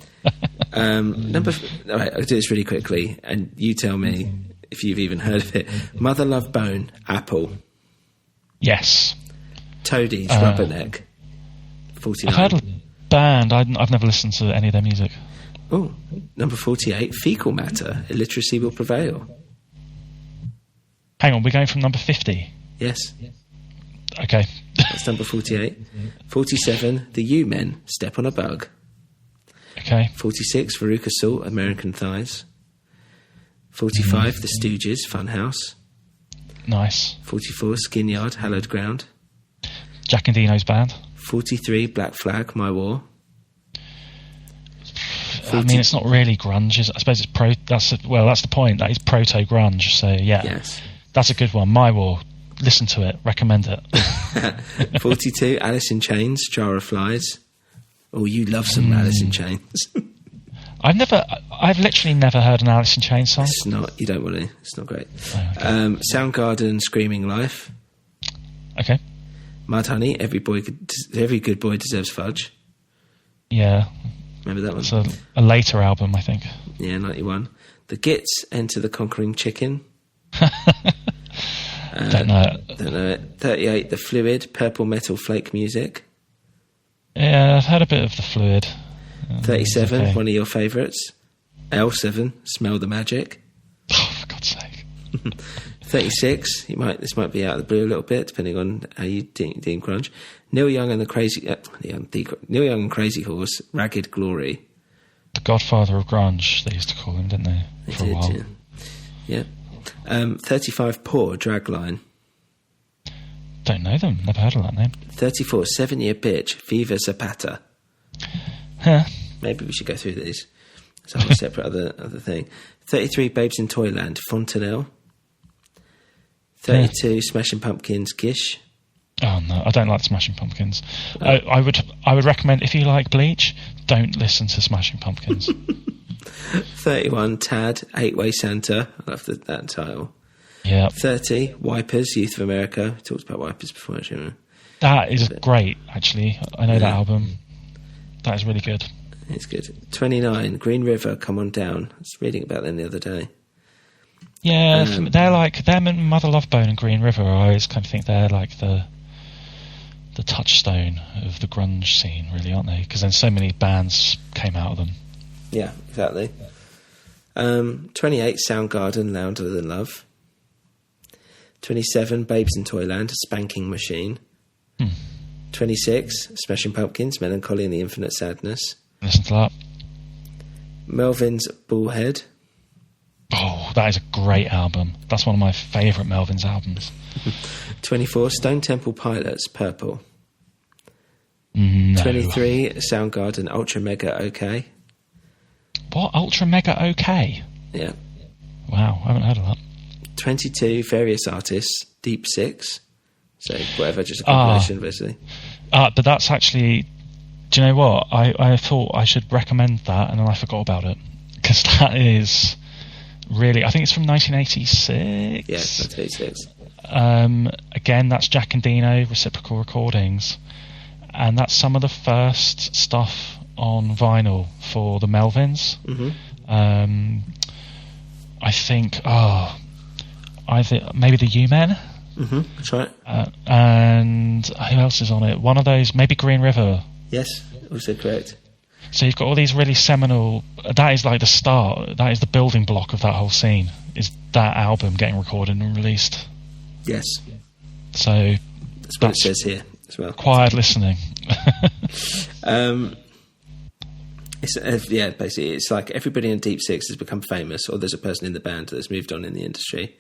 All right, I'll do this really quickly, and you tell me if you've even heard of it. Mother Love Bone, Apple. Yes. Toadies, Rubberneck. 49. I've heard of the band. I've never listened to any of their music. Oh, number 48, Fecal Matter, Illiteracy Will Prevail. Hang on, we're going from number 50? Yes. Okay. That's number 48. 47, The U-Men, Step on a Bug. Okay. 46, Veruca Salt, American Thighs. 45, The Stooges, Funhouse. Nice. 44, Skinyard, Hallowed Ground. Jack and Dino's band. 43, Black Flag, My War. I mean, it's not really grunge. I suppose it's that's the point. That is proto grunge. So yeah, yes, that's a good one. My War. Listen to it. Recommend it. 42, Alice in Chains, Jar of Flies. Oh, you love some Alice in Chains. I've literally never heard an Alice in Chains song. It's not. You don't want to. It's not great. Oh, okay. Soundgarden, Screaming Life. Okay. Mudhoney, every good boy deserves fudge. Yeah. Remember that one? It's a later album, I think. Yeah, 91. The Gits, Enter the Conquering Chicken. Don't know it. Don't know it. 38, The Fluid, Purple Metal Flake Music. Yeah, I've heard a bit of The Fluid. 37, okay. One of your favourites. L7, Smell the Magic. Oh, for God's sake. 36, this might be out of the blue a little bit, depending on how you deem grunge. Neil Young and Neil Young and Crazy Horse, Ragged Glory. The Godfather of grunge, they used to call him, didn't they? For a while. Yeah. 35, Poor, Dragline. Don't know them. Never heard of that name. 34, 7 Year Bitch, Viva Zapata. Huh. Maybe we should go through these. It's a whole separate other thing. 33, Babes in Toyland, Fontanelle. 32, Smashing Pumpkins, Gish. Oh no, I don't like Smashing Pumpkins. I would recommend, if you like Bleach, don't listen to Smashing Pumpkins. 31, Tad, 8-Way Santa. I love that title. Yeah. 30, Wipers, Youth of America. We talked about Wipers before, actually. That is great, actually. I know that album. That is really good. It's good. 29, Green River, Come On Down. I was reading about them the other day. Yeah, they're like them and Mother Love Bone and Green River. I always kind of think they're like the touchstone of the grunge scene, really, aren't they? Because then so many bands came out of them. Yeah, exactly. 28, Soundgarden, Louder Than Love. 27, Babes in Toyland, Spanking Machine. 26, Smashing Pumpkins, Melancholy and the Infinite Sadness. Listen to that. Melvin's Bullhead. Oh, that is a great album. That's one of my favourite Melvin's albums. 24, Stone Temple Pilots, Purple. No. 23, Soundgarden, Ultra Mega OK. What? Ultra Mega OK? Yeah. Wow, I haven't heard of that. 22, various artists, Deep Six. So whatever, just a compilation, basically. But that's actually... Do you know what? I thought I should recommend that, and then I forgot about it. Because that is really... I think it's from 1986. Yeah, 1986. Again, that's Jack and Dino, Reciprocal Recordings. And that's some of the first stuff on vinyl for the Melvins. Mm-hmm. I think... maybe the U-Men. Mm-hmm, that's right. And who else is on it? One of those, maybe Green River. Yes, also correct. So you've got all these really seminal... That is like the start. That is the building block of that whole scene. Is that album getting recorded and released? Yes. So that's what it says here as well. Quiet listening. Basically, it's like everybody in Deep Six has become famous, or there's a person in the band that's moved on in the industry.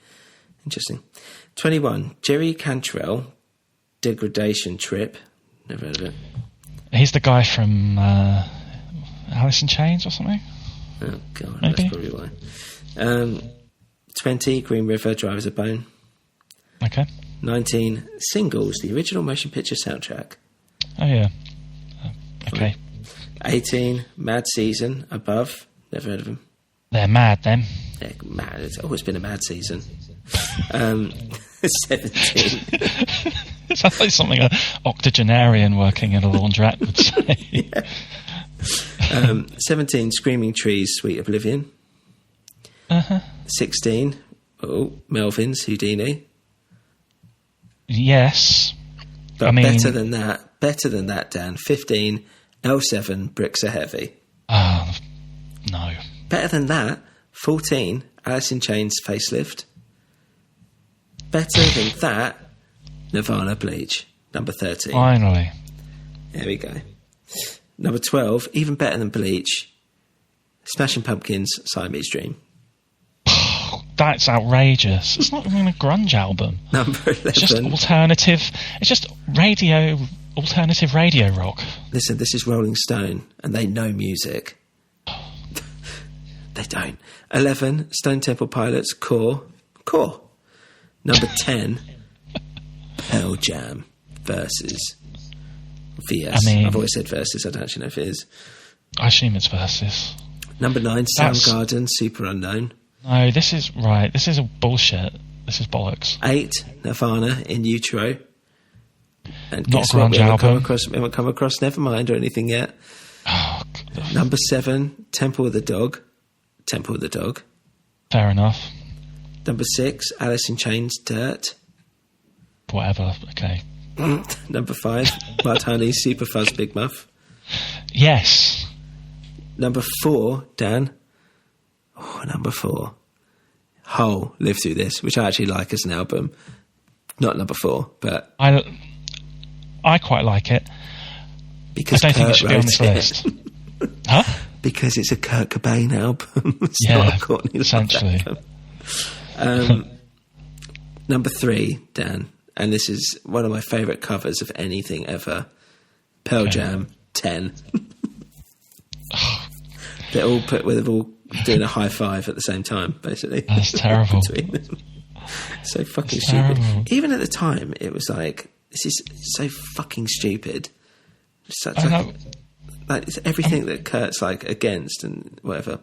Interesting. 21, Jerry Cantrell, Degradation Trip. Never heard of it. He's the guy from Alice in Chains or something? Oh, God, maybe? That's probably why. 20, Green River, Driver's a Bone. Okay. 19, Singles, the original motion picture soundtrack. Oh, yeah. Okay. 18, Mad Season, Above. Never heard of them. They're mad, then. Yeah, mad. It's always been a mad season. 17. Sounds like something an octogenarian working in a laundrette would say. Yeah. 17, Screaming Trees, Sweet Oblivion. 16, Melvin's Houdini. Yes. But I mean, better than that, Dan. 15, L7, Bricks Are Heavy. No. Better than that, 14, Alice in Chains, Facelift. Better than that, Nirvana, Bleach. Number 13. Finally. There we go. Number 12, even better than Bleach, Smashing Pumpkins, Siamese Dream. That's outrageous. It's not even a grunge album. Number 11. It's just alternative. It's just alternative radio rock. Listen, this is Rolling Stone, and they know music. They don't. 11, Stone Temple Pilots, Core. Number 10, Pearl Jam versus VS. I've always said versus. I don't actually know if it is. I assume it's versus. Number 9, Soundgarden, Super Unknown. No, this is right. This is a bullshit. This is bollocks. 8, Nirvana, In Utero. And Not guess a grunge what? We album. haven't come across Nevermind or anything yet. Oh, Number 7, Temple of the Dog. Temple of the Dog. fair enough. Number 6, Alice in Chains, Dirt. Whatever. Okay. Number 5, Mud Honey, Super Fuzz, Big Muff. Yes. Number 4, Dan. Oh, number 4. Hole, Live Through This, which I actually like as an album. Not number 4, but I quite like it. because I don't think it Kurt should be on wrote this it. list. Huh? Because it's a Kurt Cobain album. It's Yeah, not a Courtney Love essentially. album. Number 3, Dan, and this is one of my favourite covers of anything ever. Pearl Jam, 10. They're all doing a high five at the same time, basically. That's terrible. Between them. So fucking That's stupid. terrible. Even at the time, it was like, this is so fucking stupid. Such I know. like it's everything that Kurt's like against and whatever.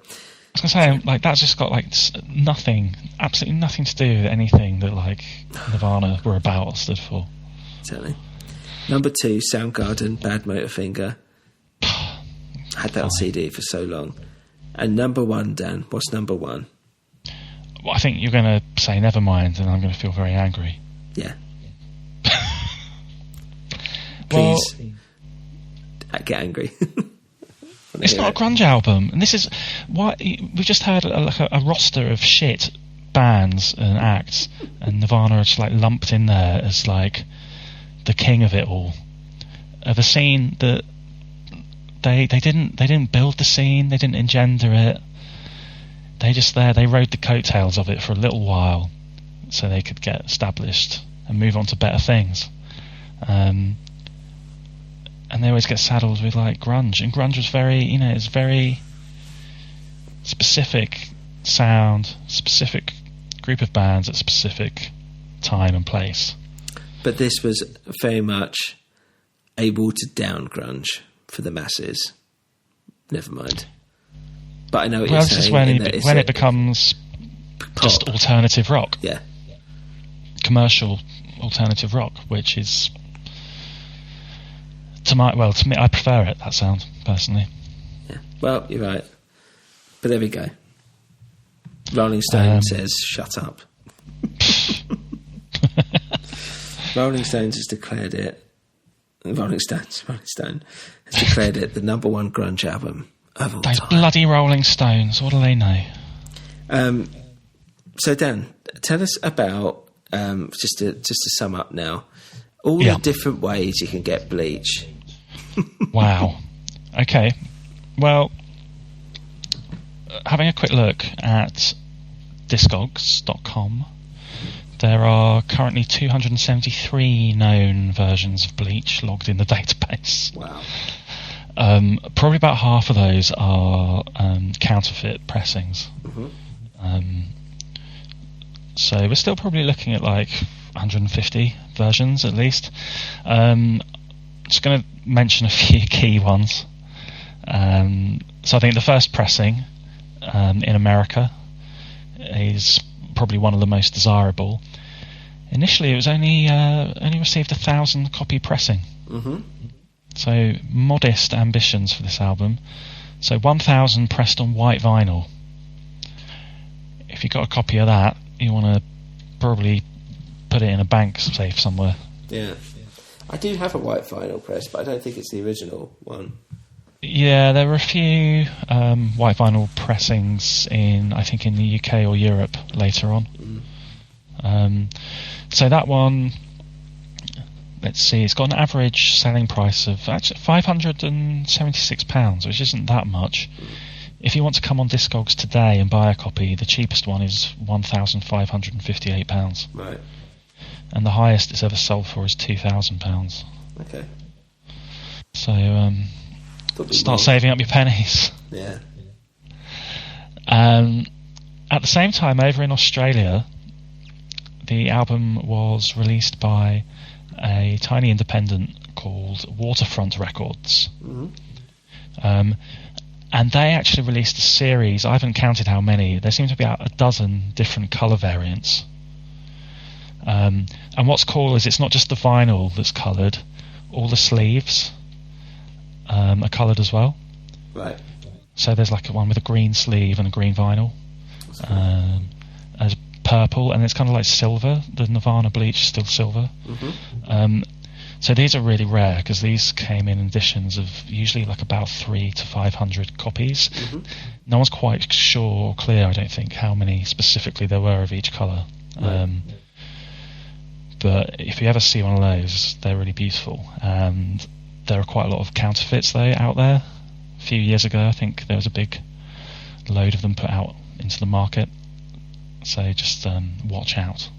I was going to say, like, that's just got, like, nothing, absolutely nothing to do with anything that, like, Nirvana were about or stood for. Certainly. Number 2, Soundgarden, Bad Motorfinger. Had that on CD for so long. And number 1, Dan, what's number 1? Well, I think you're going to say Nevermind, and I'm going to feel very angry. Yeah. Well, Please get angry. it's not a grunge album, and this is why we've just heard a roster of shit bands and acts, and Nirvana are just like lumped in there as like the king of it all, of a scene that they didn't build the scene, they didn't engender it, they rode the coattails of it for a little while so they could get established and move on to better things. And they always get saddled with like grunge, and grunge was it's very specific sound, specific group of bands at specific time and place. But this was very much able to down grunge for the masses. Never mind. But I know what you're saying. This is when it becomes just alternative rock. Yeah. Commercial alternative rock, which is to me, I prefer it, that sound, personally. Yeah. Well, you're right. But there we go. Rolling Stone says, shut up. Rolling Stone has declared it. Rolling Stone has declared it the number 1 grunge album of all Those time. bloody Rolling Stones, what do they know? So Dan, tell us about just to sum up now, all the different ways you can get Bleach. Wow. Okay. Well, having a quick look at Discogs.com, there are currently 273 known versions of Bleach logged in the database. Wow. Probably about half of those are counterfeit pressings. Mm-hmm. So we're still probably looking at like 150 versions at least. Just going to mention a few key ones. So I think the first pressing in America is probably one of the most desirable. Initially, it was only received 1,000 copy pressing. Mm-hmm. So modest ambitions for this album. So 1,000 pressed on white vinyl. If you got a copy of that, you want to probably put it in a bank safe somewhere. Yeah. I do have a white vinyl press, but I don't think it's the original one. Yeah, there were a few white vinyl pressings in the UK or Europe later on. So that one, let's see, it's got an average selling price of actually £576, which isn't that much. If you want to come on Discogs today and buy a copy, the cheapest one is £1,558. Right. And the highest it's ever sold for is £2,000. Okay. So start saving up your pennies. Yeah. At the same time, over in Australia, the album was released by a tiny independent called Waterfront Records. Mm-hmm. And they actually released a series. I haven't counted how many. There seem to be about a dozen different colour variants. And what's cool is it's not just the vinyl that's coloured. all the sleeves are coloured as well. Right. So there's like one with a green sleeve and a green vinyl. As purple, and it's kind of like silver. The Nirvana Bleach is still silver. Mm-hmm. So these are really rare because these came in editions of usually like about 300 to 500 copies. Mm-hmm. No one's quite sure or clear, I don't think, how many specifically there were of each colour. Right. But if you ever see one of those, they're really beautiful. And there are quite a lot of counterfeits though out there. A few years ago, I think there was a big load of them put out into the market. So just watch out.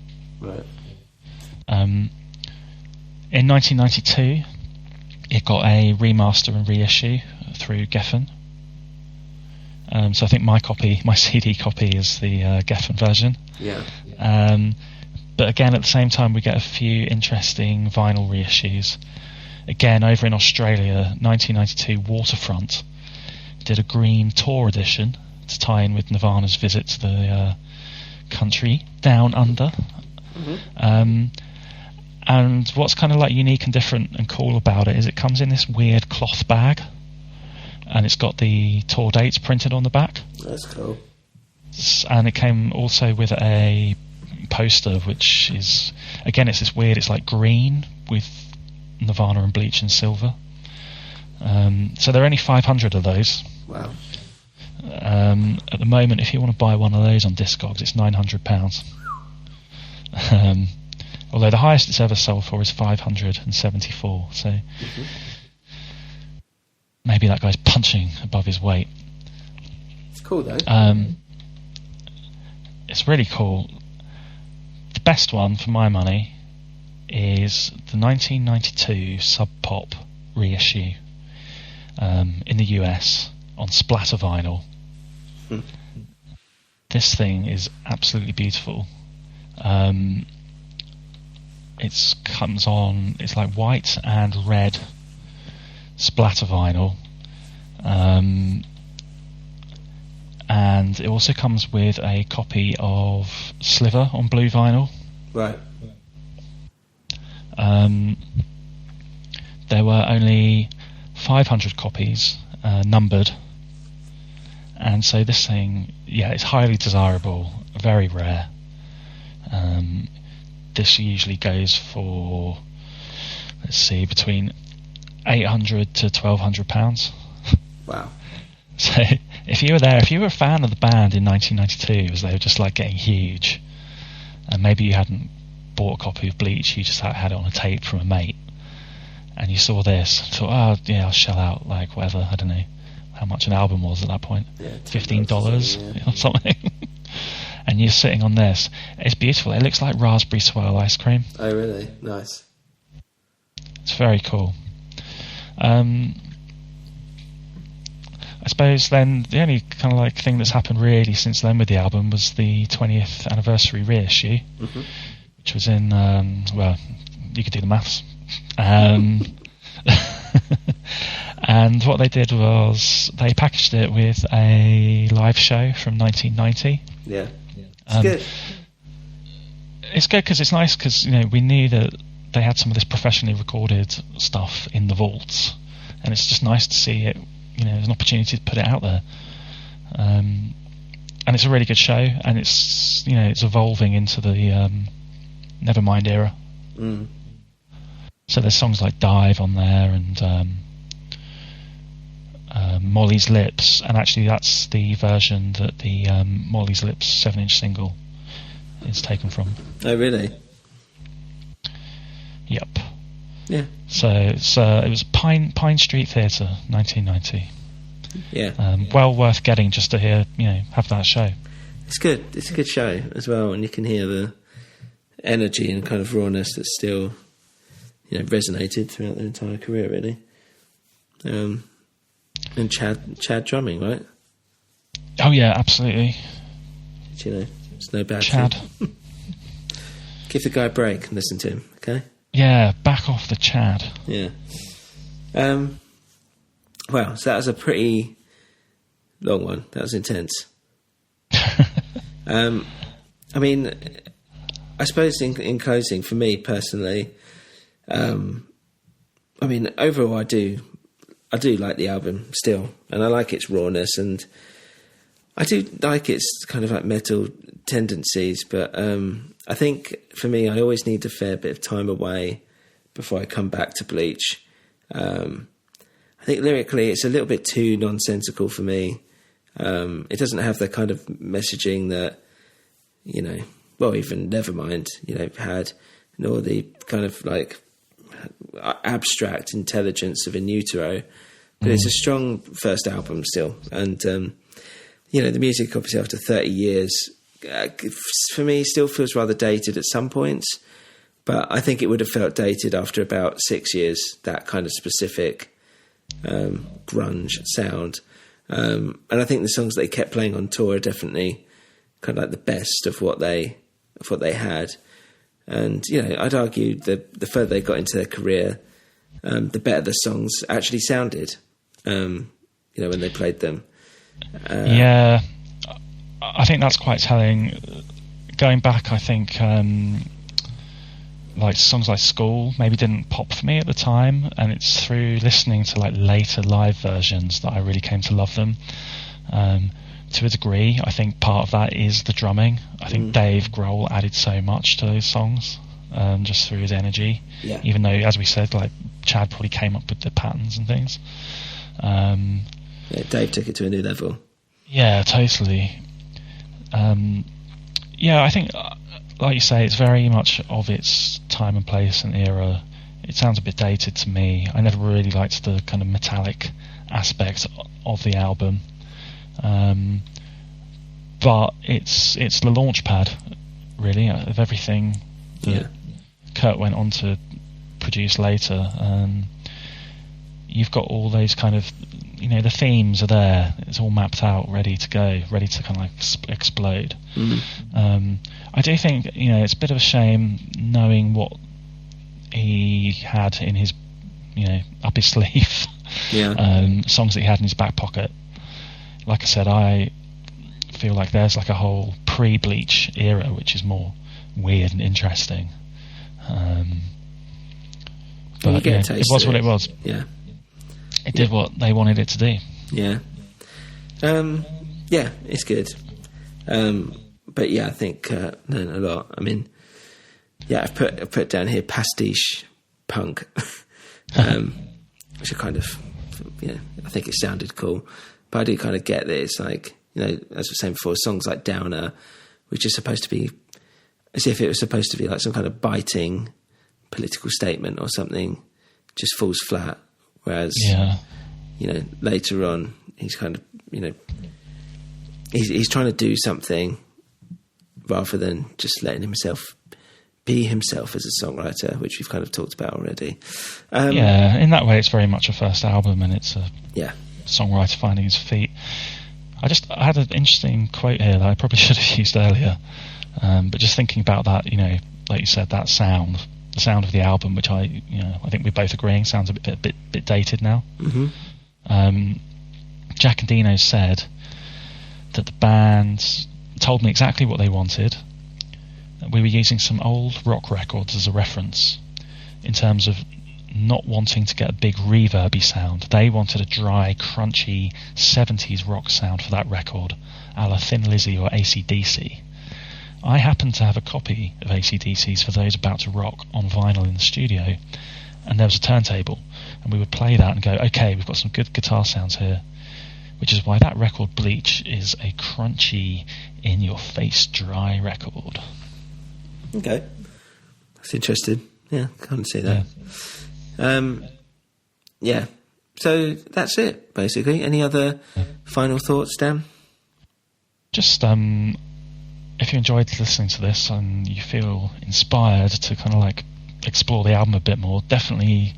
Right. In 1992, it got a remaster and reissue through Geffen. So I think my CD copy is the Geffen version. Yeah. But again, at the same time, we get a few interesting vinyl reissues. Again, over in Australia, 1992, Waterfront did a green tour edition to tie in with Nirvana's visit to the country down under. Mm-hmm. And what's kind of like unique and different and cool about it is it comes in this weird cloth bag, and it's got the tour dates printed on the back. That's cool. And it came also with a poster, which is, again, it's this weird, it's like green with Nirvana and Bleach in silver. So there are only 500 of those. Wow. At the moment, if you want to buy one of those on Discogs, it's £900. Although the highest it's ever sold for is 574. So Mm-hmm. maybe that guy's punching above his weight. It's cool though. It's really cool. The best one for my money is the 1992 Sub Pop reissue in the US on splatter vinyl. This thing is absolutely beautiful. It's like white and red splatter vinyl, and it also comes with a copy of Sliver on blue vinyl. Right. There were only 500 copies, numbered, and so this thing, it's highly desirable, very rare. This usually goes for, let's see, between £800 to £1,200. Wow. So if you were a fan of the band in 1992 as they were just like getting huge, and maybe you hadn't bought a copy of Bleach, you just had it on a tape from a mate, and you saw this, thought, I'll shell out like whatever, I don't know how much an album was at that point, $15 or something. And you're sitting on this. It's beautiful. It looks like raspberry swirl ice cream. Oh, really? Nice. It's very cool. I suppose then the only kind of like thing that's happened really since then with the album was the 20th anniversary reissue, which was in, well, you could do the maths. And what they did was they packaged it with a live show from 1990. Yeah. It's good. It's good because it's nice because we knew that they had some of this professionally recorded stuff in the vaults, and it's just nice to see it. There's an opportunity to put it out there, and it's a really good show, and it's it's evolving into the Nevermind era. So there's songs like Dive on there and Molly's Lips, and actually that's the version that the Molly's Lips 7-inch single is taken from. Oh, really? Yep. Yeah. So it was Pine Street Theatre, 1990. Yeah. Well worth getting just to hear, have that show. It's good. It's a good show as well, and you can hear the energy and kind of rawness that still, resonated throughout their entire career, really. And Chad drumming, right? Oh yeah, absolutely. It's no bad Chad. thing. Give the guy a break and listen to him, okay? Yeah, back off the Chad. Yeah. Well, so that was a pretty long one. That was intense. I mean, I suppose in closing, for me personally, I I mean, overall, I do like the album still, and I like its rawness, and I do like its kind of like metal tendencies, but I think for me, I always need a fair bit of time away before I come back to Bleach. I think lyrically, it's a little bit too nonsensical for me. It doesn't have the kind of messaging that, well, even Nevermind, had, nor the kind of like abstract intelligence of In Utero. But it's a strong first album still. And, the music, obviously, after 30 years, for me, still feels rather dated at some points. But I think it would have felt dated after about 6 years, that kind of specific grunge sound. And I think the songs they kept playing on tour are definitely kind of like the best of what they had. And, I'd argue that the further they got into their career, the better the songs actually sounded, when they played them. Yeah, I think that's quite telling. Going back, I think like songs like School maybe didn't pop for me at the time, and it's through listening to like later live versions that I really came to love them. To a degree, I think part of that is the drumming. I think Dave Grohl added so much to those songs, just through his energy. Yeah. Even though, as we said, like Chad probably came up with the patterns and things. Dave took it to a new level. Yeah, totally. I think, like you say, it's very much of its time and place and era. It sounds a bit dated to me. I never really liked the kind of metallic aspect of the album. But it's the launch pad, really, of everything that Kurt went on to produce later. You've got all those kind of, the themes are there. It's all mapped out, ready to go, ready to kind of like explode. I do think, it's a bit of a shame knowing what he had in his, up his sleeve. Songs that he had in his back pocket. Like I said, I feel like there's like a whole pre-Bleach era which is more weird and interesting. But it was what it was. Yeah. It did what they wanted it to do. Yeah. It's good. But I think learned a lot. I mean, I've put down here pastiche punk, which are kind of, I think it sounded cool. But I do kind of get that it's like, as I was saying before, songs like Downer, which is supposed to be as if it was supposed to be like some kind of biting political statement or something, just falls flat. Whereas, later on, he's kind of, he's trying to do something rather than just letting himself be himself as a songwriter, which we've kind of talked about already. In that way, it's very much a first album, and it's a songwriter finding his feet. I had an interesting quote here that I probably should have used earlier, but just thinking about that, like you said, that sound, the sound of the album, which I think we're both agreeing sounds a bit dated now. Jack and Dino said that the band told me exactly what they wanted. We were using some old rock records as a reference in terms of not wanting to get a big reverby sound. They wanted a dry, crunchy 70s rock sound for that record, a la Thin Lizzy or AC/DC. I happened to have a copy of AC/DC's For Those About to Rock on vinyl in the studio, and there was a turntable, and we would play that and go, okay, we've got some good guitar sounds here, which is why that record, Bleach, is a crunchy, in-your-face, dry record. Okay. That's interesting. Yeah, can't see that. So that's it, basically. Any other final thoughts, Dan? Just, if you enjoyed listening to this and you feel inspired to kind of like explore the album a bit more, definitely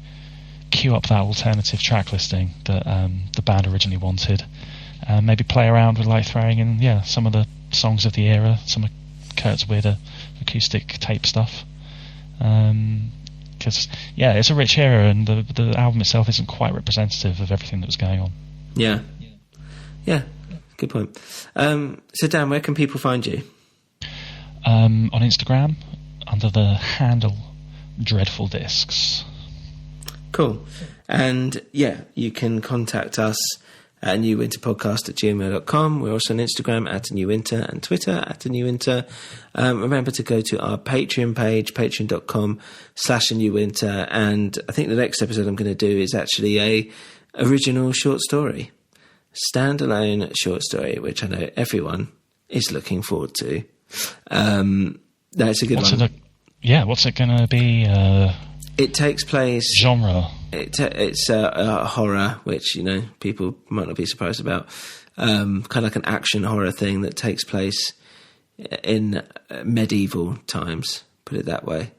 queue up that alternative track listing that the band originally wanted. Maybe play around with like throwing in some of the songs of the era, some of Kurt's weirder acoustic tape stuff. Because it's a rich era, and the album itself isn't quite representative of everything that was going on. Yeah, good point. So Dan, where can people find you? On Instagram under the handle Dreadful Discs. Cool. And you can contact us at newwinterpodcast@gmail.com. We're also on Instagram @newwinter and Twitter @newwinter. Remember to go to our Patreon page, patreon.com/newwinter. And I think the next episode I'm going to do is actually a original short story, standalone short story, which I know everyone is looking forward to. That's a good one. What's it going to be? It takes place... Genre. It's a horror, which, people might not be surprised about. Kind of like an action horror thing that takes place in medieval times, put it that way.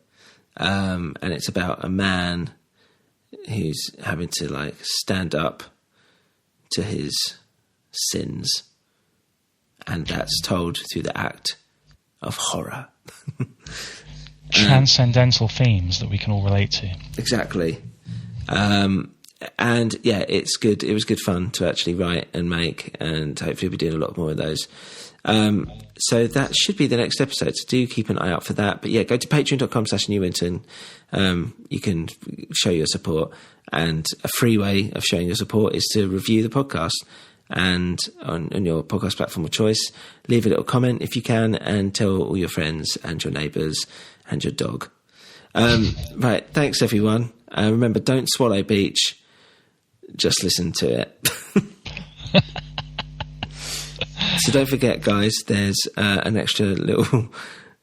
And it's about a man who's having to, stand up to his sins. And that's told through the act of horror. Transcendental themes that we can all relate to. Exactly. It's good. It was good fun to actually write and make, and hopefully we'll be doing a lot more of those. So that should be the next episode, so do keep an eye out for that. But go to patreon.com/newwinter. You can show your support, and a free way of showing your support is to review the podcast. And on your podcast platform of choice, leave a little comment if you can, and tell all your friends and your neighbours and your dog. Right, thanks everyone. Remember, don't swallow Bleach, just listen to it. So don't forget, guys, there's an extra little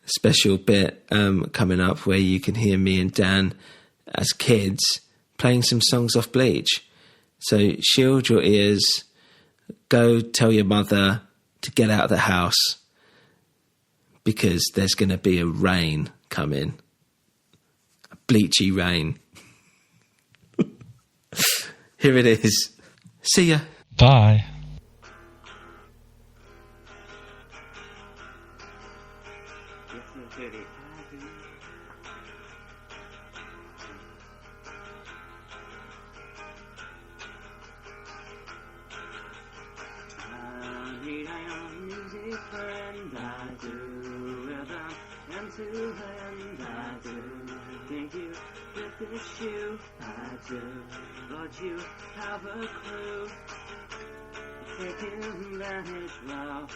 special bit coming up where you can hear me and Dan as kids playing some songs off Bleach. So shield your ears. Go tell your mother to get out of the house, because there's going to be a rain coming. A bleachy rain. Here it is. See ya. Bye. But you have a clue. Taking advantage now.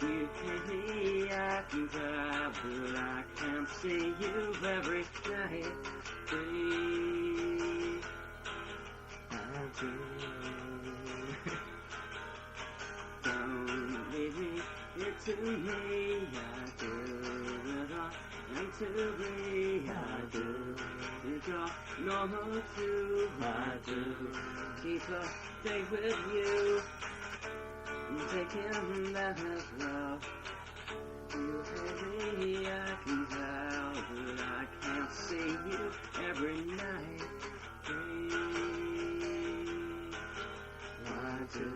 You can't be acting proud, but I can't see you every night. Please, I do. Don't leave me, it's to me. I do it all, and to be. I do. You're normal too, I do. Keep a faith with you. Taking that as well. You heavy, I can tell, but I can't see you every night. Please, I do.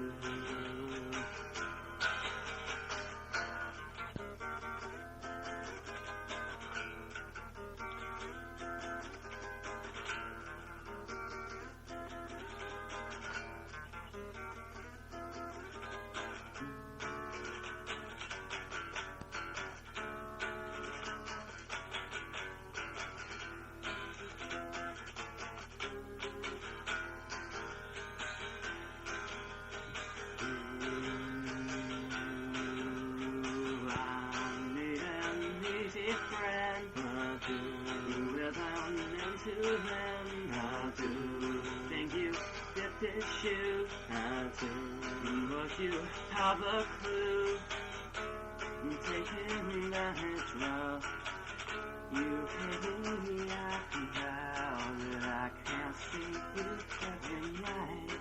But you have a clue. Taking that route. You can't be acting out, but I can't see you every night.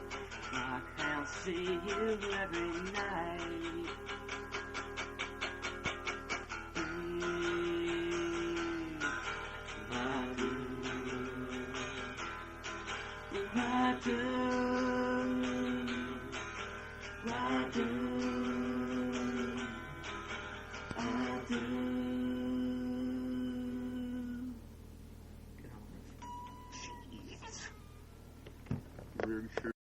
I can't see you every night. I do. Really sure.